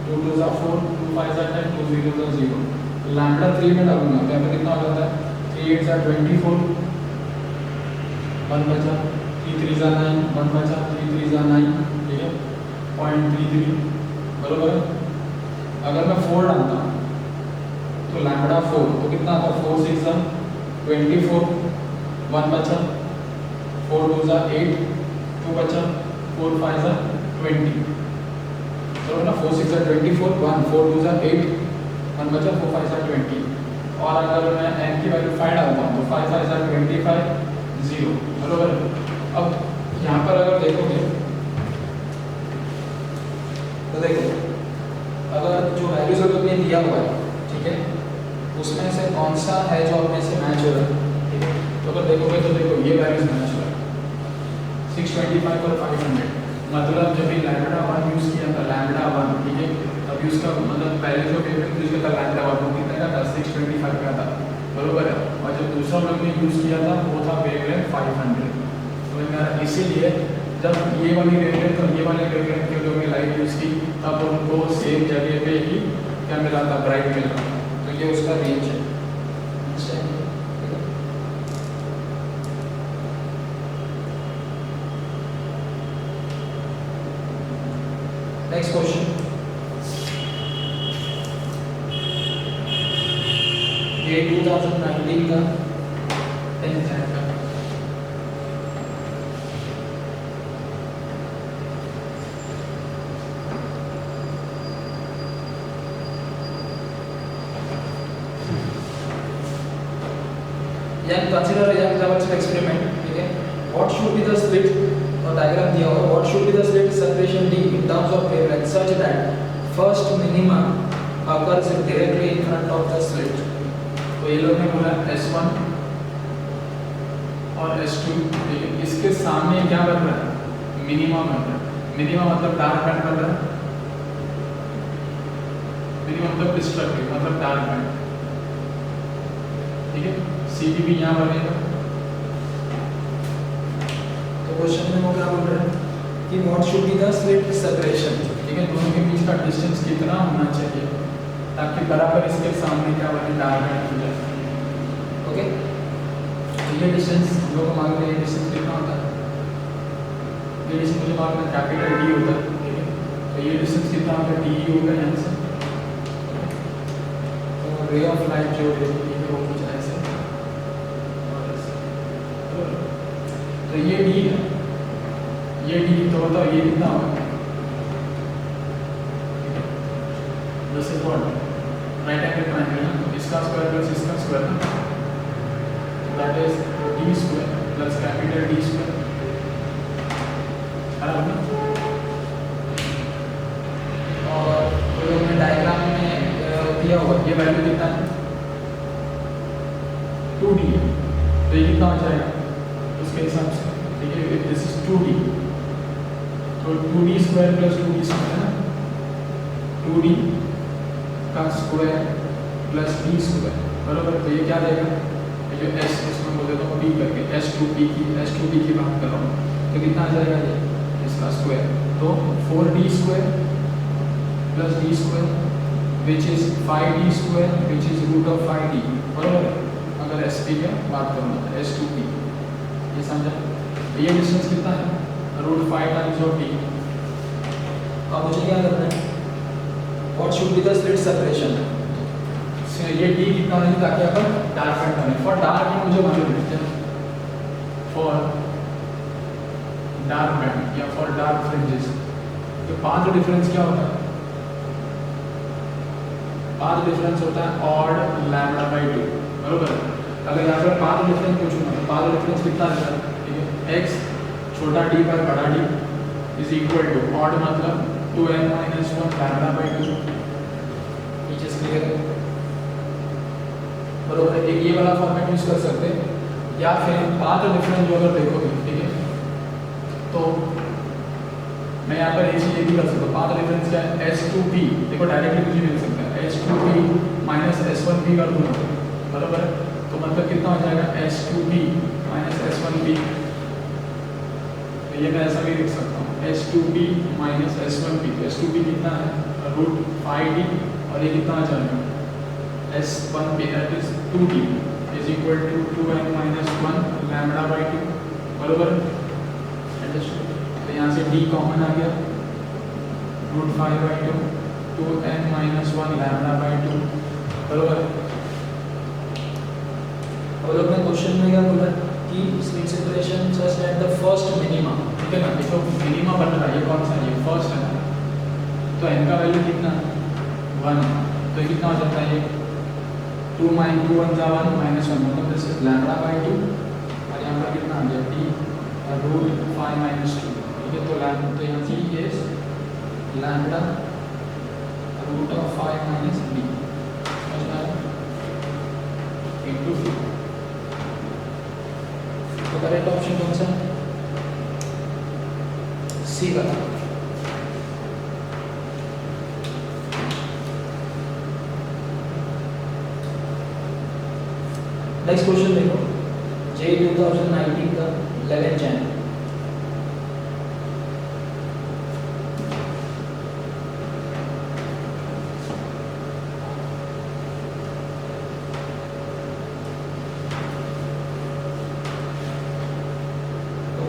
2 2 4, 2 5 10, 2 0 0। लैम्डा 3 में डालूंगा तो यहाँ पर कितना हो जाता है, 3 8 24, 1 बचा, 3 3 9, 1 बचा, 3 3 9, ठीक है, 0.33, बरोबर है। अगर मैं 4 डालता हूँ तो लैम्डा 4 तो कितना आता है, 4 6 24, 1 बचा, 4 2 8, 2 बचा, 4 5 20, चलो ना, 4 6 24, 1 4 2 8, 1 बचा, 4 5 20। और अगर मैं n की वैल्यू 5 डालता हूँ तो 5 5 25 0, बरोबर। अब यहाँ पर अगर देखोगे तो देखो, अगर जो वैल्यूज आपने दिया हुआ है, ठीक है, उसमें से कौन सा है जो अपने से मैच हो रहा है, ठीक है। तो अगर देखोगे तो देखो ये वैल्यूज मैच हो रहा है, 625 और 500। मतलब जब भी लैम्डा 1 यूज़ किया था, लैम्डा 1, ठीक है, तभी उसका मतलब पहले जो वेवलेंथ यूज़ किया था लैम्डा 1 वो कितने का था, 625 का था, बरोबर है। और जब दूसरा लोग ने यूज़ किया था वो था वेवलेंथ 500। तो इसीलिए जब ये वाली वेवलेंथ और ये वाले वेवलेंथ के लोगों ने लाइट यूज़ की तब उनको सेम जगह पे ही क्या मिला था, ब्राइट मिला था। तो ये उसका रेंज है। नेक्स्ट क्वेश्चन, ये 2019 का 10th का। Consider a young laboratory experiment, ठीक है। What should be the slit, और डायग्राम दिया होगा, what should be the slit separation d in terms of wavelength such that first minima occurs directly in front of the slit। तो ये लोग ने बोला S1 और S2, ठीक है, इसके सामने क्या बन रहा है, मिनिमा बन रहा है। मिनिमा मतलब डार्क बैंड बन रहा है, मिनिमा मतलब डिस्ट्रक्टिव मतलब डार्क बैंड, ठीक है। CD भी यहाँ बनेगा। तो क्वेश्चन में वो क्या बोल रहे हैं कि what should be the slit separation, ठीक है, दोनों के बीच का डिस्टेंस कितना होना चाहिए ताकि बराबर इसके सामने क्या बने, डार्क बैंड हो जाए। ओके, तो ये डिस्टेंस हम लोग को मालूम है, ये डिस्टेंस कितना होता है, ये डिस्टेंस मुझे मालूम है कैपिटल D होता है, ठीक है। तो ये डिस्टेंस कितना होगा, D होगा यहाँ से। तो रे ऑफ लाइट जो है वो कुछ ऐसे, तो ये D है, ये D तो बताओ ये कितना होगा, this is what right angle triangle है, तो इसका स्क्वायर प्लस इसका स्क्वायर ना, that is D square plus capital D square, बराबर ना। और तो हमने डायग्राम में दिया हुआ ये वैल्यू कितना है 2d है, तो ये कितना हो जाएगा उसके हिसाब से, ठीक है। दिस इज 2d, तो 2d square plus 2d square है ना, 2d का स्क्वायर प्लस d स्क्वायर, बराबर। तो ये क्या देगा, ये जो s इसमें बोल देता हूँ d करके, s2p की बात कर रहा हूँ, तो कितना आ जाएगा ये इसका स्क्वायर, तो 4d square plus d square which is 5d square which is root of 5d, बराबर। अगर sp की बात करूँ तो s2p, ये समझा। तो ये डिस्टेंस कितना है रूट 5 टाइम्स ऑफ d। अब मुझे क्या करना है, what should be the slit separation, ये d कितना होना चाहिए ताकि अपन डार्क बैंड बने। फॉर डार्क बैंड मुझे मालूम है, फॉर डार्क बैंड या फॉर डार्क फ्रिंजेस, तो पाथ डिफरेंस क्या होता है, पाथ डिफरेंस होता है ऑड लैम्बडा बाय 2, बराबर। अगर यहाँ पर पाथ डिफरेंस पूछूंगा तो पाथ डिफरेंस कितना रहता है, ठीक है, x छोटा d बाय बड़ा d is equal to odd मतलब 2n - 1 लैम्बडा बाय 2, ये चीज क्लियर है, बराबर। एक ये वाला फॉर्मेट यूज कर सकते हैं, या फिर पाथ डिफरेंस जो अगर देखोगे, ठीक है, तो मैं यहाँ पर ये चीज ये भी कर सकता हूँ, पाथ डिफरेंस क्या है s2p, देखो डायरेक्टली मुझे मिल सकता है h2p माइनस s1p कर दूंगा, बराबर। तो मतलब कितना हो जाएगा s2p माइनस s1p, तो ये मैं ऐसा भी लिख सकता हूँ s2p माइनस s1p, तो s2p कितना है रूट 5d, और ये कितना आ जाएगा s1p that is 2d is equal to 2n - 1 lambda by 2, बराबर। तो यहाँ से d कॉमन आ गया, रूट 5/2 2n - 1 लैम्बडा बाय 2, बराबर। अब लोग ने क्वेश्चन में क्या बोला कि slit separation just at the first minima, ठीक है ना, देखो मिनिमा बन रहा है, ये कौन सा है, ये फर्स्ट है ना, तो n का वैल्यू कितना 1, तो ये कितना हो जाता है ये 2 - 1 - 1 मतलब दिस इज लैम्बडा बाय 2, और यहाँ पर कितना आ गया d रूट 5 - 2, ठीक है। तो यहाँ से ये lambda root of 5 minus d, समझ में आया, इनटू 2। तो करेक्ट ऑप्शन कौन सा, सी का। नेक्स्ट क्वेश्चन देखो, जे 2019 का 11 Jan।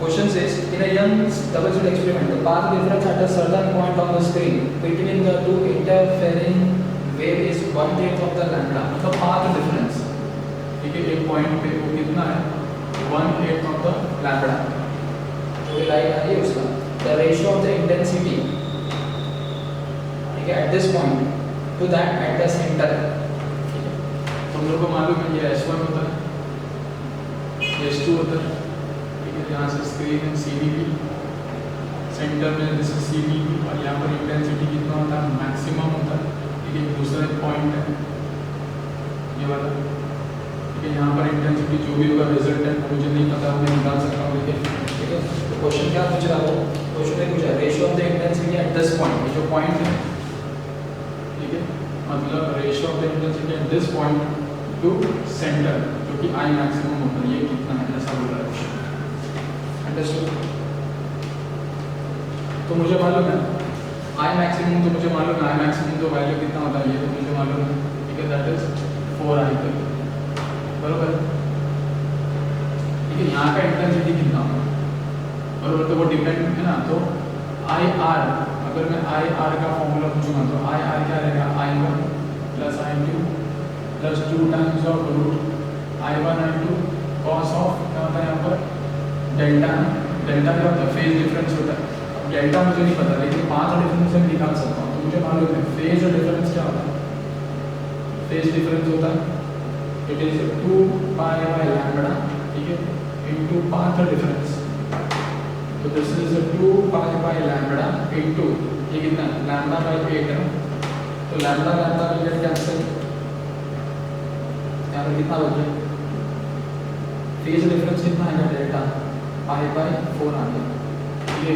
Question says, in a Young's double-slit experiment, the path difference at a certain point on the screen between the two interfering wave is 1/8 of the lambda. The path difference, ठीक है, एक point पे वो कितना है 1/8 of the lambda, जो भी line आ रही है उसका। The ratio of the intensity, ठीक है, at this point to that at the center, ठीक है। तुम लोग को मालूम है ये S1 होता है, S2 होता है, यहाँ से स्क्रीन है CDP, सेंटर में दिस इज CDP, और यहाँ पर इंटेंसिटी कितना होता है मैक्सिमम होता है, ठीक है। दूसरा पॉइंट है ये वाला, ठीक है। यहाँ पर इंटेंसिटी जो भी होगा रिजल्टेंट मुझे नहीं पता, मैं निकाल सकता हूँ, ठीक है। तो क्वेश्चन क्या पूछ रहा हो, क्वेश्चन में पूछा ratio of the intensity at this point, ये जो पॉइंट है, ठीक है, मतलब ratio of the intensity at this point two centre जो कि I मैक्सिमम होता है, ये कितना है ऐसा बोल रहा है क्वेश्चन। तो मुझे मालूम है I मैक्सिमम, तो मुझे मालूम है I मैक्सिमम तो वैल्यू कितना होता है, ये तो मुझे मालूम है, ठीक है, दैट इज 4I तक, बराबर, ठीक है। यहाँ का इंटेंसिटी कितना होगा, बराबर, तो वो डिपेंड है ना। तो IR, अगर मैं IR का फॉर्मूला पूछूंगा तो IR क्या रहेगा, I1 plus I2 plus 2 times of root I1 I2 cos of क्या होता है यहाँ पर डेल्टा, डेल्टा क्या होता है फेज डिफरेंस होता है। अब डेल्टा मुझे नहीं पता, लेकिन पाथ डिफरेंस मैं निकाल सकता हूँ, तो तो मुझे मालूम है फेज डिफरेंस क्या होता है। फेज डिफरेंस होता है it is 2 pi bye lambda, ठीक है, इनटू पाथ डिफरेंस। तो this is 2 pi bye lambda into ये कितना लैम्बडा बाय 8 है ना, तो lambda lambda will get cancel, यहाँ पर कितना बच गया फेज डिफरेंस कितना आएगा डेल्टा पाई बाय 4 आ गया। ये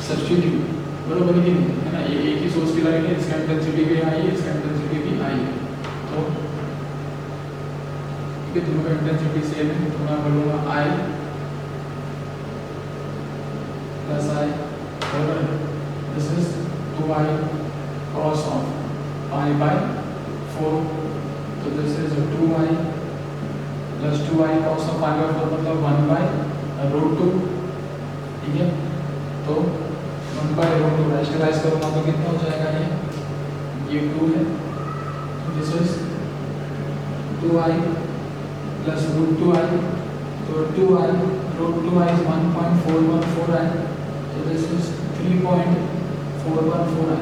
सब्स्टिट्यूट बरोबर कि नहीं है ना, ये एक ही सोर्स की लाइन है, इसका इंटेंसिटी भी आई है, इसका इंटेंसिटी भी आई है, तो ठीक है दोनों का इंटेंसिटी सेम है, तो मैं बोलूँगा आई प्लस आई बराबर this is 2i cross of pi by 4, तो this is 2i plus 2i cross of pi by 4 मतलब 1 बाय रूट 2, ठीक है, तो 1 बाय रूट 2 रैशनलाइज करूँगा तो कितना हो जाएगा ये 2 है, तो this is 2i plus root 2i, तो 2i root 2i is 1.414i, तो दिस इज 3.414i,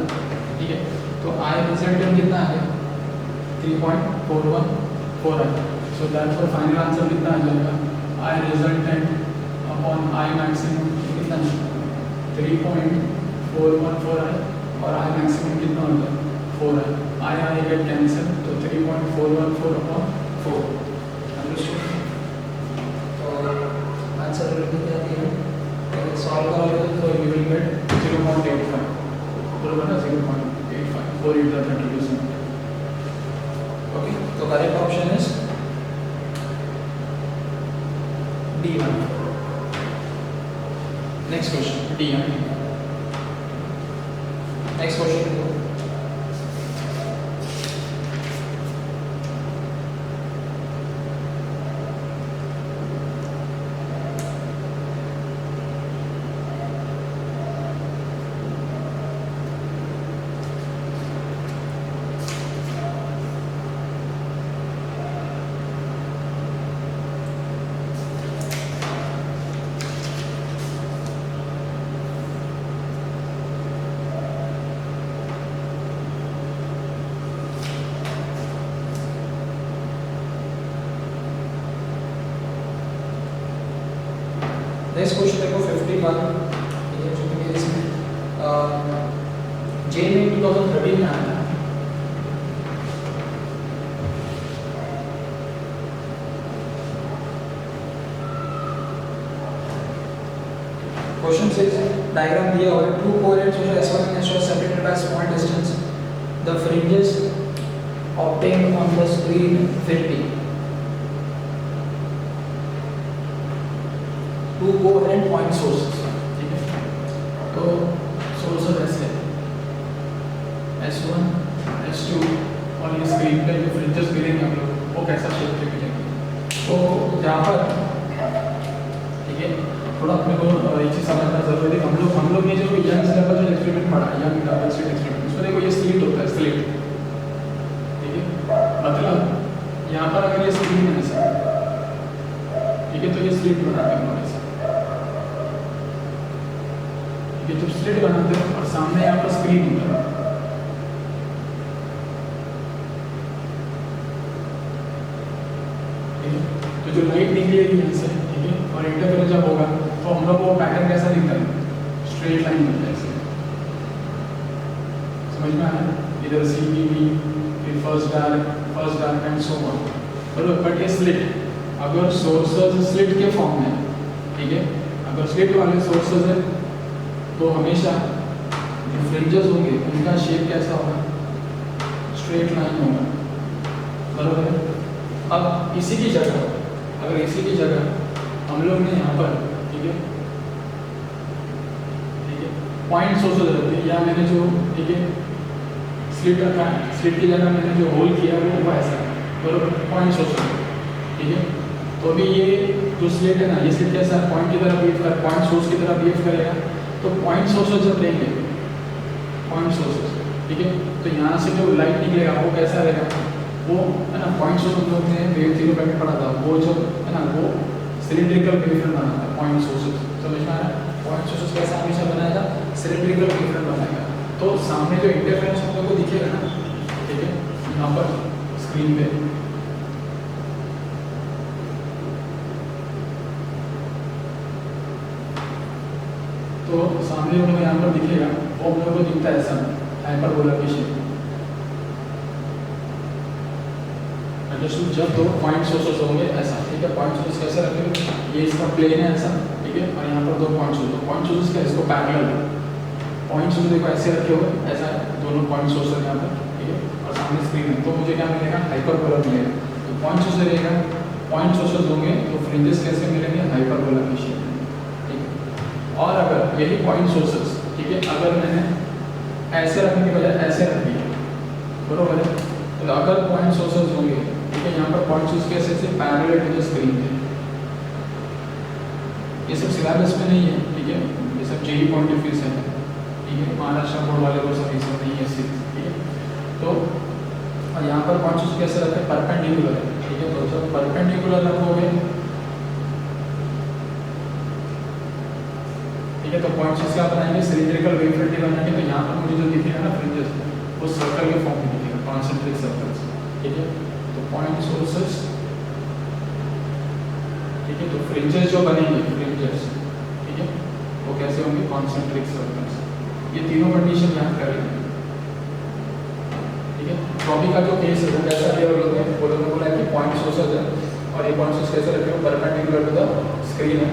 ठीक है, तो i रिजल्टेंट कितना है 3.414i, सो दैटफॉर फाइनल आंसर कितना आ जाएगा i resultant upon i maximum कितना है 3.414i और i मैक्सिमम कितना होता है 4i, i गेट कैंसिल, तो 3.414 अपॉन 4। तो आंसर क्या दिया है सॉल्व करोगे तो यू विल गेट 0.85 बराबर ना 0.85 4 into 32%। ओके, तो correct option is D1। Next question D1। Next question next question देखो 51, ये जो कि इसमें जे में 2013 में आया था। क्वेश्चन से डायग्राम दिया हुआ है, to कोहेरेंट्स which are S1 and S2 separated by a small distance, the fringes obtained on the screen will be to coherent point sources, ठीक है, तो सोर्सेस ऐसे S1 S2 और ये स्क्रीन पे जो फ्रिंजेस गिरेंगे हम लोग वो कैसा शेप के मिलेंगे। तो यहाँ पर ठीक है थोड़ा अपने को एक चीज़ समझना जरूरी है, हम लोग ये जो यंग लेवल जो एक्सपेरिमेंट पढ़ा यंग डबल स्लिट एक्सपेरिमेंट उसमें देखो ये स्लिट होता है स्लिट, ठीक है, मतलब यहाँ पर अगर ये स्क्रीन है ऐसा, ठीक है, तो ये स्लिट बनाते हैं हमारे ये जब स्लिट बनाते हैं और सामने यहाँ पर स्क्रीन होता है, ठीक है, तो जो लाइट निकलेगी यहाँ से, ठीक है, और इंटरफेरेंस जब होगा तो हम लोग वो पैटर्न कैसा दिखता है स्ट्रेट लाइन होता है ऐसे, समझ में आया, इधर सी बी फिर first dark and so on, बराबर। बट ये स्लिट अगर सोर्सेज स्लिट के फॉर्म में, ठीक है, अगर स्लिट वाले सोर्सेज है तो हमेशा जो फ्रिंजेस होंगे उनका शेप कैसा होगा स्ट्रेट लाइन होगा, बराबर है। अब इसी की जगह अगर इसी की जगह हम लोग ने यहाँ पर, ठीक है, पॉइंट सोर्सेज रहते हैं, या मैंने जो, ठीक है, स्लिट रखा है, स्लिट की जगह मैंने जो होल किया है वो ऐसा, बराबर, पॉइंट सोर्सेज, ठीक है, तो अभी ये जो स्लिट है ना, ये स्लिट कैसा पॉइंट की तरह बिहेव कर, पॉइंट सोर्स की तरह बिहेव करेगा, तो पॉइंट सोर्सेज जब लेंगे पॉइंट सोर्सेज, ठीक है, तो यहाँ से जो लाइट निकलेगा वो कैसा रहेगा, वो है ना पॉइंट सोर्स हम लोग ने वेव थ्योरी में पढ़ा था, वो जो है ना वो सिलिंड्रिकल वेवफ्रंट बनाता है पॉइंट सोर्सेज, समझ में आ रहा है, पॉइंट सोर्सेज कैसा हमेशा बनाएगा सिलिंड्रिकल वेवफ्रंट बनाएगा, तो सामने जो इंटरफेरेंस हम लोग को दिखेगा ना, ठीक है, यहाँ पर स्क्रीन पे तो सामने जो यहाँ पर दिखेगा वो हम लोग को दिखता है ऐसा हाइपरबोला की शेप। जब दो पॉइंट सोर्सेस होंगे ऐसा, ठीक है, पॉइंट सोर्स कैसे रखेंगे, ये इसका प्लेन है ऐसा, ठीक है, और यहाँ पर दो पॉइंट सोर्स, पॉइंट सोर्स क्या इसको पैरेलल है, पॉइंट सोर्स देखो ऐसे रखे हुए ऐसा है, दोनों पॉइंट सोर्स है यहाँ पर, ठीक है, और सामने स्क्रीन है, तो मुझे क्या मिलेगा, हाइपरबोला मिलेगा। तो पॉइंट सोर्स रहेगा, पॉइंट सोर्सेस होंगे तो फ्रिंजेस कैसे मिलेंगे, हाइपरबोला की शेप में, ठीक है। और अगर यही पॉइंट सोर्सेस, ठीक है, अगर मैंने ऐसे रखने की बजाय ऐसे रख दिया, बरोबर है, तो अगर पॉइंट सोर्सेस होंगे, ठीक है, यहाँ पर पॉइंट सोर्स कैसे से पैरेलल टू द स्क्रीन है। ये सब सिलेबस में नहीं है, ठीक है, ये सब जेई पॉइंट ऑफ व्यू से है, ठीक है, महाराष्ट्र बोर्ड वाले को सब ये सब नहीं है सिर्फ, ठीक है। तो और यहाँ पर पॉइंट सोर्स कैसे रखते हैं, परपेंडिकुलर है, ठीक है, तो जब परपेंडिकुलर रखोगे, ठीक है, तो पॉइंट सोर्स क्या बनाएंगे, सिलिंड्रिकल वेव फ्रंट बनाएंगे, तो यहाँ पर मुझे जो दिखेगा ना फ्रिंजेस, वो सर्कल के फॉर्म में दिखेगा, कॉन्सेंट्रिक सर्कल्स, ठीक है। तो पॉइंट सोर्सेस, ठीक है, तो फ्रिंजेस जो बनेंगे, फ्रिंजेस, ठीक है, वो कैसे होंगे, कॉन्सेंट्रिक सर्कल्स। ये तीनों कंडीशन यहाँ करेंगे, ठीक है। तो अभी का जो केस है वो कैसा क्लियर हो गया है, वो लोगों को बोला है कि पॉइंट सोर्सेस है और ये पॉइंट सोर्स कैसे रखे हो, परपेंडिकुलर टू द स्क्रीन है,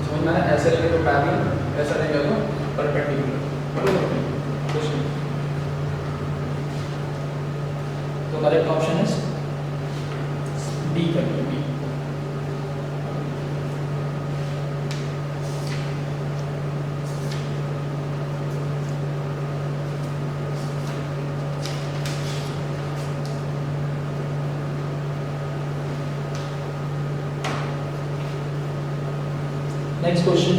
समझ में आया, ऐसे रहेंगे तो पैरेलल, ऐसा रहेगा तो परपेंडिकुलर, बराबर। तो करेक्ट ऑप्शन इज डी करेंगे, D. Next question,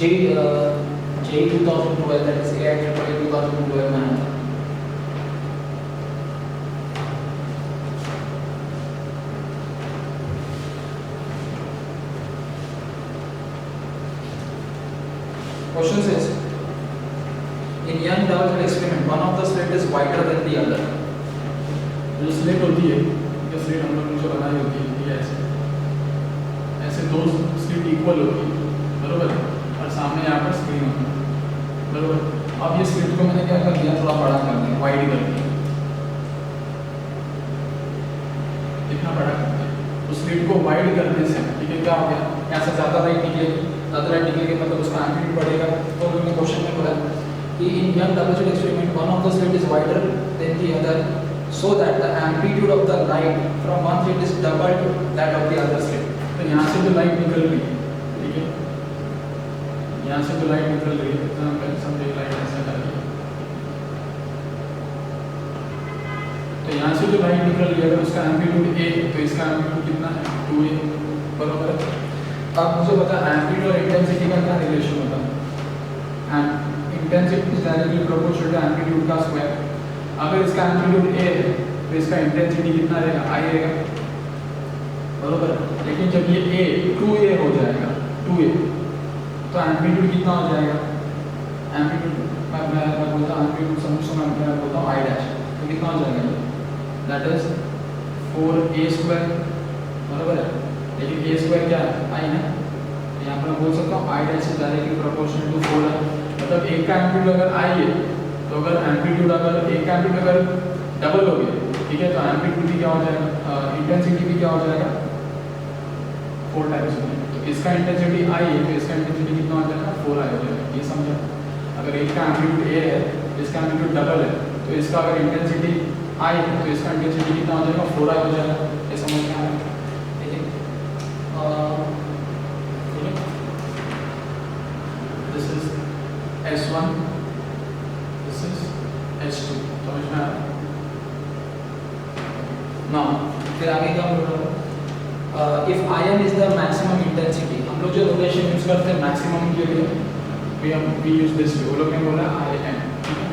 JEE 2012, that is AIEEE 2012 में आया। Question says, in young development experiment, one of the slit is wider than the other. जो स्लिट होती है, जो स्लिट हम लोग जो बनाई होती है, ये ऐसे दो स्लिट इक्वल होती है, बरोबर है, और सामने यहाँ पर स्क्रीन होती है, बरोबर। अब ये स्लिट को मैंने क्या कर दिया, थोड़ा बड़ा कर दिया, वाइड कर दिया, इतना बड़ा कर दिया। उस स्लिट को वाइड करने से, ठीक है, क्या हो गया, यहाँ से ज़्यादा लाइट निकलेगी, ज़्यादा लाइट निकलेगी मतलब उसका एम्पलीट्यूड बढ़ेगा। तो उन्होंने क्वेश्चन में बोला कि in Young double slit experiment one of the slit is wider than the other, so that the amplitude of the light from one slit is double to that of the other slit. तो यहाँ से जो light निकल रही है, ठीक है, यहाँ से जो लाइट निकल रही है, तो समझे लाइट ऐसे जा रही है, तो यहाँ से जो लाइट निकल रही है अगर उसका एम्पलीट्यूड a है तो इसका एम्पलीट्यूड कितना है, 2a, बराबर है। अब मुझे पता है एम्पलीट्यूड और इंटेंसिटी का क्या रिलेशन होता है, intensity is directly proportional to amplitude का स्क्वायर। अगर इसका एम्पलीट्यूड a है तो इसका इंटेंसिटी कितना रहेगा, I रहेगा, बरोबर। लेकिन जब ये a 2a हो जाएगा, 2a, तो एम्पलीट्यूड कितना हो जाएगा, एम्पलीट्यूड मैं बोलता हूँ एम्पलीट्यूड समझो मैं बोलता हूँ I डैश, तो कितना हो जाएगा, दैट इज 4a स्क्वायर, बराबर है। लेकिन a स्क्वायर क्या है, I है, यहाँ पर मैं बोल सकता हूँ I dash is directly proportional to 4 है, मतलब एक का एम्पलीट्यूड अगर I है तो अगर एम्पलीट्यूड अगर एक का एम्पलीट्यूड अगर डबल हो गया, ठीक है, तो एम्पलीट्यूड भी क्या हो जाएगा, इंटेंसिटी भी क्या हो जाएगा, 4 टाइम्स हो जाएगा। तो इसका इंटेंसिटी I है तो इसका इंटेंसिटी कितना हो जाएगा, 4I हो जाएगा, ये समझा। अगर एक का एम्पलीट्यूड a है, इसका एम्पलीट्यूड डबल है, तो इसका अगर इंटेंसिटी I है तो इसका इंटेंसिटी कितना हो जाएगा, 4I हो जाएगा, ये समझ में आया, ठीक है। This is S1, this is H2, समझ में आया ना। फिर आगे क्या बोल रहा हूँ, if ion is the maximum intensity, हम लोग जो नोटेशन यूज करते हैं मैक्सिमम के लिए वी यूज दिस, वो लोग ने बोला IN, ठीक है।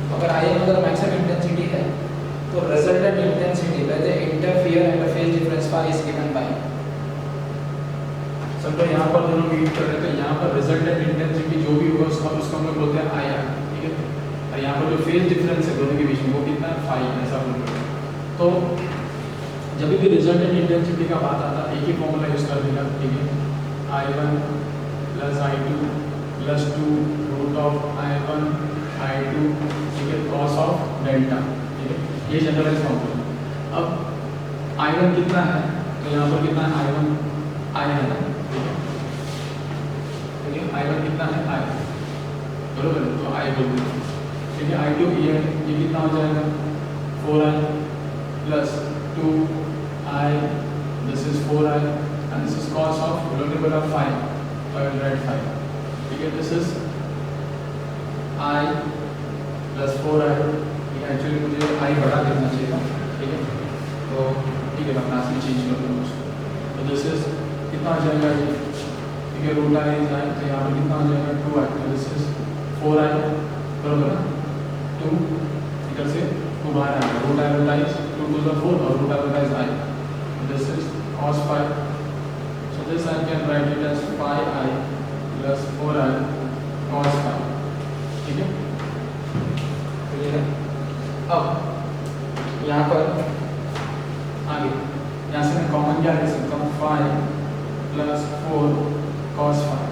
तो अगर आयन अगर मैक्सिमम इंटेंसिटी है तो resultant intensity by the interfere and phase difference phi is given by, समझो यहाँ पर दोनों मीट कर रहे हैं, तो यहाँ पर रिजल्टेंट इंटेंसिटी जो भी होगा उसको हम लोग बोलते हैं आई आर, ठीक है। और यहाँ पर जो फेज डिफरेंस है दोनों के बीच में वो कितना है, फाइव, ऐसा बोलते हैं। तो जब भी रिजल्टेंट इंटेंसिटी का बात आता है एक ही फॉर्मूला यूज़ कर देगा, ठीक है। I1 plus I2 plus 2 root of I1 I2, ठीक है, कॉस ऑफ डेल्टा, ठीक है। ये जनरलाइज फॉर्मूला। अब I1 कितना है, तो यहाँ पर कितना है, I1 I है ना, ठीक है। I1 कितना है, I, बरोबर, तो I बोल देंगे, ठीक है। I2 ये कितना हो जाएगा, 4I plus 2I, this is 4I and this is cos of logarithm of 5, so I will write 5, ठीक है। This is I plus 4I, actually मुझे I बढ़ा देना चाहिए था, ठीक है। तो ठीक है, मैं क्लास में चेंज कर दूँगा उसको। तो दिस इज कितना आ जाएगा ये, ठीक है, रूट I इज I, तो यहाँ पर कितना हो जाएगा 2I, तो दिस इज 4I, बराबर ना, 2 इधर से 2 बाहर आएगा, root I is 2 to the 4 और root I is I, this is cos 5, so this I can write it as 5I plus 4I cos 5, ठीक है। तो ये है। अब यहाँ पर आगे यहाँ से मैं कॉमन क्या ले सकता हूँ, 5 प्लस 4 cos 5,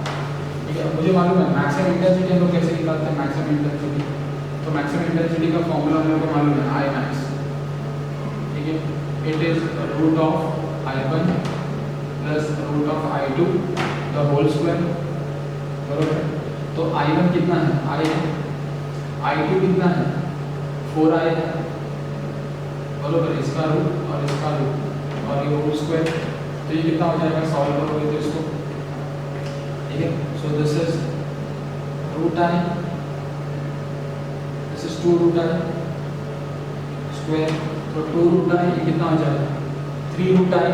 ठीक है। मुझे मालूम है मैक्सिमम इंटेंसिटी हम लोग कैसे निकालते हैं, मैक्सिमम इंटेंसिटी, तो मैक्सिमम इंटेंसिटी का फॉर्मूला हम लोग को मालूम है I max, ठीक है। It is root of I1 plus root of I2 the whole square, बरोबर। तो I1 कितना है, I है, I2 कितना है, 4I है, बरोबर, इसका रूट और इसका रूट और ये होल स्क्वायर, तो ये कितना हो जाएगा, सॉल्व करोगे तो इसको, ठीक है। So this is root I, this is 2 root I square, तो 2 रूट I ये कितना हो जाएगा, 3 रूट I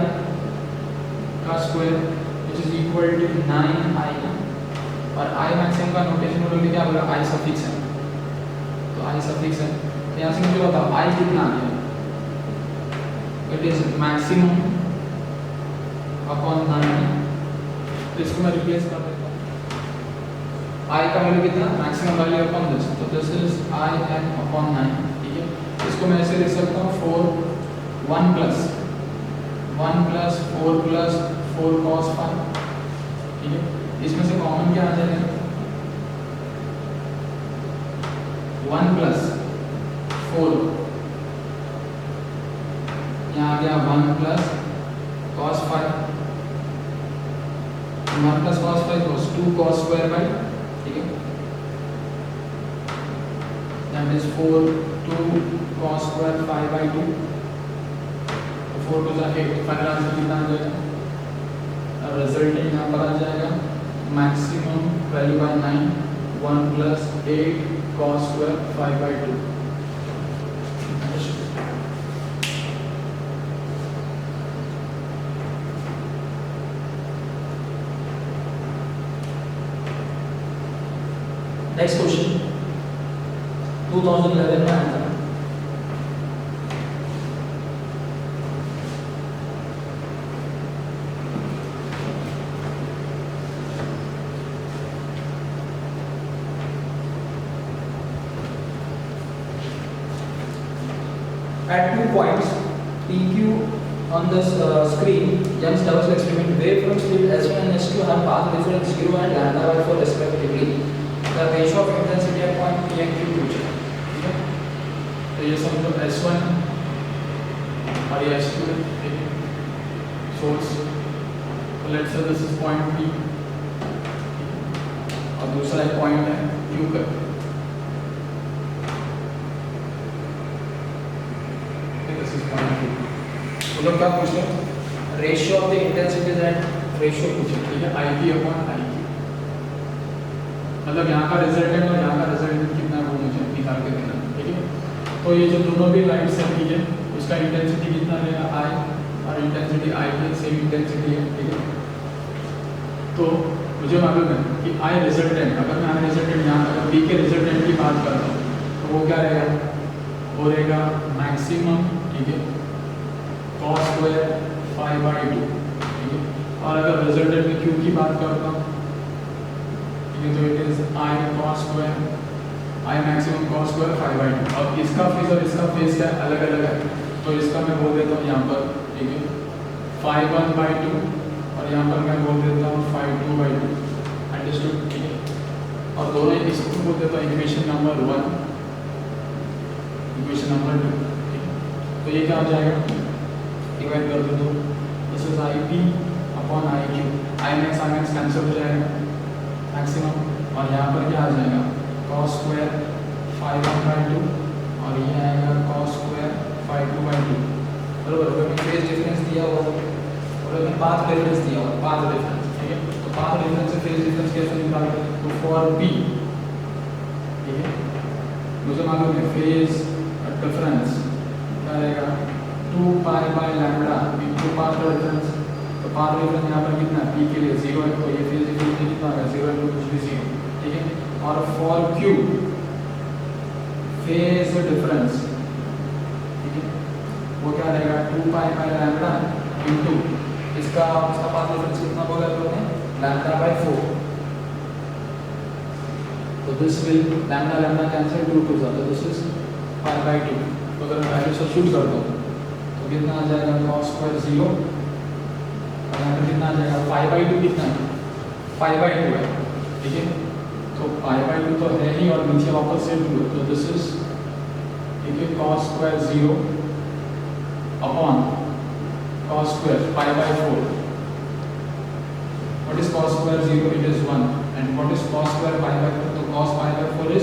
का square which is equal to 9I, और I मैक्सिमम का नोटेशन हम लोग क्या बोला, I सफिक्स है, तो I सफिक्स है। तो यहाँ से मुझे बताओ I कितना आ गया, इट इज मैक्सिमम अपॉन 9, तो इसको मैं रिप्लेस कर देता हूँ। I का वैल्यू कितना, मैक्सिमम वैल्यू अपॉन दिस, तो this is I n upon 9, ठीक है। इसको मैं ऐसे लिख सकता हूँ 1 प्लस 4 प्लस 4 cos 5, ठीक है। इसमें से कॉमन क्या आ जाएगा, 1 प्लस 4, यहाँ आ गया 1 plus cos 5, 1 plus cos 5 was 2 cos square by, ठीक है, that is 4 2 cos square 5 by 2, 4 to 8, final answer कितना आ जाएगा, अब रिजल्टेंट यहाँ पर आ जाएगा maximum value by 9, 1 plus 8 cos square 5 by 2। Next question 2011 में आया था। At 2 points PQ on the screen, Young's double experiment wavefront split S1 and S2 have path difference 0 and lambda by 4 respectively. The ratio of intensity at point P and Q future, ठीक है। तो ये समझो S1 और ये S2 है, source, तो let's say this is point P और दूसरा एक पॉइंट है Q का, तो लोग क्या पूछ रहे हैं, ratio of the intensities and ratio पूछे, ठीक है, IP अपॉन I, मतलब यहाँ का रिजल्टेंट और यहाँ का रिजल्टेंट कितना है वो मुझे निकाल के देना, ठीक है। तो ये जो दोनों भी लाइन्स हैं, ठीक है, उसका इंटेंसिटी कितना रहेगा I, और इंटेंसिटी I की सेम इंटेंसिटी है, ठीक है। तो मुझे मालूम है कि I रिजल्टेंट, अगर मैं I रिजल्टेंट यहाँ अगर P के रिजल्टेंट की बात करता हूँ तो वो क्या रहेगा, वो रहेगा मैक्सिमम, ठीक है, cos square 5 by 2, ठीक है। और अगर रिजल्टेंट में क्यू की बात करता हूँ, ठीक है, तो it is I cos square, I maximum cos square 5/2। और इसका फेज और इसका फेज क्या अलग अलग है, तो इसका मैं बोल देता हूँ यहाँ पर, ठीक है, 5/1/2 और यहाँ पर मैं बोल देता हूँ 5/2/2। अंडरस्टूड, ठीक है। और दोनों इसको बोल देता हूँ इक्वेशन नंबर 1, इक्वेशन नंबर 2, ठीक है। तो ये क्या हो जाएगा, डिवाइड कर दो, this is I P upon I Q, I max cancel हो जाएगा मैक्सिमम, और यहाँ पर क्या आ जाएगा कॉस स्क्वायर 5/2 और ये आएगा कॉस स्क्वायर 5/2। बराबर, अगर मैं फेज डिफरेंस दिया हुआ और अगर पाथ डिफरेंस दिया हुआ, पाथ डिफरेंस, ठीक है, तो पाथ डिफरेंस से फेज डिफरेंस कैसे निकालेंगे, तो फॉर पी, ठीक है, मुझे मालूम है फेज डिफरेंस क्या रहेगा 2π/λ इंटू पाथ डिफरेंस। तो पाथ डिफरेंस यहाँ पर कितना पी के लिए 0 है, तो ये फेज डिफरेंस कितना होगा 0 इंटू कुछ भी 0, ठीक है। और फॉर क्यू फेज डिफरेंस, ठीक है, वो क्या रहेगा 2π/λ इंटू इसका पाथ डिफरेंस कितना बोला आपने λ/4। तो दिस विल λ कैंसिल, 2 2 तो दिस इज 5/2। तो अगर मैं वैल्यू सब्स्टिट्यूट कर दूँ तो कितना आ जाएगा कॉस स्क्वायर 0 और यहाँ पर कितना आ जाएगा 5/2, कितना है 5/2 है, ठीक है। तो 5/2 तो है ही और नीचे वापस से 2, तो दिस इज, ठीक है, cos square 0 upon cos square 5/4। What is cos square 0, it is 1, and what is cos square 5/4, तो कॉस 5/4